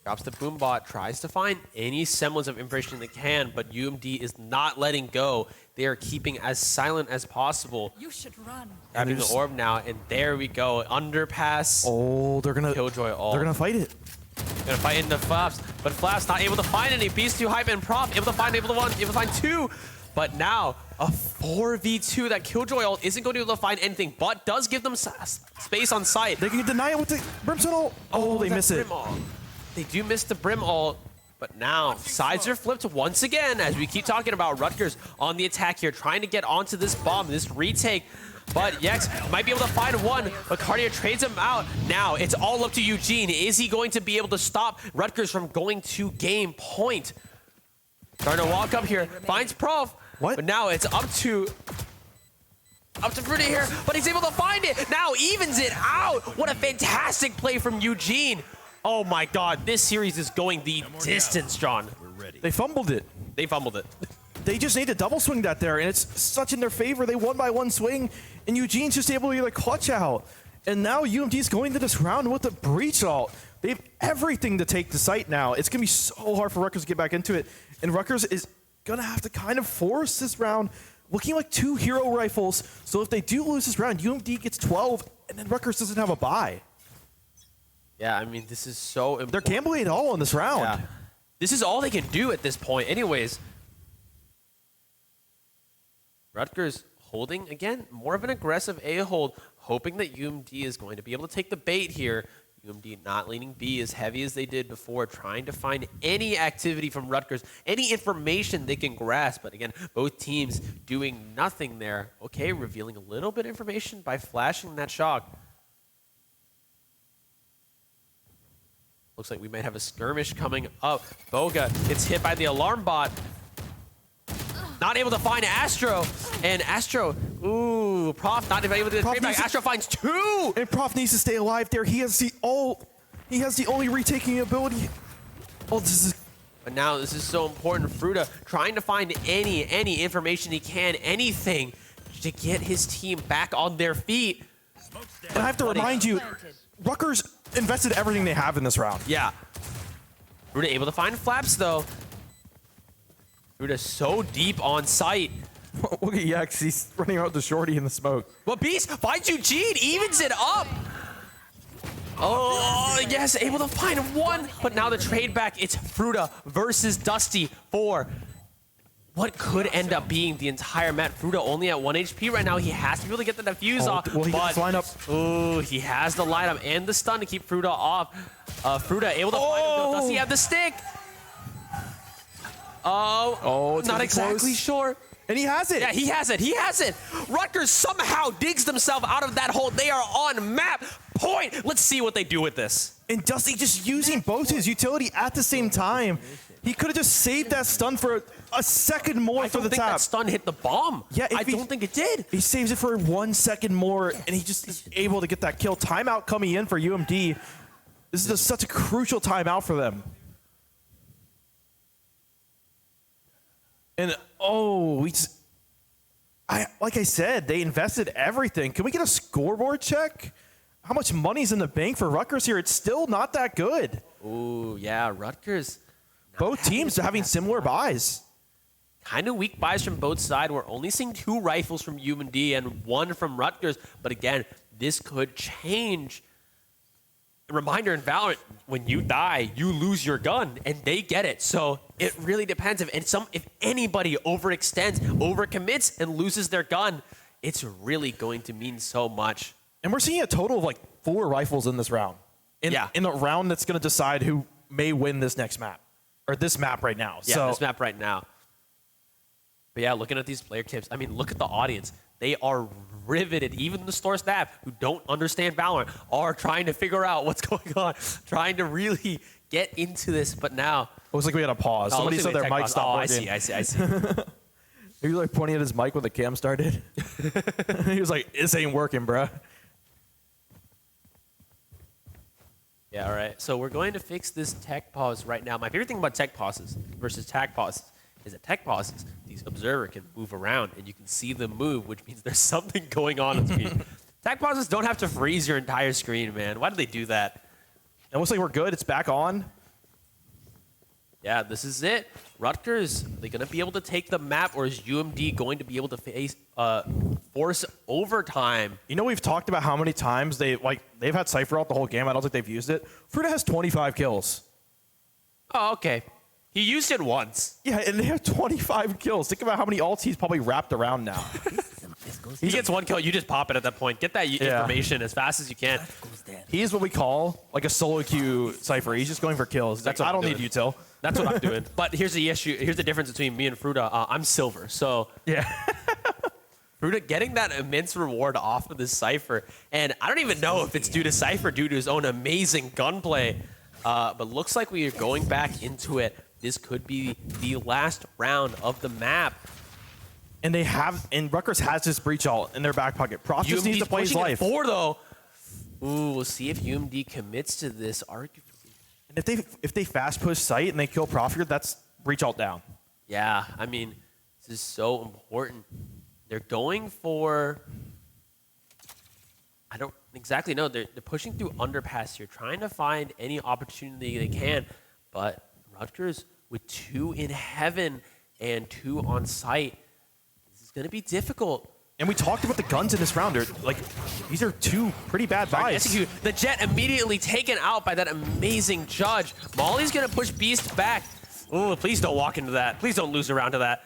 Drops the boom bot, tries to find any semblance of information they can, but UMD is not letting go. They are keeping as silent as possible. You should run. Grabbing the orb now, and there we go. Underpass. Oh, they're gonna Killjoy ult. They're gonna fight it. Gonna fight into Flaps, but Flaps not able to find any. Beast too hype and Prof able to find one, able to find two. But now a 4v2 that Killjoy ult isn't going to be able to find anything, but does give them space on site. They can deny it with the Brimstone ult. Oh, they miss it. They do miss the Brim ult, but now sides are flipped once again as we keep talking about Rutgers on the attack here, trying to get onto this bomb, this retake. But Yex might be able to find one, but Cartier trades him out. Now it's all up to Eugene. Is he going to be able to stop Rutgers from going to game point? Starting to walk up here, finds Prof. What? But now it's up to Fruity here, but he's able to find it. Now evens it out. What a fantastic play from Eugene. Oh my God, this series is going the distance, John. They fumbled it. They fumbled it. They just need to double swing that there, and it's such in their favor. They won by one swing, and Eugene's just able to get a clutch out. And now UMD's going to this round with a breach ult. They have everything to take the site now. It's going to be so hard for Rutgers to get back into it. And Rutgers is going to have to kind of force this round, looking like 2 hero rifles. So if they do lose this round, UMD gets 12, and then Rutgers doesn't have a bye. Yeah, I mean, this is so important. They're gambling it all on this round. Yeah. This is all they can do at this point. Anyways, Rutgers holding, again, more of an aggressive A hold, hoping that UMD is going to be able to take the bait here. UMD not leaning B as heavy as they did before, trying to find any activity from Rutgers, any information they can grasp. But again, both teams doing nothing there. Okay, revealing a little bit of information by flashing that shock. Looks like we might have a skirmish coming up. Boga gets hit by the alarm bot. Not able to find Astro. And Astro, ooh, Prof not able to get a trade back. Astro finds 2. And Prof needs to stay alive there. He has the ult. He has the only retaking ability. Oh, this is... But now this is so important. Fruta trying to find any information he can, anything to get his team back on their feet. And I have to remind you, Rutgers invested everything they have in this round. Yeah. Fruta able to find Flaps, though. Fruta so deep on site. Look at Yex. He's running out the shorty in the smoke. But Beast finds Eugene, evens it up. Oh, yes, able to find one. But now the trade back, it's Fruta versus Dusty for what could end up being the entire map. Fruta only at 1 HP right now. He has to be able to get the defuse off. Well, he gets line up. Ooh, he has the lineup and the stun to keep Fruta off. Fruta able to find him. Does he have the stick? Oh, it's not gonna be exactly close. sure. And he has it. Yeah, he has it. He has it. Rutgers somehow digs themselves out of that hole. They are on map point. Let's see what they do with this. And Dusty just using both his utility at the same time. He could have just saved that stun for a second more I for don't the think tap. that stun hit the bomb. Yeah, I don't think it did. He saves it for 1 second more, and he just is able to get that kill. Timeout coming in for UMD. This is just such a crucial timeout for them. And oh, like I said, they invested everything. Can we get a scoreboard check? How much money's in the bank for Rutgers here? It's still not that good. Ooh, yeah, Rutgers. Both teams are having similar buys. Kind of weak buys from both sides. We're only seeing 2 rifles from UMD and 1 from Rutgers. But again, this could change. A reminder in Valorant, when you die, you lose your gun, and they get it. So it really depends. If anybody overextends, overcommits, and loses their gun, it's really going to mean so much. And we're seeing a total of like 4 rifles in this round. In a round that's going to decide who may win this next map. Or this map right now. Yeah, this map right now. But yeah, looking at these player tips, I mean, look at the audience. They are riveted. Even the store staff who don't understand Valorant are trying to figure out what's going on, trying to really get into this. But now, looks like we had a pause. Somebody said their mic stopped working. I see. He was like pointing at his mic when the cam started. He was like, "This ain't working, bruh." Yeah, all right. So we're going to fix this tech pause right now. My favorite thing about tech pauses versus tag pauses is that tech pauses, these observer can move around and you can see them move, which means there's something going on with me. Tech pauses don't have to freeze your entire screen, man. Why do they do that? It looks like we're good. It's back on. Yeah, this is it. Rutgers, are they going to be able to take the map, or is UMD going to be able to face force overtime? You know, we've talked about how many times they've had Cypher out the whole game. I don't think they've used it. Fruta has 25 kills. Oh, okay. He used it once. Yeah, and they have 25 kills. Think about how many ults he's probably wrapped around now. He gets one kill, you just pop it at that point. Get that information as fast as you can. He's what we call like a solo queue Cypher. He's just going for kills. He's That's like, what I I'm don't need doing. util. That's what I'm doing. But here's the issue. Here's the difference between me and Fruta. I'm silver, so Yeah. Fruta getting that immense reward off of this Cypher. And I don't even know if it's due to Cypher, due to his own amazing gunplay. But looks like we are going back into it. This could be the last round of the map. And Rutgers has this breach ult in their back pocket. Prof just needs to play his life. 4 though. Ooh, we'll see if UMD commits to this. Arguably. And if they fast push site and they kill Prof here, that's breach ult down. Yeah, I mean, this is so important. They're going for, I don't exactly know. They're pushing through underpass here, trying to find any opportunity they can. But Rutgers with 2 in heaven and 2 on site, this is going to be difficult. And we talked about the guns in this round. These are 2 pretty bad buys. Execute. The Jet immediately taken out by that amazing judge. Molly's going to push Beast back. Oh, please don't walk into that. Please don't lose around to that.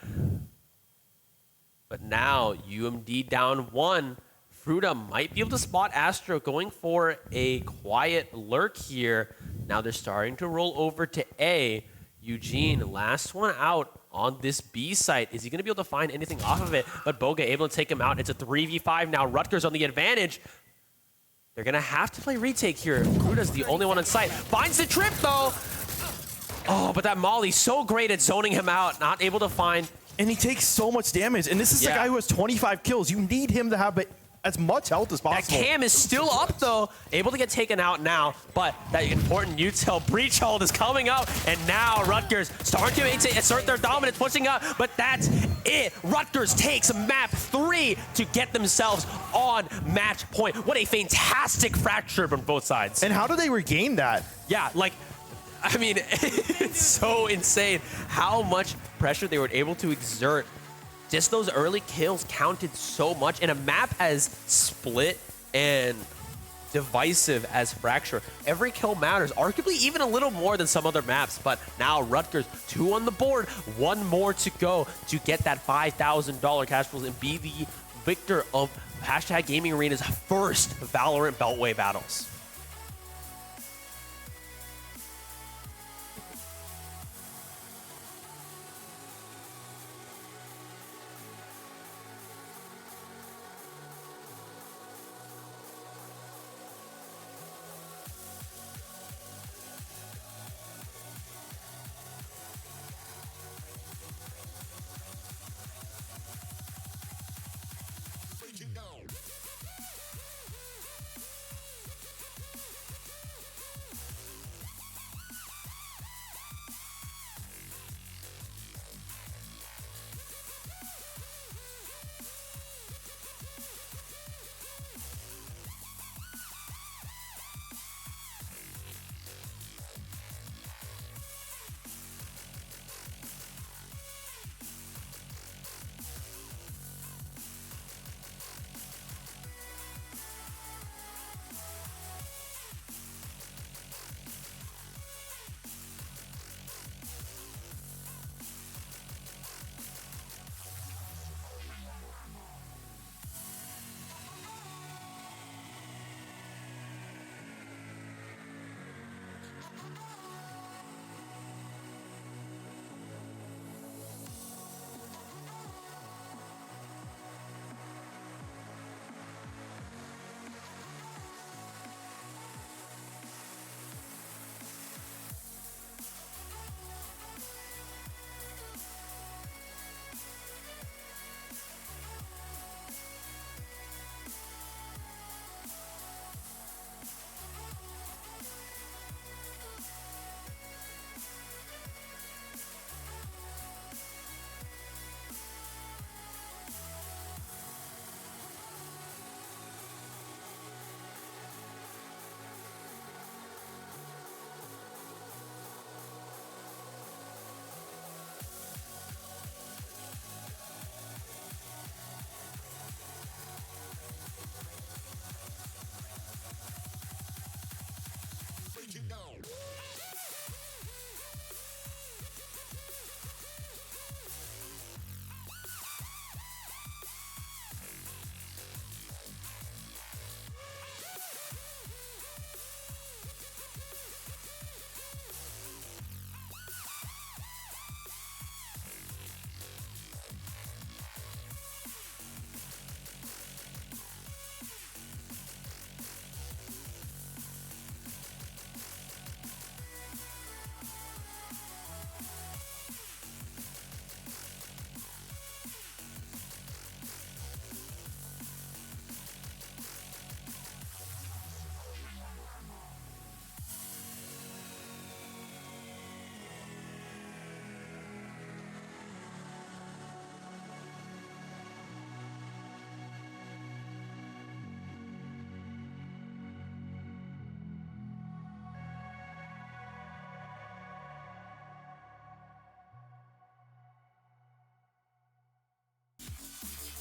But now UMD down 1. Fruta might be able to spot Astro going for a quiet lurk here. Now they're starting to roll over to A. Eugene, last one out on this B site. Is he going to be able to find anything off of it? But Boga able to take him out. It's a 3v5 now. Rutgers on the advantage. They're going to have to play retake here. Fruta's the only one on site. Finds the trip, though. Oh, but that Molly's so great at zoning him out. Not able to find. And he takes so much damage. And this is the guy who has 25 kills. You need him to have as much health as possible. That cam is still up, though. Able to get taken out now. But that important util breach hold is coming up. And now Rutgers starting to assert their dominance, pushing up. But that's it. Rutgers takes map 3 to get themselves on match point. What a fantastic fracture from both sides. And how do they regain that? Yeah, like, I mean, it's so insane how much pressure they were able to exert. Just those early kills counted so much in a map as split and divisive as Fracture. Every kill matters, arguably even a little more than some other maps. But now Rutgers, 2 on the board, 1 more to go to get that $5,000 cash prize and be the victor of #Gaming Arena's first Valorant Beltway battles.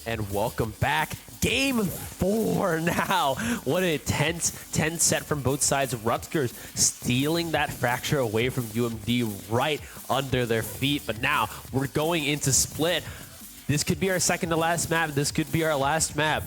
And welcome back. Game 4 now. What a tense set from both sides. Rutgers stealing that fracture away from UMD right under their feet. But now we're going into split. This could be our second to last map. This could be our last map.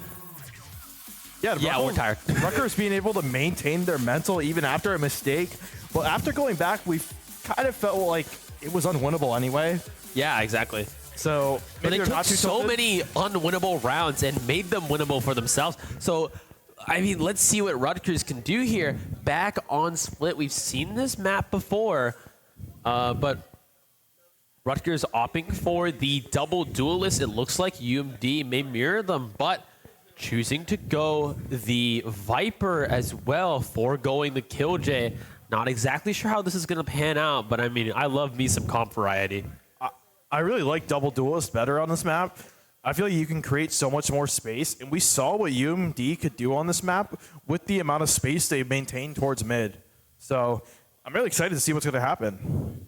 Yeah, we're tired. Rutgers being able to maintain their mental even after a mistake. Well, after going back, we kind of felt like it was unwinnable anyway. Yeah, exactly. So But they maybe they're took not too so tilted. many unwinnable rounds and made them winnable for themselves. So, I mean, let's see what Rutgers can do here. Back on split, we've seen this map before, but Rutgers opting for the double duelist. It looks like UMD may mirror them, but choosing to go the Viper as well, foregoing the Killjoy. Not exactly sure how this is going to pan out, but I mean, I love me some comp variety. I really like double duelist better on this map. I feel like you can create so much more space, and we saw what UMD could do on this map with the amount of space they maintained towards mid. So I'm really excited to see what's going to happen.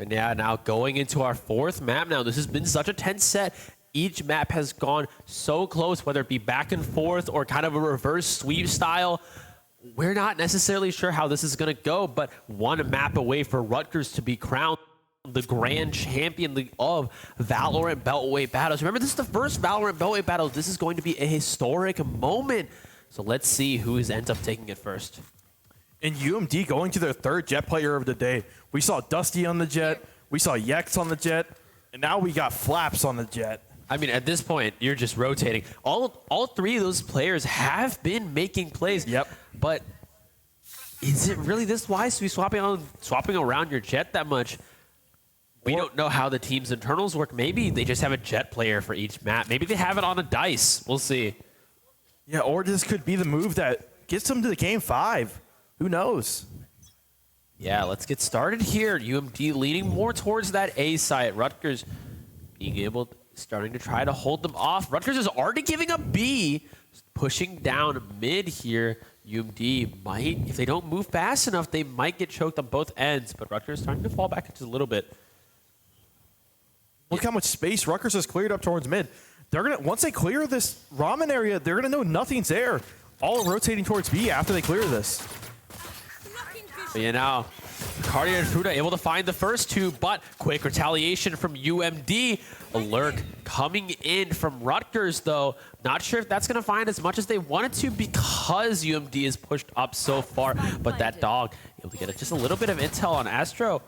And yeah, now going into our 4th map now. This has been such a tense set. Each map has gone so close, whether it be back and forth or kind of a reverse sweep style. We're not necessarily sure how this is going to go, but one map away for Rutgers to be crowned the grand champion of Valorant Beltway battles. Remember, this is the first Valorant Beltway battle. This is going to be a historic moment. So let's see who ends up taking it first. And UMD going to their 3rd Jet player of the day. We saw Dusty on the Jet. We saw Yex on the Jet. And now we got Flaps on the Jet. I mean, at this point, you're just rotating. All 3 of those players have been making plays. Yep. But is it really this wise to be swapping around your Jet that much? We don't know how the team's internals work. Maybe they just have a Jet player for each map. Maybe they have it on a dice. We'll see. Yeah, or this could be the move that gets them to the game 5. Who knows? Yeah, let's get started here. UMD leaning more towards that A side. Rutgers being starting to try to hold them off. Rutgers is already giving up B, pushing down mid here. UMD might, if they don't move fast enough, they might get choked on both ends. But Rutgers starting to fall back into a little bit. Look how much space Rutgers has cleared up towards mid. They're gonna once they clear this ramen area, they're gonna know nothing's there. All rotating towards B after they clear this. But yeah, now Cardio and Fruta able to find the first 2, but quick retaliation from UMD. Alert coming in from Rutgers, though. Not sure if that's going to find as much as they wanted to because UMD is pushed up so far. But that dog able to get just a little bit of intel on Astro.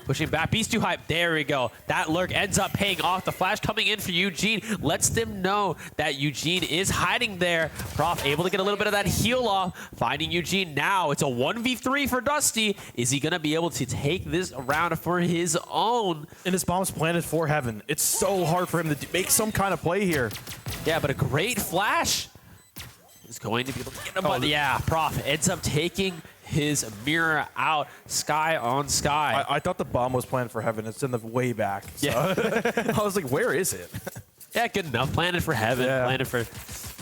Pushing back, Beast too hype. There we go. That lurk ends up paying off. The flash coming in for Eugene lets them know that Eugene is hiding there. Prof able to get a little bit of that heal off. Finding Eugene now. It's a 1v3 for Dusty. Is he going to be able to take this round for his own? And his bomb's planted for heaven. It's so hard for him to make some kind of play here. Yeah, but a great flash is going to be able to get him. But yeah, Prof ends up taking his mirror out. Sky on Sky. I thought the bomb was planted for heaven. It's in the way back. So. Yeah. I was like, where is it? Yeah, good enough. Planted for heaven. Yeah. Planted for...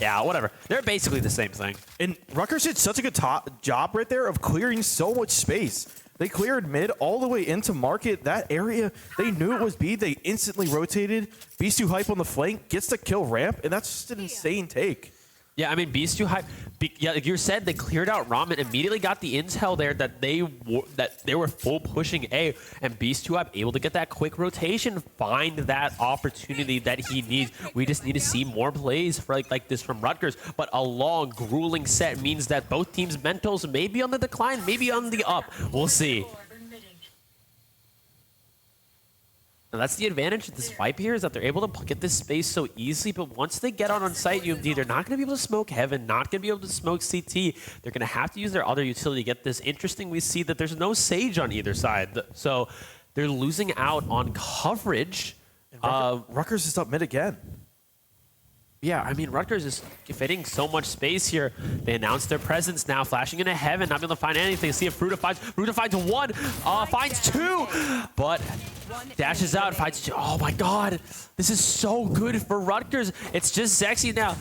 Yeah, whatever. They're basically the same thing. And Rutgers did such a good job right there of clearing so much space. They cleared mid all the way into market. That area, they knew it was B. They instantly rotated. Beast too hype on the flank, gets the kill ramp, and that's just an insane take. Yeah, I mean, Beast too hype. Yeah, like you said, they cleared out Ramen, immediately got the intel there that they were full pushing A, and Beast too hype able to get that quick rotation, find that opportunity that he needs. We just need to see more plays for like this from Rutgers. But a long, grueling set means that both teams' mentals may be on the decline, maybe on the up. We'll see. And that's the advantage of this Vipe here, is that they're able to get this space so easily, but once they get on site UMD, they're not going to be able to smoke Heaven, not going to be able to smoke CT. They're going to have to use their other utility to get this. Interesting, we see that there's no Sage on either side, so they're losing out on coverage. Rutgers is up mid again. Yeah, I mean, Rutgers is fitting so much space here. They announced their presence now, flashing into Heaven, not be able to find anything. See if Fruta finds one, finds 2, but dashes out, finds 2. Oh my god, this is so good for Rutgers. It's just Zexy now.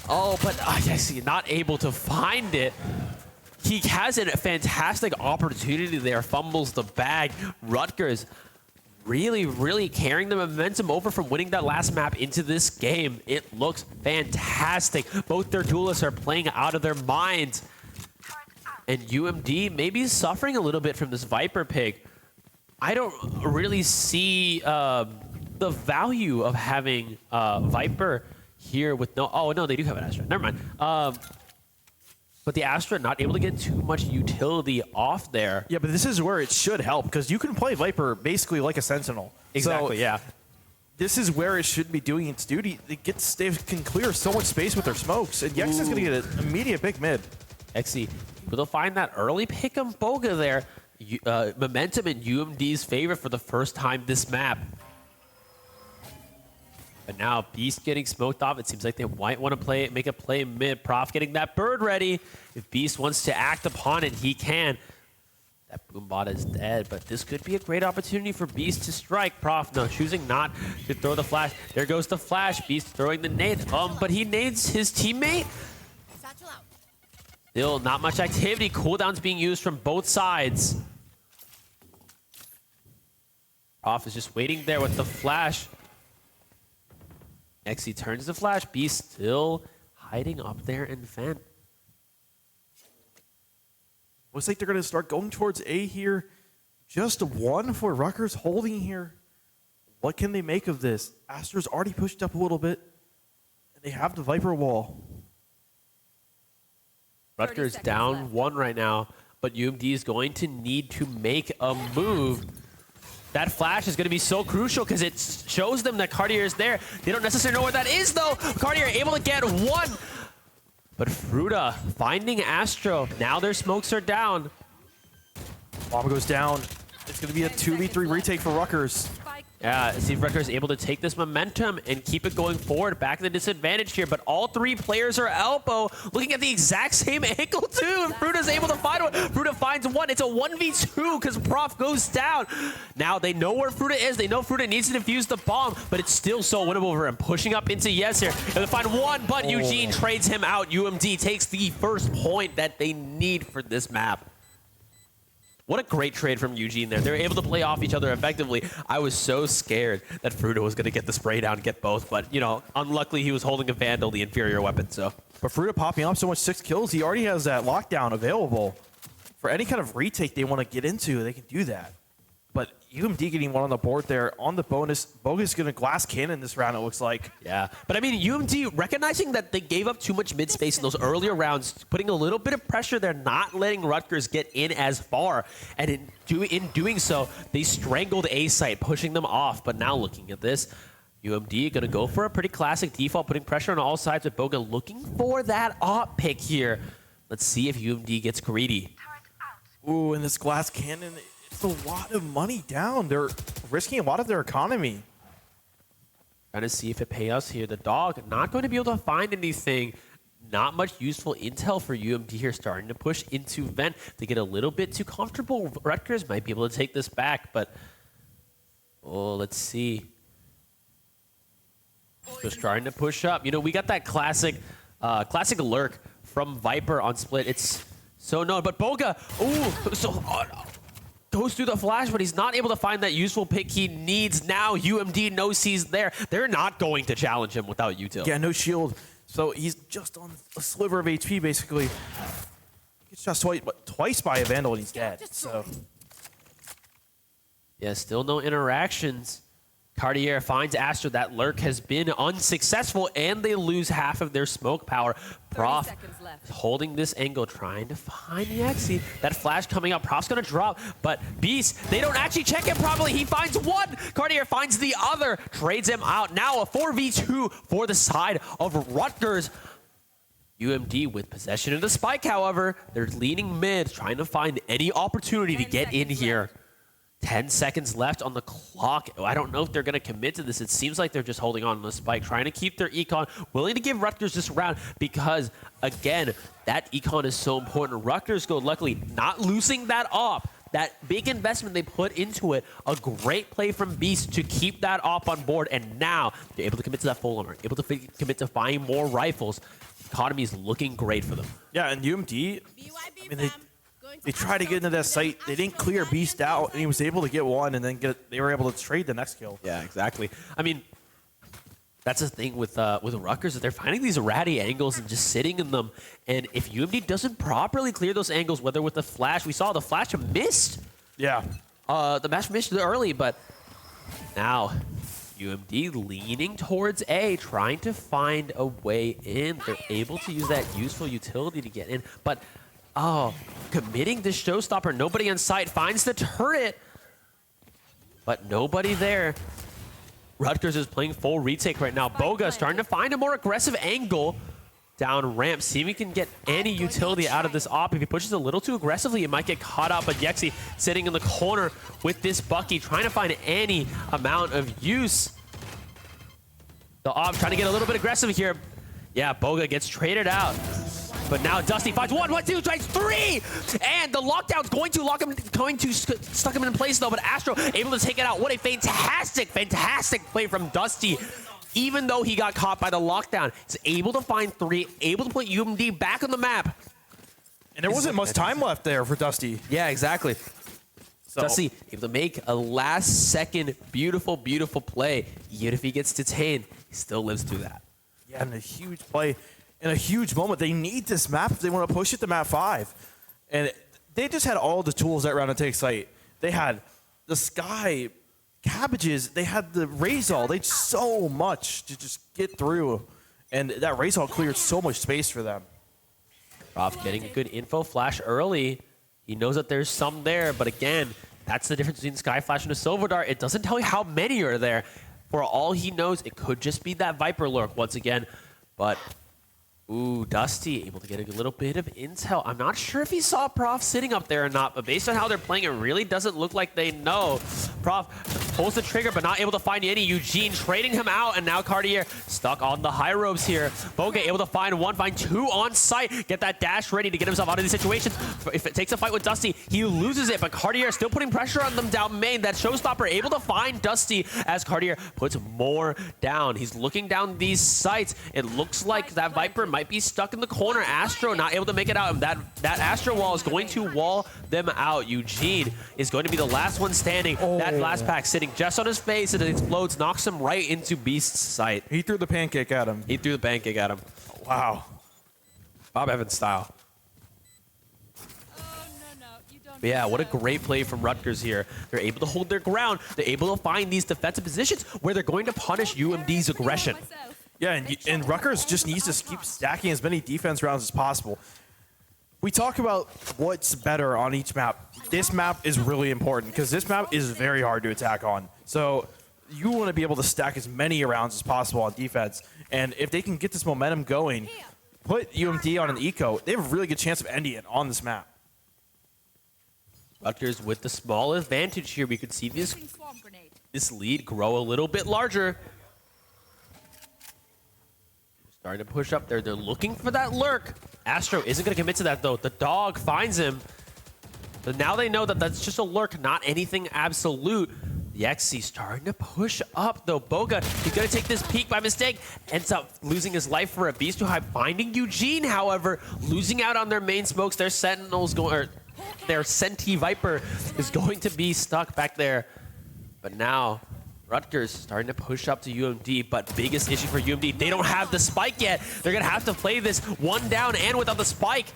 Oh, but Zexy not able to find it. He has a fantastic opportunity there, fumbles the bag. Rutgers really carrying the momentum over from winning that last map into this game. It looks fantastic. Both their duelists are playing out of their minds. And UMD maybe suffering a little bit from this Viper pick. I don't really see the value of having Viper here with no... Oh, no, they do have an Astra. Never mind. But the Astra not able to get too much utility off there. Yeah, but this is where it should help, because you can play Viper basically like a Sentinel. Exactly, So yeah. this is where it should be doing its duty. They can clear so much space with their smokes, and Yex is going to get an immediate big mid. Exy, but they'll find that early pick on Boga there. Momentum in UMD's favor for the first time this map. But now Beast getting smoked off. It seems like they might want to make a play mid. Prof getting that bird ready. If Beast wants to act upon it, he can. That Boombot is dead, but this could be a great opportunity for Beast to strike. Prof, no, choosing not to throw the flash. There goes the flash. Beast throwing the nade. But he nades his teammate. Satchel out. Still not much activity. Cooldowns being used from both sides. Prof is just waiting there with the flash. Next, he turns the flash. Beast still hiding up there in vent. Looks like they're going to start going towards A here. Just one for Rutgers holding here. What can they make of this? Astra's already pushed up a little bit, and they have the Viper wall. Rutgers 30 down seconds left. 1 right now, but UMD is going to need to make a move. That flash is going to be so crucial because it shows them that Cartier is there. They don't necessarily know where that is, though. Cartier able to get one. But Fruta finding Astro. Now their smokes are down. Bomb goes down. It's going to be a 2v3 retake for Rutgers. Spike. Yeah, see if Rutgers is able to take this momentum and keep it going forward. Back to the disadvantage here, but all three players are elbow. Looking at the exact same angle, too. And Fruta's able to find one. Fruta finds one. It's a 1v2 because Prof goes down. Now they know where Fruta is. They know Fruta needs to defuse the bomb, but it's still so winnable for him. Pushing up into Yes here. And they find one, but Eugene trades him out. UMD takes the first point that they need for this map. What a great trade from Eugene there. They were able to play off each other effectively. I was so scared that Fruta was going to get the spray down, get both. But, you know, unluckily he was holding a Vandal, the inferior weapon, so. But Fruta popping up so much 6 kills, he already has that lockdown available. For any kind of retake they want to get into, they can do that. But UMD getting one on the board there on the bonus. Boga's going to glass cannon this round, it looks like. Yeah, but I mean, UMD recognizing that they gave up too much mid space in those earlier rounds, putting a little bit of pressure there, not letting Rutgers get in as far. And in doing so, they strangled A site, pushing them off. But now looking at this, UMD going to go for a pretty classic default, putting pressure on all sides with Boga looking for that op pick here. Let's see if UMD gets greedy. Ooh, and this glass cannon, it's a lot of money down. They're risking a lot of their economy. Trying to see if it pays here. The dog not going to be able to find anything. Not much useful intel for UMD here, starting to push into vent. They get a little bit too comfortable. Rutgers might be able to take this back, but let's see. Just trying to push up. You know, we got that classic lurk from Viper on split. It's so known, but Boga, goes through the flash, but he's not able to find that useful pick he needs. Now UMD knows he's there. They're not going to challenge him without util. Yeah, no shield. So he's just on a sliver of HP, basically. He gets shot twice by a Vandal and he's dead. So yeah, still no interactions. Cartier finds Astro. That lurk has been unsuccessful, and they lose half of their smoke power. 30 Prof seconds left. holding this angle, trying to find the Exy. That flash coming up. Prof's going to drop, but Beast, they don't actually check him properly. He finds one. Cartier finds the other, trades him out. Now a 4v2 for the side of Rutgers. UMD with possession of the spike, however. They're leaning mid, trying to find any opportunity to 10 get in seconds here. left. 10 seconds left on the clock. I don't know if they're going to commit to this. It seems like they're just holding on to the spike, trying to keep their econ, willing to give Rutgers this round because, again, that econ is so important. Rutgers go luckily not losing that op. That big investment they put into it, a great play from Beast to keep that op on board, and now they're able to commit to that full armor, able to commit to buying more rifles. The economy is looking great for them. yeah, and UMD, BYB I mean, they fam. Good They tried to get into that site. They didn't clear Beast out, and he was able to get one, and then they were able to trade the next kill. Yeah, exactly. I mean, that's the thing with Rutgers, is they're finding these ratty angles and just sitting in them. And if UMD doesn't properly clear those angles, whether with the flash, we saw the flash missed. Yeah. The match missed early, but now UMD leaning towards A, trying to find a way in. They're able to use that useful utility to get in, but committing the showstopper. Nobody on site, finds the turret, but nobody there. Rutgers is playing full retake right now. Boga starting to find a more aggressive angle down ramp. See if he can get any utility out of this op. If he pushes a little too aggressively, it might get caught up. But Yexi sitting in the corner with this Bucky, trying to find any amount of use. The op trying to get a little bit aggressive here. Yeah, Boga gets traded out. But now Dusty finds 1, 1, 2, tries 3! And the lockdown's going to stuck him in place though, but Astro able to take it out. What a fantastic, fantastic play from Dusty. Even though he got caught by the lockdown, he's able to find 3, able to put UMD back on the map. And there wasn't much time left there for Dusty. Yeah, exactly. So Dusty able to make a last-second beautiful, beautiful play. Even if he gets detained, he still lives through that. Yeah, and a huge play. In a huge moment. They need this map if they want to push it to map 5. And they just had all the tools that round to take site. They had the Sky Cabbages. They had the Razal. They had so much to just get through. And that Razal cleared so much space for them. Rob getting a good info flash early. He knows that there's some there, but again, that's the difference between Sky Flash and a Silver Dart. It doesn't tell you how many are there. For all he knows, it could just be that Viper lurk once again. But ooh, Dusty able to get a little bit of intel. I'm not sure if he saw Prof sitting up there or not, but based on how they're playing, it really doesn't look like they know. Prof pulls the trigger, but not able to find any. Eugene trading him out, and now Cartier stuck on the high ropes here. Boga able to find 1, find 2 on site, get that dash ready to get himself out of these situations. If it takes a fight with Dusty, he loses it, but Cartier still putting pressure on them down main. That showstopper able to find Dusty as Cartier puts more down. He's looking down these sites. It looks like that Viper might be stuck in the corner. Astro not able to make it out, and that Astro wall is going to wall them out. Eugene is going to be the last one standing. That last pack sitting just on his face, and it explodes, knocks him right into Beast's sight. He threw the pancake at him. He threw the pancake at him. Wow. Bob Evans style. But yeah, what a great play from Rutgers here. They're able to hold their ground. They're able to find these defensive positions where they're going to punish UMD's aggression. Yeah, and Rutgers just needs to keep stacking as many defense rounds as possible. We talk about what's better on each map. This map is really important because this map is very hard to attack on. So you want to be able to stack as many rounds as possible on defense. And if they can get this momentum going, put UMD on an eco, they have a really good chance of ending it on this map. Rutgers with the small advantage here. We could see this lead grow a little bit larger. Starting to push up there. They're looking for that lurk. Astro isn't going to commit to that, though. The dog finds him. But now they know that that's just a lurk, not anything absolute. The XC starting to push up, though. Boga, he's going to take this peek by mistake. Ends up losing his life for a Beast too high. Finding Eugene, however, losing out on their main smokes. Their Sentinels going, or their Senti Viper is going to be stuck back there. But now Rutgers starting to push up to UMD, but biggest issue for UMD, they don't have the spike yet. They're going to have to play this one down and without the spike.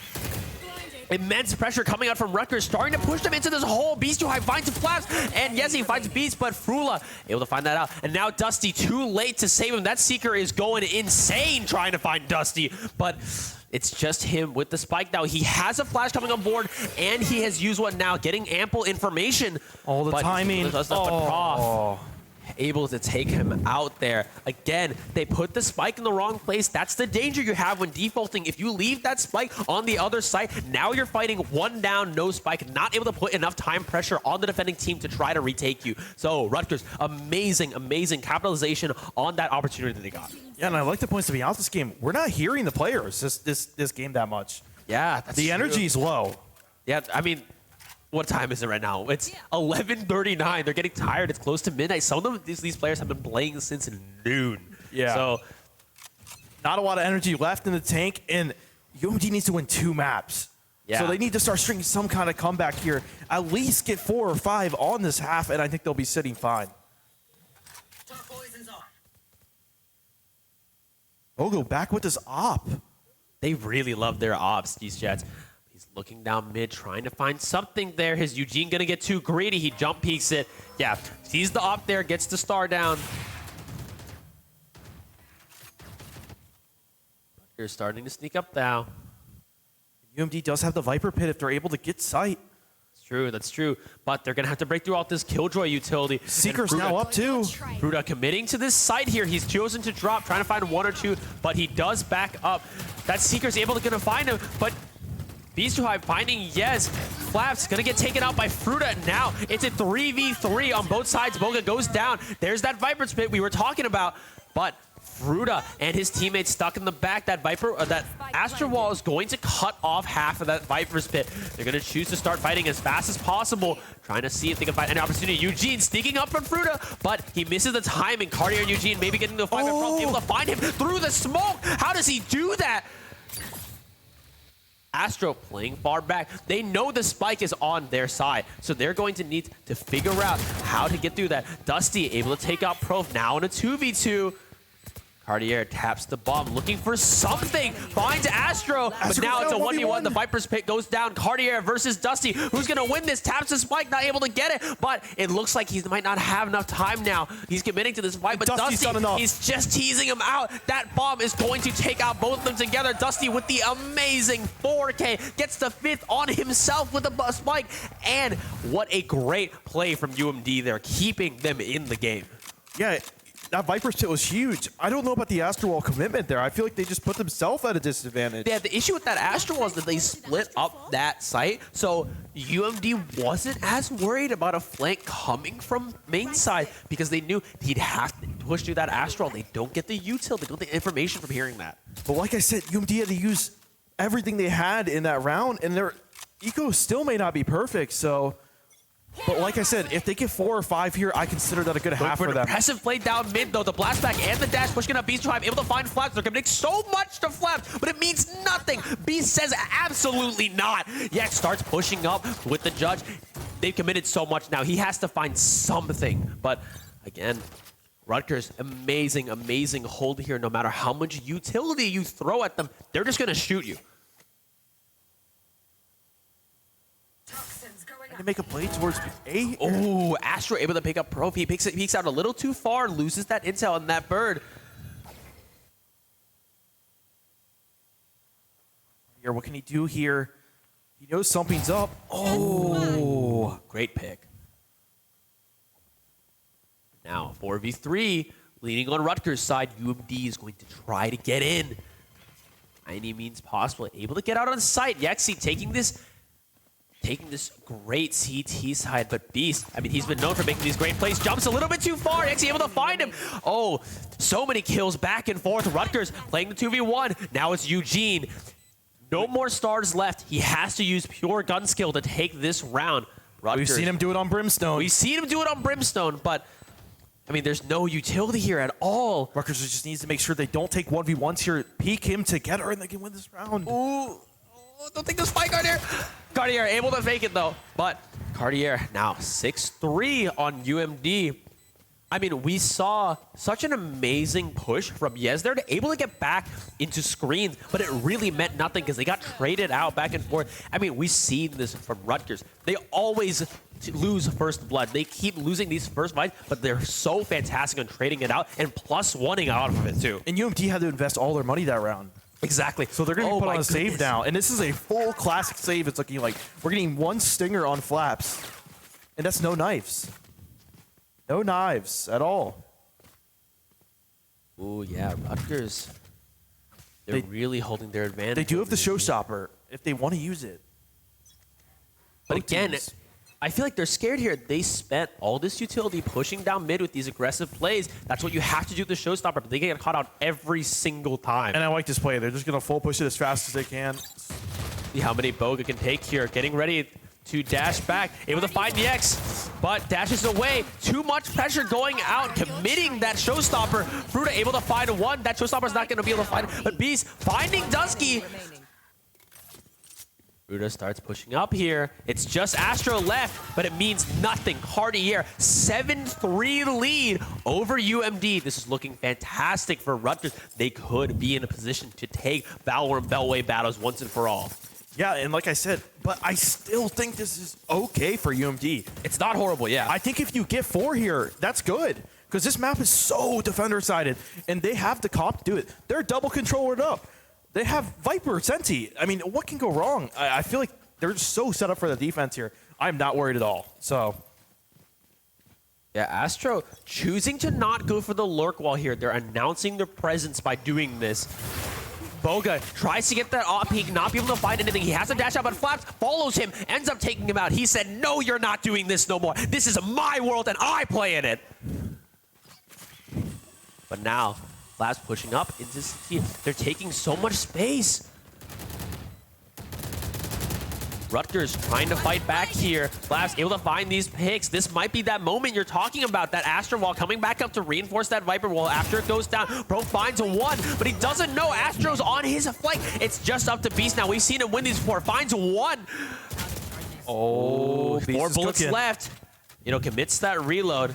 Immense pressure coming out from Rutgers, starting to push them into this hole. Beast too high finds a flash, and yes, he finds Beast, but Frula able to find that out. And now Dusty too late to save him. That Seeker is going insane trying to find Dusty, but it's just him with the spike now. He has a flash coming on board, and he has used one now, getting ample information. All the timing. Able to take him out there. Again, they put the spike in the wrong place. That's the danger you have when defaulting. If you leave that spike on the other side, now you're fighting one down, no spike, not able to put enough time pressure on the defending team to try to retake you. So Rutgers, amazing, amazing capitalization on that opportunity that they got. Yeah, and I like the points to be out this game. We're not hearing the players this game that much. Yeah, that's the energy is low. Yeah, I mean, what time is it right now? It's 11:39. They're getting tired. It's close to midnight. Some of them, these players have been playing since noon. Yeah. So not a lot of energy left in the tank, and UMD needs to win 2 maps. Yeah. So they need to start stringing some kind of comeback here. At least get 4 or 5 on this half, and I think they'll be sitting fine. Bogo back with this op. They really love their ops, these Jets. He's looking down mid, trying to find something there. His Eugene gonna get too greedy. He jump peeks it. Yeah, sees the op there, gets the star down. They're starting to sneak up now. UMD does have the Viper Pit if they're able to get sight. That's true, that's true. But they're gonna have to break through all this Killjoy utility. Seeker's now up too. Fruta committing to this site here. He's chosen to drop, trying to find 1 or 2, but he does back up. That Seeker's able to find him, but Beast2Hive finding Yes. Flaps gonna get taken out by Fruta now. It's a 3v3 on both sides. Boga goes down. There's that Viper's Pit we were talking about, but Fruta and his teammates stuck in the back. That that Astro Wall is going to cut off half of that Viper's Pit. They're going to choose to start fighting as fast as possible, trying to see if they can find any opportunity. Eugene sneaking up from Fruta, but he misses the timing. Cartier and Eugene maybe getting the fight, but able to find him through the smoke. How does he do that? Astro playing far back. They know the spike is on their side, so they're going to need to figure out how to get through that. Dusty able to take out Prof now in a 2v2. Cartier taps the bomb, looking for something, finds Astro, but now it's a 1v1. The Viper's Pit goes down. Cartier versus Dusty. Who's going to win this? Taps the spike, not able to get it, but it looks like he might not have enough time now. He's committing to this fight, but Dusty, he's just teasing him out. That bomb is going to take out both of them together. Dusty with the amazing 4K, gets the 5th on himself with a spike, and what a great play from UMD there, keeping them in the game. Yeah. That Viper's Pit was huge. I don't know about the Astro Wall commitment there. I feel like they just put themselves at a disadvantage. Yeah, the issue with that Astro Wall is that they split up that site, so UMD wasn't as worried about a flank coming from main side because they knew he'd have to push through that Astro Wall. They don't get the util, they don't get the information from hearing that. But like I said, UMD had to use everything they had in that round, and their eco still may not be perfect, so... But like I said, if they get 4 or 5 here, I consider that a good half for them. Impressive play down mid, though. The blast back and the dash pushing up Beast2Hive, able to find Flaps. They're committing so much to Flaps, but it means nothing. Beast says absolutely not. Yak starts pushing up with the judge. They've committed so much now. He has to find something. But again, Rutgers, amazing, amazing hold here. No matter how much utility you throw at them, they're just going to shoot you. To make a play towards A. Oh, Astro able to pick up Prof. He peeks out a little too far, loses that intel on that bird. Here, what can he do here? He knows something's up. Oh, great pick. Now 4v3, leaning on Rutgers' side. UMD is going to try to get in. By any means possible, able to get out on site. Yexi taking this great CT side, but Beast, I mean, he's been known for making these great plays. Jumps a little bit too far. Yexi able to find him. Oh, so many kills back and forth. Rutgers playing the 2v1. Now it's Eugene. No more stars left. He has to use pure gun skill to take this round. Rutgers, we've seen him do it on Brimstone. We've seen him do it on Brimstone, but I mean, there's no utility here at all. Rutgers just needs to make sure they don't take 1v1s here, peek him together, and they can win this round. Ooh. Don't think this fight, Cartier. Cartier able to fake it though, but Cartier now 6-3 on UMD. I mean, we saw such an amazing push from Yes there to able to get back into screens, but it really meant nothing because they got traded out back and forth. I mean, we've seen this from Rutgers. They always lose first blood. They keep losing these first fights, but they're so fantastic on trading it out and +1ing out of it too. And UMD had to invest all their money that round. Exactly. So they're going to be put on a save now. And this is a full classic save. It's looking like we're getting 1 stinger on Flaps. And that's no knives. No knives at all. Ooh, yeah, Rutgers. They're really holding their advantage. They do have the showstopper if they want to use it. But again, I feel like they're scared here. They spent all this utility pushing down mid with these aggressive plays. That's what you have to do with the showstopper, but they get caught out every single time. And I like this play. They're just going to full push it as fast as they can. See how many Boga can take here. Getting ready to dash back. Able to find the X, but dashes away. Too much pressure going out, committing that showstopper. Fruta able to find 1. That showstopper's not going to be able to find it. But Beast finding Dusky. Ruda starts pushing up here. It's just Astro left, but it means nothing. Cartier, 7-3 lead over UMD. This is looking fantastic for Rutgers. They could be in a position to take VALORANT Beltway battles once and for all. Yeah, and like I said, but I still think this is okay for UMD. It's not horrible, yeah. I think if you get 4 here, that's good. Because this map is so defender-sided, and they have the comp to do it. They're double controllered up. They have Viper, Senti. I mean, what can go wrong? I feel like they're just so set up for the defense here. I'm not worried at all. So, yeah, Astro choosing to not go for the lurk wall here. They're announcing their presence by doing this. Boga tries to get that off peak, not be able to find anything. He has to dash out, but Flaps follows him, ends up taking him out. He said, no, you're not doing this no more. This is my world, and I play in it. But now, Flaps pushing up into CT. They're taking so much space. Rutgers trying to fight back here. Flaps able to find these picks. This might be that moment you're talking about. That Astro wall coming back up to reinforce that Viper wall after it goes down. Bro finds a 1, but he doesn't know Astro's on his flank. It's just up to Beast now. We've seen him win these before. Finds a 1. Oh, 4 bullets left. You know, commits that reload.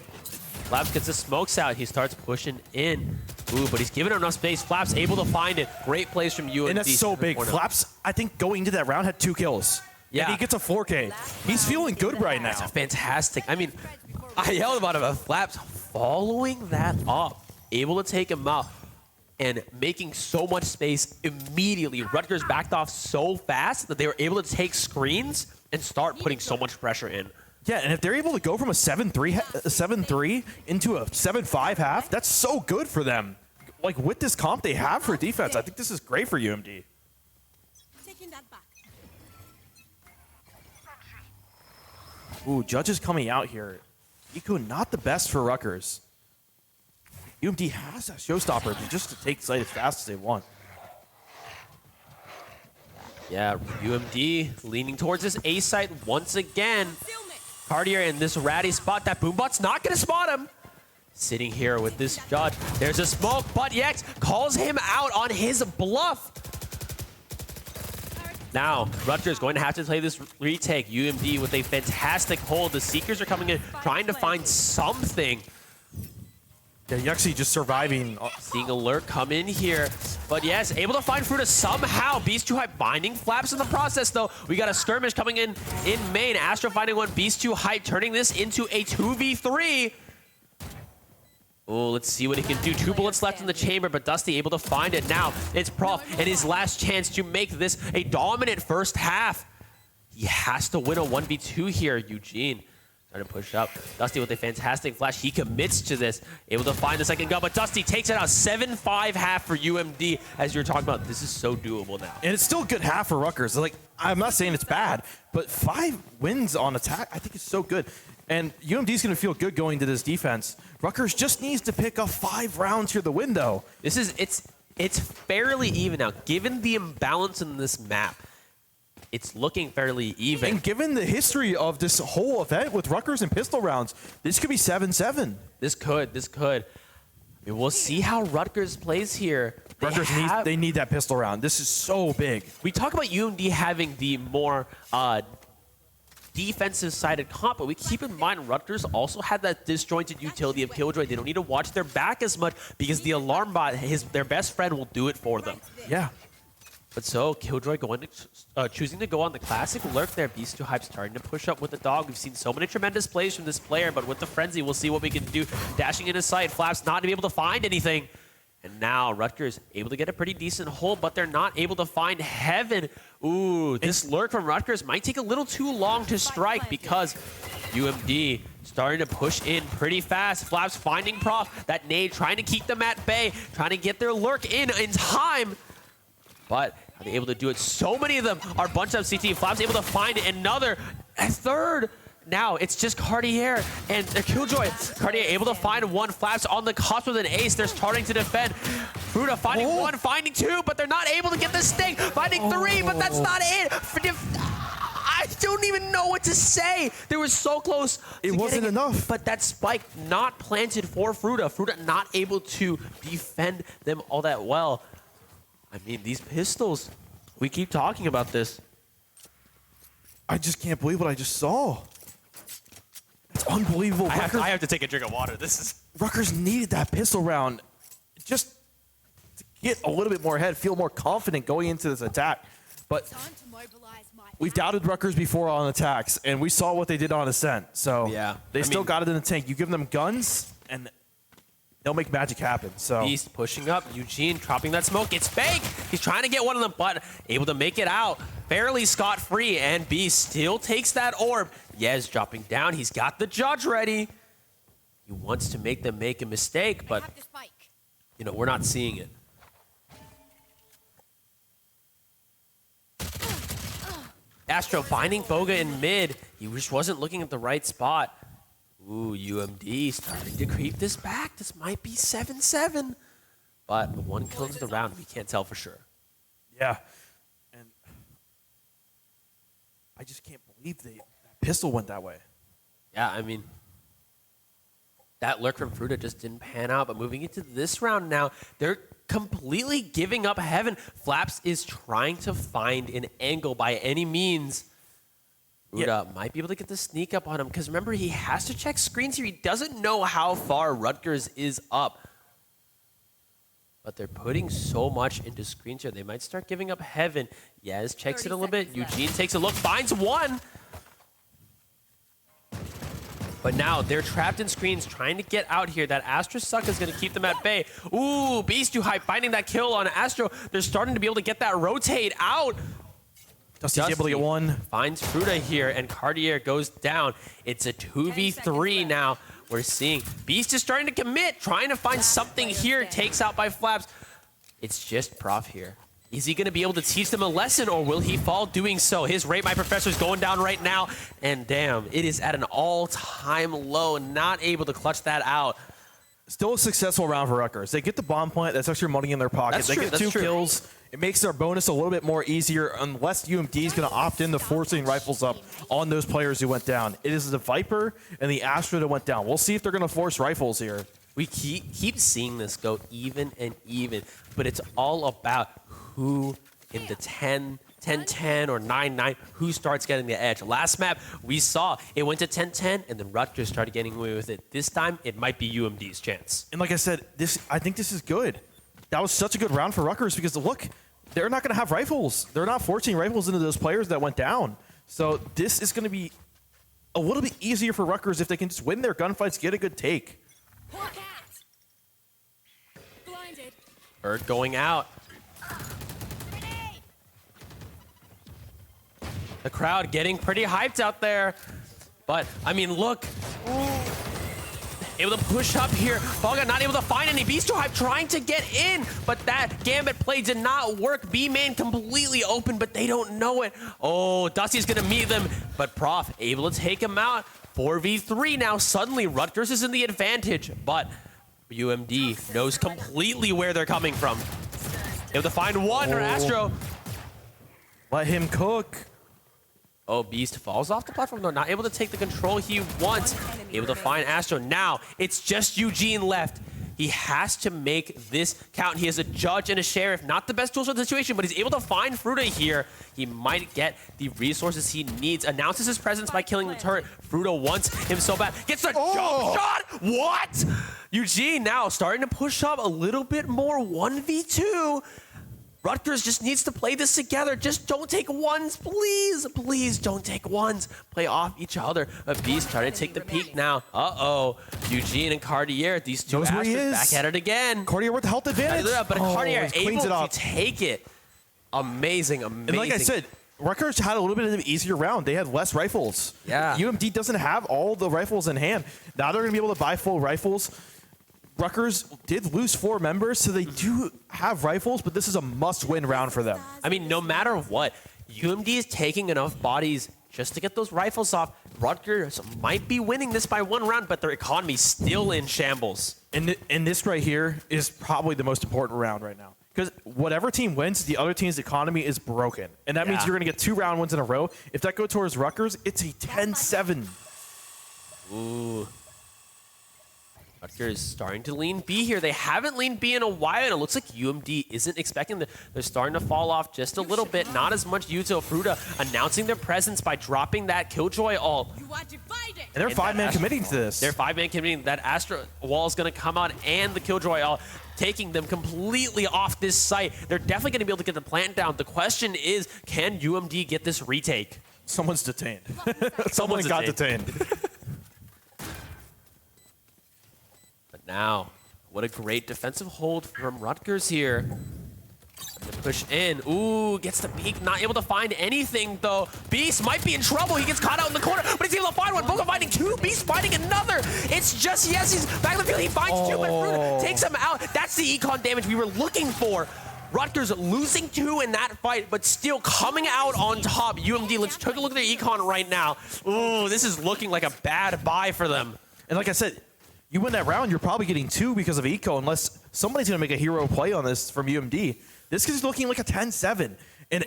Flaps gets the smokes out. He starts pushing in. Ooh, but he's giving him enough space. Flaps able to find it. Great plays from UMD. and that's so big. Flaps, I think, going into that round had 2 kills. Yeah. And he gets a 4K. He's feeling good right now. That's fantastic. I mean, I yelled about it, but Flaps following that up, able to take him out, and making so much space immediately. Rutgers backed off so fast that they were able to take screens and start putting so much pressure in. Yeah, and if they're able to go from a 7-3 into a 7-5 half, that's so good for them. Like, with this comp they have for defense, I think this is great for UMD. Taking that back. Ooh, Judges coming out here. Eco not the best for Rutgers. UMD has that showstopper just to take site as fast as they want. Yeah, UMD leaning towards this A site once again. Cartier in this ratty spot. That Boombot's not going to spot him. Sitting here with this Judge. There's a smoke, but Yex calls him out on his bluff. Now, Rutgers going to have to play this retake. UMD with a fantastic hold. The Seekers are coming in, trying to find something. Yeah, Yuxi just surviving. Seeing Alert come in here. But yes, able to find Fruta somehow. Beast 2 Hype binding Flaps in the process, though. We got a skirmish coming in main. Astro finding 1. Beast 2 Hype turning this into a 2v3. Oh, let's see what he can do. 2 bullets left in the chamber, but Dusty able to find it. Now, it's Prof and his last chance to make this a dominant first half. He has to win a 1v2 here, Eugene. Trying to push up. Dusty with a fantastic flash. He commits to this. Able to find the second gun, but Dusty takes it out. 7-5 half for UMD. As you were talking about, this is so doable now. And it's still a good half for Rutgers. Like, I'm not saying it's bad, but 5 wins on attack, I think is so good. And UMD's going to feel good going to this defense. Rutgers just needs to pick up 5 rounds through the window. This is, it's fairly even now. Given the imbalance in this map, it's looking fairly even. And given the history of this whole event with Rutgers and pistol rounds, this could be 7-7. This could. I mean, we'll see how Rutgers plays here. Rutgers they need that pistol round. This is so big. We talk about UMD having the more defensive-sided comp, but we keep in mind Rutgers also had that disjointed utility of Killjoy. They don't need to watch their back as much because the alarm bot, their best friend, will do it for them. Yeah. But so, Killjoy choosing to go on the classic lurk there. Beast 2 Hype starting to push up with the dog. We've seen so many tremendous plays from this player, but with the frenzy, we'll see what we can do. Dashing in his sight, Flaps not to be able to find anything. And now Rutgers able to get a pretty decent hold, but they're not able to find Heaven. Ooh, this lurk from Rutgers might take a little too long to strike because UMD starting to push in pretty fast. Flaps finding Prof. That nade trying to keep them at bay, trying to get their lurk in time. But are they able to do it? So many of them are bunched up CT. Flaps able to find another, a third. Now it's just Cartier and Killjoy. Cartier able to find 1. Flaps on the cusp with an ace. They're starting to defend. Fruta finding 1, finding 2, but they're not able to get the sting. Finding 3, but that's not it. I don't even know what to say. They were so close. It wasn't enough. But that spike not planted for Fruta. Fruta not able to defend them all that well. I mean, these pistols, we keep talking about this. I just can't believe what I just saw. It's unbelievable. I have to take a drink of water. This is... Rutgers needed that pistol round just to get a little bit more ahead, feel more confident going into this attack. But Time to mobilize my we've doubted Rutgers before on attacks, and we saw what they did on Ascent. So Yeah, they I still mean- got it in the tank. You give them guns, and they'll make magic happen. So Beast pushing up. Eugene dropping that smoke. It's fake. He's trying to get one on the butt. Able to make it out. Fairly scot-free. And Beast still takes that orb. Yez dropping down. He's got the judge ready. He wants to make them make a mistake, but, have this bike. you know, we're not seeing it. Astro finding Boga in mid. He just wasn't looking at the right spot. Ooh, UMD starting to creep this back. This might be 7-7. But one kill into the round, we can't tell for sure. yeah, and I just can't believe that pistol went that way. Yeah, I mean, that lurk from Fruta just didn't pan out. But moving into this round now, they're completely giving up heaven. Flaps is trying to find an angle by any means. Fruta might be able to get the sneak up on him, because remember, he has to check screens here. He doesn't know how far Rutgers is up. But they're putting so much into screens here. They might start giving up heaven. Yez checks it a little bit. Eugene takes a look, finds one. But now they're trapped in screens, trying to get out here. That Astro suck is going to keep them at bay. Ooh, Beast too high, finding that kill on Astro. They're starting to be able to get that rotate out. Dusty's able to get one. Finds Fruta here, and Cartier goes down. It's a 2v3 now. We're seeing Beast is starting to commit, trying to find something here. Takes out by Flaps. It's just Prof here. Is he going to be able to teach them a lesson, or will he fall doing so? His Rate My Professor is going down right now, and damn, it is at an all-time low. Not able to clutch that out. Still a successful round for Rutgers. They get the bomb plant. That's extra money in their pocket. That's They true, get that's 2 true. kills. It makes their bonus a little bit more easier, unless UMD is going to opt into forcing rifles up on those players who went down. It is the Viper and the Astra that went down. We'll see if they're going to force rifles here. We keep seeing this go even and even, but it's all about who in the 10-10 or 9-9, who starts getting the edge. Last map, we saw it went to 10-10, and then Rutgers started getting away with it. This time, it might be UMD's chance. And like I said, I think this is good. That was such a good round for Rutgers, because look, they're not going to have rifles. They're not forcing rifles into those players that went down. So this is going to be a little bit easier for Rutgers if they can just win their gunfights, get a good take. Poor cat. Blinded. Bird going out. Grenade. The crowd getting pretty hyped out there. But, I mean, look. Able to push up here. Boga not able to find any. Beast too hype trying to get in, but that Gambit play did not work. B-main completely open, but they don't know it. Oh, Dusty's going to meet them, but Prof able to take him out. 4v3 now. Suddenly, Rutgers is in the advantage, but UMD knows completely where they're coming from. Able to find one, or Astro. Let him cook. Oh, Beast falls off the platform. No, not able to take the control he wants. Able to find Astro. Now, it's just Eugene left. He has to make this count. He has a judge and a sheriff. Not the best tools for the situation, but he's able to find Fruta here. He might get the resources he needs. Announces his presence by killing the turret. Fruta wants him so bad. Gets the jump shot. What? Eugene now starting to push up a little bit more. 1v2. Rutgers just needs to play this together. Just don't take ones, please. Please don't take ones. Play off each other. But Beast trying to take the peak now. Uh-oh. Eugene and Cartier, these two Knows where he Astros is. back at it again. Cartier with the health advantage. But Cartier he cleans able it up. to take it. Amazing, amazing. And like I said, Rutgers had a little bit of an easier round. They had less rifles. Yeah. UMD doesn't have all the rifles in hand. Now they're going to be able to buy full rifles. Rutgers did lose 4 members, so they do have rifles, but this is a must-win round for them. I mean, no matter what, UMD is taking enough bodies just to get those rifles off. Rutgers might be winning this by 1 round, but their economy's still in shambles. And this right here is probably the most important round right now. Because whatever team wins, the other team's economy is broken. And that means Yeah. you're going to get 2 round wins in a row. If that goes towards Rutgers, it's a 10-7. Ooh. Rutgers starting to lean B here. They haven't leaned B in a while, and it looks like UMD isn't expecting that. They're starting to fall off just a little bit. Not as much Yuto. Fruta announcing their presence by dropping that Killjoy ult. You are divided. And they're And five-man that committing to this. They're 5-man committing. That Astra wall is going to come out, and the Killjoy ult, taking them completely off this site. They're definitely going to be able to get the plant down. The question is, can UMD get this retake? Someone's detained. Someone Someone's got detained. But now, what a great defensive hold from Rutgers here. Gonna push in. Ooh, gets the peek. Not able to find anything, though. Beast might be in trouble. He gets caught out in the corner, but he's able to find one. Boga finding two. Beast finding another. It's just, yes, he's back in the field. He finds two, but Fruta takes him out. That's the econ damage we were looking for. Rutgers losing two in that fight, but still coming out on top. UMD, let's take a look at their econ right now. Ooh, this is looking like a bad buy for them. And like I said, you win that round, you're probably getting two because of eco, unless somebody's going to make a hero play on this from UMD. This is looking like a 10-7. And,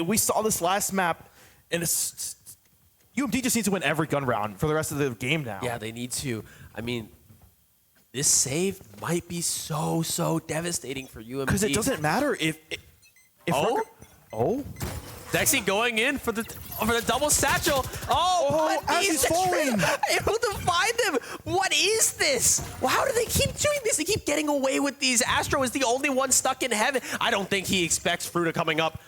we saw this last map, and UMD just needs to win every gun round for the rest of the game now. Yeah, they need to. I mean, this save might be so devastating for UMD. Because it doesn't matter if Dexy going in for the double satchel. Oh, but as he's he's falling. able to find him. What is this? Well, how do they keep doing this? They keep getting away with these. Astro is the only one stuck in heaven. I don't think he expects Fruta coming up.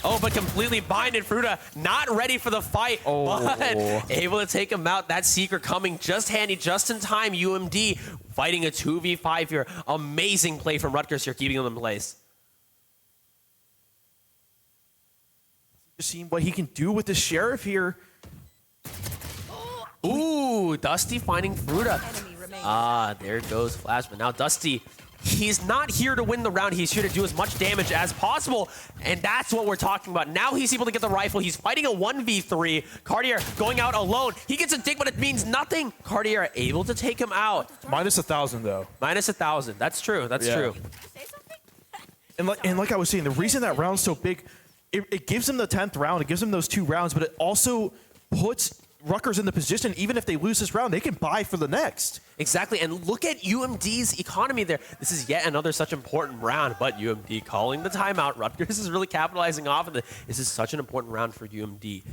Oh, but completely binded. Fruta not ready for the fight, but able to take him out. That Seeker coming just handy, just in time. UMD fighting a 2v5 here. Amazing play from Rutgers here, keeping them in place. Just seeing what he can do with the Sheriff here. Ooh, Dusty finding Fruta. Enemy remains. Ah, there goes Flash. But now Dusty, he's not here to win the round. He's here to do as much damage as possible. And that's what we're talking about. Now he's able to get the rifle. He's fighting a 1v3. Cartier going out alone. He gets a dig, but it means nothing. Cartier able to take him out. Minus 1,000, though. Minus 1,000. That's true. That's Yeah. true. Say something? And like I was saying, the reason that round's so big, it gives them the 10th round. It gives them those 2 rounds, but it also puts Rutgers in the position, even if they lose this round, they can buy for the next. Exactly, and look at UMD's economy there. This is yet another such important round, but UMD calling the timeout. Rutgers is really capitalizing off of it. This is such an important round for UMD.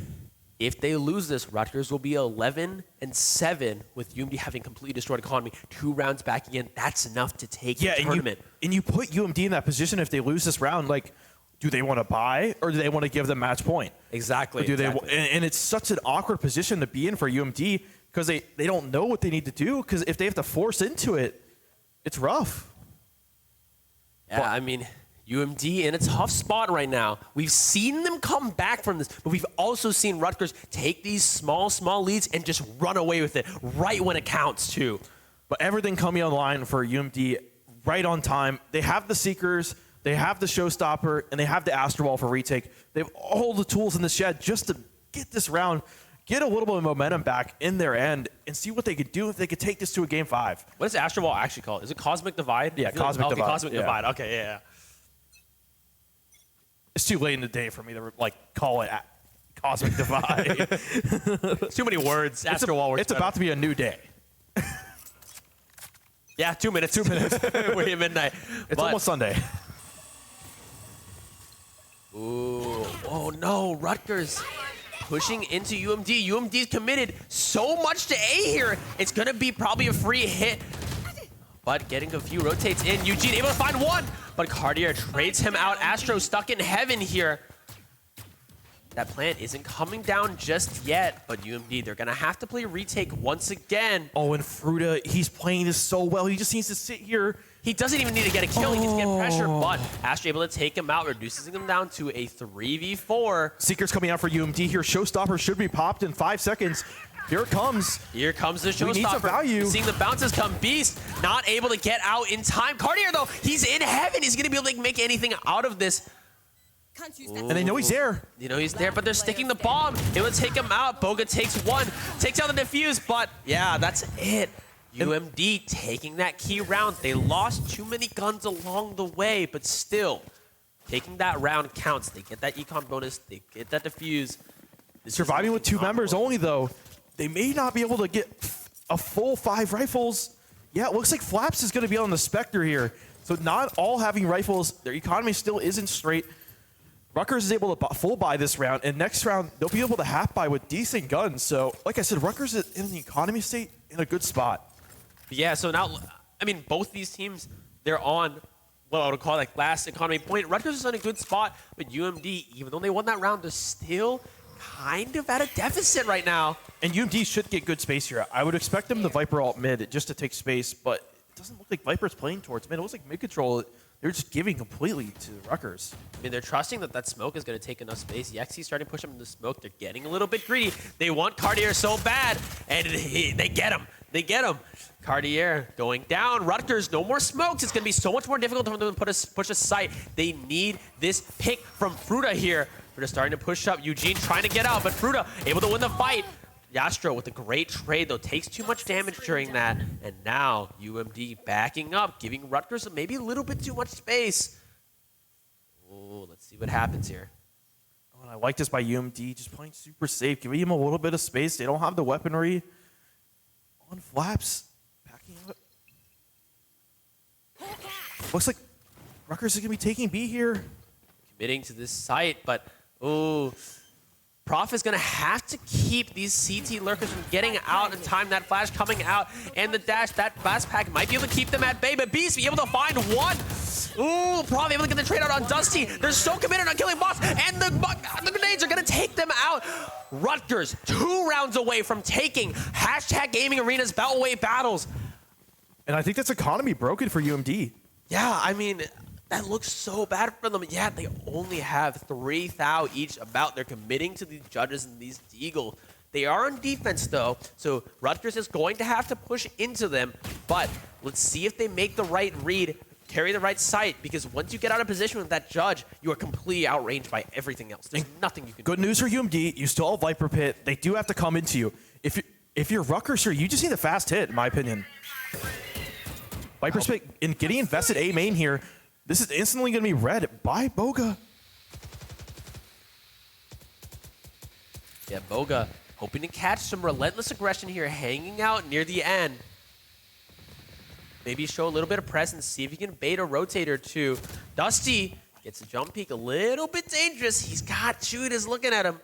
If they lose this, Rutgers will be 11-7 with UMD having completely destroyed economy. 2 rounds back again. That's enough to take the tournament. And you put UMD in that position if they lose this round, like, do they want to buy or do they want to give them match point? Exactly. Or do exactly. they? And it's such an awkward position to be in for UMD because they don't know what they need to do. Because if they have to force into it, it's rough. Yeah, I mean, UMD in a tough spot right now. We've seen them come back from this, but we've also seen Rutgers take these small leads and just run away with it right when it counts, too. But everything coming online for UMD right on time. They have the Seekers, they have the Showstopper, and they have the Astro Wall for retake. They have all the tools in the shed just to get this round, get a little bit of momentum back in their end, and see what they could do if they could take this to a Game 5. What is Astro Wall actually called? Is it Cosmic Divide? Yeah, Cosmic Divide. Cosmic Yeah. Divide. Okay, yeah. It's too late in the day for me to call it Cosmic Divide. It's too many words. Astro Wall works It's better. about to be a new day. Yeah, 2 minutes. 2 minutes. We're at midnight. It's almost Sunday. Ooh. Oh no, Rutgers pushing into UMD. UMD's committed so much to A here. It's gonna be probably a free hit. But getting a few rotates in. Eugene able to find one, but Cartier trades him out. Astro stuck in heaven here. That plant isn't coming down just yet, but UMD, they're gonna have to play retake once again. Oh, and Fruta, he's playing this so well. He just needs to sit here. He doesn't even need to get a kill. He needs to get pressure, but Astro able to take him out, reduces him down to a 3v4. Seeker's coming out for UMD here. Showstopper should be popped in 5 seconds. Here it comes. Here comes the We need some showstopper. value. Seeing the bounces come. Beast not able to get out in time. Cartier, though, he's in heaven. He's going to be able to make anything out of this. Can't use that. And they know he's there. You know, he's there, but they're sticking the bomb. It would take him out. Boga takes one, takes out the defuse, but yeah, that's it. UMD taking that key round. They lost too many guns along the way, but still, taking that round counts. They get that econ bonus. They get that defuse. This Surviving with 2 members only, though. they may not be able to get a full 5 rifles. Yeah, it looks like Flaps is going to be on the Spectre here. So not all having rifles. Their economy still isn't straight. Rutgers is able to full buy this round, and next round they'll be able to half buy with decent guns. So, like I said, Rutgers is in the economy state in a good spot. Yeah, so now, I mean, both these teams, they're on what I would call like last economy point. Rutgers is in a good spot, but UMD, even though they won that round, they're still kind of at a deficit right now. And UMD should get good space here. I would expect them to Viper alt mid just to take space, but it doesn't look like Viper's playing towards mid. It looks like mid control, they're just giving completely to Rutgers. I mean, they're trusting that that smoke is going to take enough space. Yexi's starting to push them into smoke. They're getting a little bit greedy. They want Cartier so bad, and they get him. They get him. Cartier going down. Rutgers, no more smokes. It's going to be so much more difficult for them to push a sight. They need this pick from Fruta here. Fruta starting to push up. Eugene trying to get out, but Fruta able to win the fight. Yastro with a great trade, though, takes too much damage during that. And now UMD backing up, giving Rutgers maybe a little bit too much space. Oh, let's see what happens here. Oh, and I like this by UMD, just playing super safe, giving him a little bit of space. They don't have the weaponry on Flaps. Backing up. Looks like Rutgers is going to be taking B here. Committing to this site, but oh, Prof is going to have to keep these CT lurkers from getting out in time. That flash coming out and the dash, that blast pack might be able to keep them at bay, but Beast be able to find one. Ooh, Prof able to get the trade out on Dusty. They're so committed on killing Boss, and the grenades are going to take them out. Rutgers 2 rounds away from taking #GamingArena's Beltway battles. And I think that's economy broken for UMD. Yeah, I mean, that looks so bad for them. Yeah, they only have 3 thou each about. They're committing to these judges and these Deagle. They are on defense, though, so Rutgers is going to have to push into them. But let's see if they make the right read, carry the right sight, because once you get out of position with that judge, you are completely outranged by everything else. There's nothing you can do. Good news for UMD. You still have Viper Pit. They do have to come into you. If you're Rutgers here, you just need a fast hit, in my opinion. Viper Pit in getting invested A main here. This is instantly going to be read by Boga. Yeah, Boga hoping to catch some relentless aggression here, hanging out near the end. Maybe show a little bit of presence, see if he can bait a rotate or two. Dusty gets a jump peek, a little bit dangerous. He's got Judas looking at him.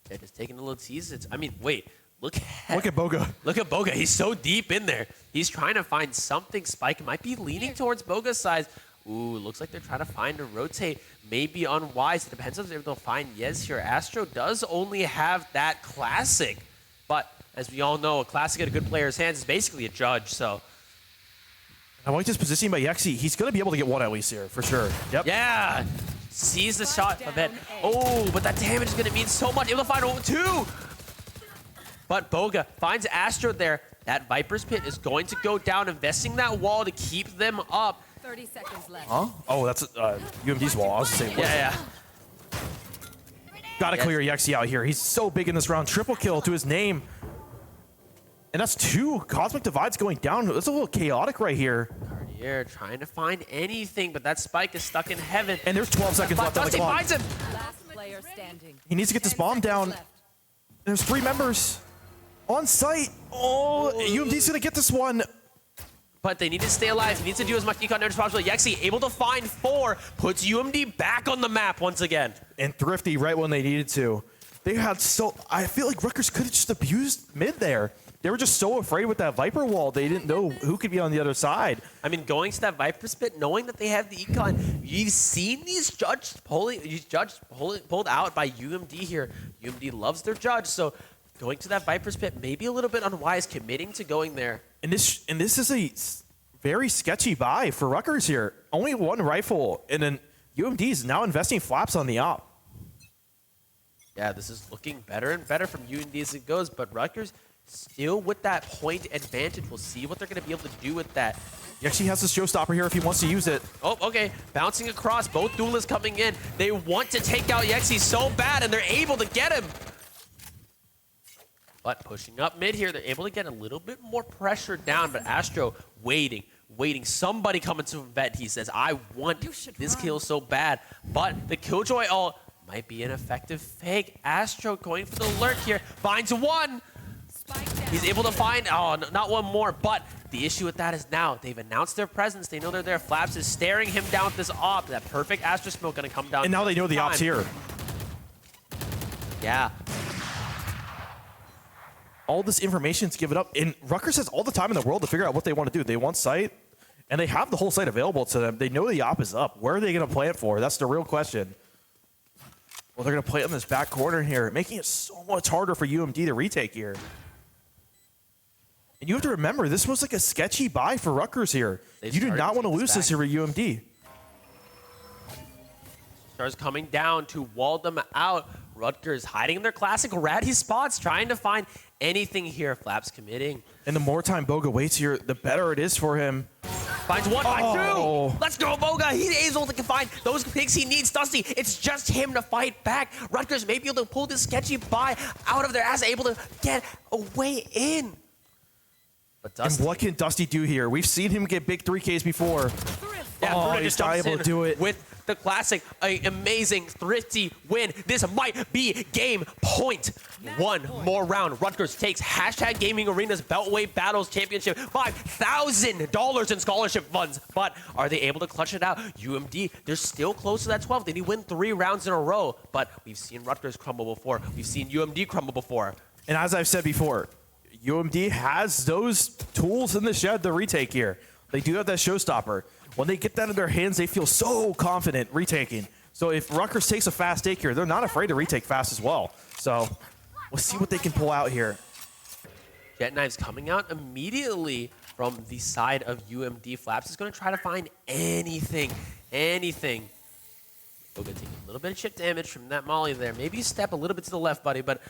They're just taking a little tease. I mean, wait. Look at Boga. Look at Boga. He's so deep in there. He's trying to find something. Spike might be leaning towards Boga's side. Ooh, looks like they're trying to find a rotate. Maybe unwise. It depends on if they'll find Yes here. Astro does only have that classic. But as we all know, a classic in a good player's hands is basically a judge. So I like this positioning by Yexi. He's going to be able to get one at least here, for sure. Yep. yeah. Sees the shot a bit. Oh, but that damage is going to mean so much. Able to find 2. But Boga finds Astro there. That Viper's Pit is going to go down, investing that wall to keep them up. 30 seconds left. Huh? Oh, that's UMD's wall. I was saying. Yeah. Got to clear Yexi out here. He's so big in this round. Triple kill to his name. And that's 2 Cosmic Divides going down. That's a little chaotic right here. Cartier trying to find anything, but that Spike is stuck in heaven. And there's 12 seconds left on the Dusty clock. finds him. Last player standing. He needs to get this bomb down. Left. There's 3 members on site. Oh, UMD's going to get this one. But they need to stay alive. He needs to do as much econ damage as possible. Yexi able to find 4, puts UMD back on the map once again. And Thrifty right when they needed to. They had I feel like Rutgers could have just abused mid there. They were just so afraid with that Viper wall. They didn't know who could be on the other side. I mean, going to that Viper Spit, knowing that they have the econ, you've seen these judges pulled out by UMD here. UMD loves their judge, so going to that Viper Spit, maybe a little bit unwise, committing to going there. And this is a very sketchy buy for Rutgers here. Only 1 rifle, and then UMD is now investing Flaps on the op. Yeah, this is looking better and better from UMD as it goes, but Rutgers still with that point advantage. We'll see what they're going to be able to do with that. He actually has this showstopper here if he wants to use it. Oh, okay. Bouncing across. Both duelists coming in. They want to take out Yexi so bad, and they're able to get him. But pushing up mid here, they're able to get a little bit more pressure down, but Astro waiting waiting. Somebody coming to vet. He says, I want You should this run. kill so bad. But the Killjoy ult might be an effective fake. Astro going for the lurk here. Finds one. Spike down. He's able to find, not one more, but the issue with that is now they've announced their presence. They know they're there. Flaps is staring him down with this op. That perfect Astro smoke gonna come down. And now they know the op's here. Yeah. All this information's given up. And Rutgers has all the time in the world to figure out what they want to do. They want site, and they have the whole site available to them. They know the op is up. Where are they going to play it for? That's the real question. Well, they're going to play it in this back corner here, making it so much harder for UMD to retake here. And you have to remember, this was like a sketchy buy for Rutgers here. They've You do started not to want to take lose this this here back. with UMD. Stars coming down to wall them out. Rutgers hiding in their classic ratty spots, trying to find anything here. Flaps committing. And the more time Boga waits here, the better it is for him. Finds one, finds Oh. two. Let's go, Boga. He's able to find those picks he needs. Dusty, it's just him to fight back. Rutgers may be able to pull this sketchy buy out of their ass, able to get a way in. But Dusty, And what can Dusty do here? We've seen him get big 3Ks before. yeah, Oh, Bruno he's just not jumps able to in do it. with the classic, an amazing, thrifty win. This might be game point. One more round. Rutgers takes hashtag Gaming Arena's Beltway Battles Championship. $5,000 in scholarship funds. But are they able to clutch it out? UMD, they're still close to that 12. They need to win 3 rounds in a row. But we've seen Rutgers crumble before. We've seen UMD crumble before. And as I've said before, UMD has those tools in the shed to retake here. They do have that showstopper. When they get that in their hands, they feel so confident retaking. So if Rutgers takes a fast take here, they're not afraid to retake fast as well. So we'll see what they can pull out here. Jet Knives coming out immediately from the side of UMD. Flaps is going to try to find anything. We're going to take a little bit of chip damage from that molly there. Maybe you step a little bit to the left, buddy, but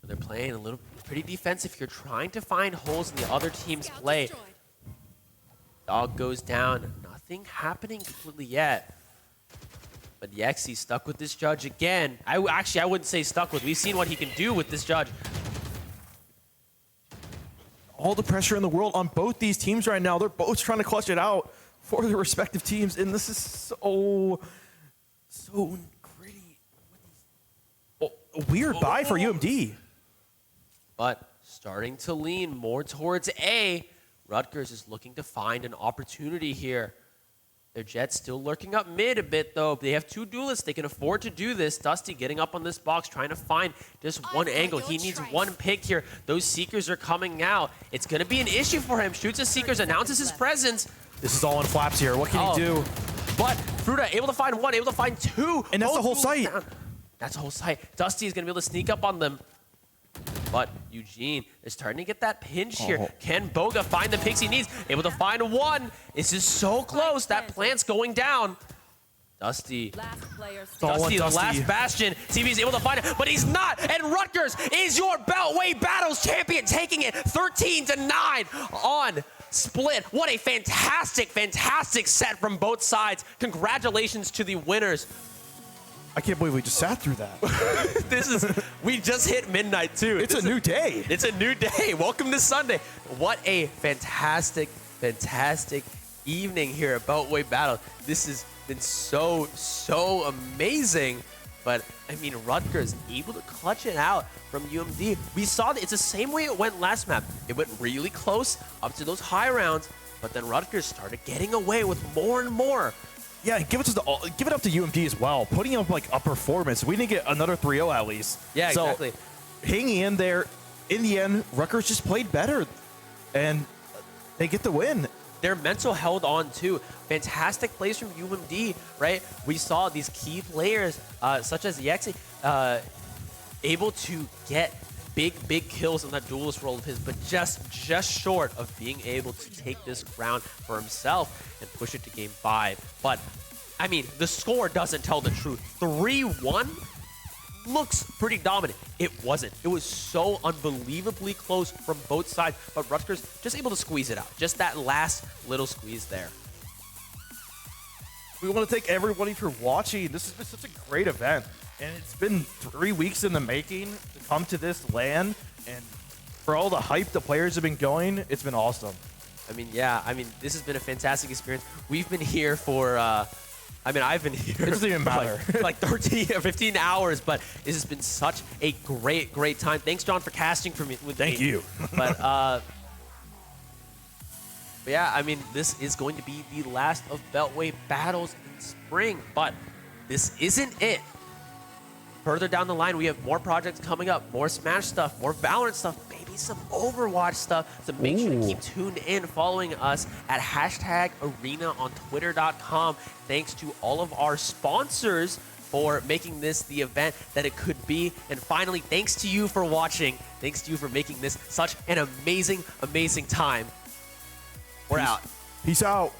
they're playing a little pretty defensive here, trying to find holes in the other team's Scout play. destroyed. Dog goes down. Nothing happening completely yet. But Yexi stuck with this judge again. I wouldn't say stuck with. We've seen what he can do with this judge. All the pressure in the world on both these teams right now. They're both trying to clutch it out for their respective teams. And this is so gritty. A weird buy for UMD. But starting to lean more towards A. Rutgers is looking to find an opportunity here. Their Jets still lurking up mid a bit, though. They have 2 duelists. They can afford to do this. Dusty getting up on this box, trying to find just one got angle. your He needs trace. one pick here. Those Seekers are coming out. It's going to be an issue for him. Shoots his Seekers, announces his presence. This is all in Flaps here. What can Oh. he do? But Fruta able to find 1, able to find 2. And that's the Both whole duels site. down. That's the whole site. Dusty is going to be able to sneak up on them. But Eugene is starting to get that pinch here. Oh. Can Boga find the picks he needs? Able to find 1. This is so close. That plant's going down. Dusty. Last player all standing. on Dusty, the Dusty. last bastion. CB is able to find it, but he's not. And Rutgers is your Beltway Battles champion, taking it 13-9 on Split. What a fantastic set from both sides. Congratulations to the winners. I can't believe we just sat through that. We just hit midnight too. It's a new day. It's a new day. Welcome to Sunday. What a fantastic evening here at Beltway Battle. This has been so amazing. But, I mean, Rutgers able to clutch it out from UMD. We saw that it's the same way it went last map. It went really close up to those high rounds, but then Rutgers started getting away with more and more. Yeah, give it up to UMD as well. Putting up like a performance. We didn't get another 3-0 at least. Yeah, So, exactly. hanging in there. In the end, Rutgers just played better, and they get the win. Their mental held on too. Fantastic plays from UMD, right? We saw these key players, such as Yexi, able to get big kills in that duelist role of his, but just short of being able to take this crown for himself and push it to game 5. But, I mean, the score doesn't tell the truth. 3-1 looks pretty dominant. It wasn't. It was so unbelievably close from both sides, but Rutgers just able to squeeze it out. Just that last little squeeze there. We want to thank everybody for watching. This has been such a great event, and it's been 3 weeks in the making to come to this LAN and For all the hype the players have been going, it's been awesome. I mean, yeah. I mean, this has been a fantastic experience. We've been here for. I mean, I've been here. It doesn't even matter. like 13 or 15 hours, but this has been such a great time. Thanks, John, for casting for me. Thank you. But yeah, I mean, this is going to be the last of Beltway battles in spring, but this isn't it. Further down the line, we have more projects coming up, more Smash stuff, more Valorant stuff, maybe some Overwatch stuff. So make sure to keep tuned in, following us at #Arena on Twitter.com. Thanks to all of our sponsors for making this the event that it could be. And finally, thanks to you for watching. Thanks to you for making this such an amazing time. We're out. Peace out.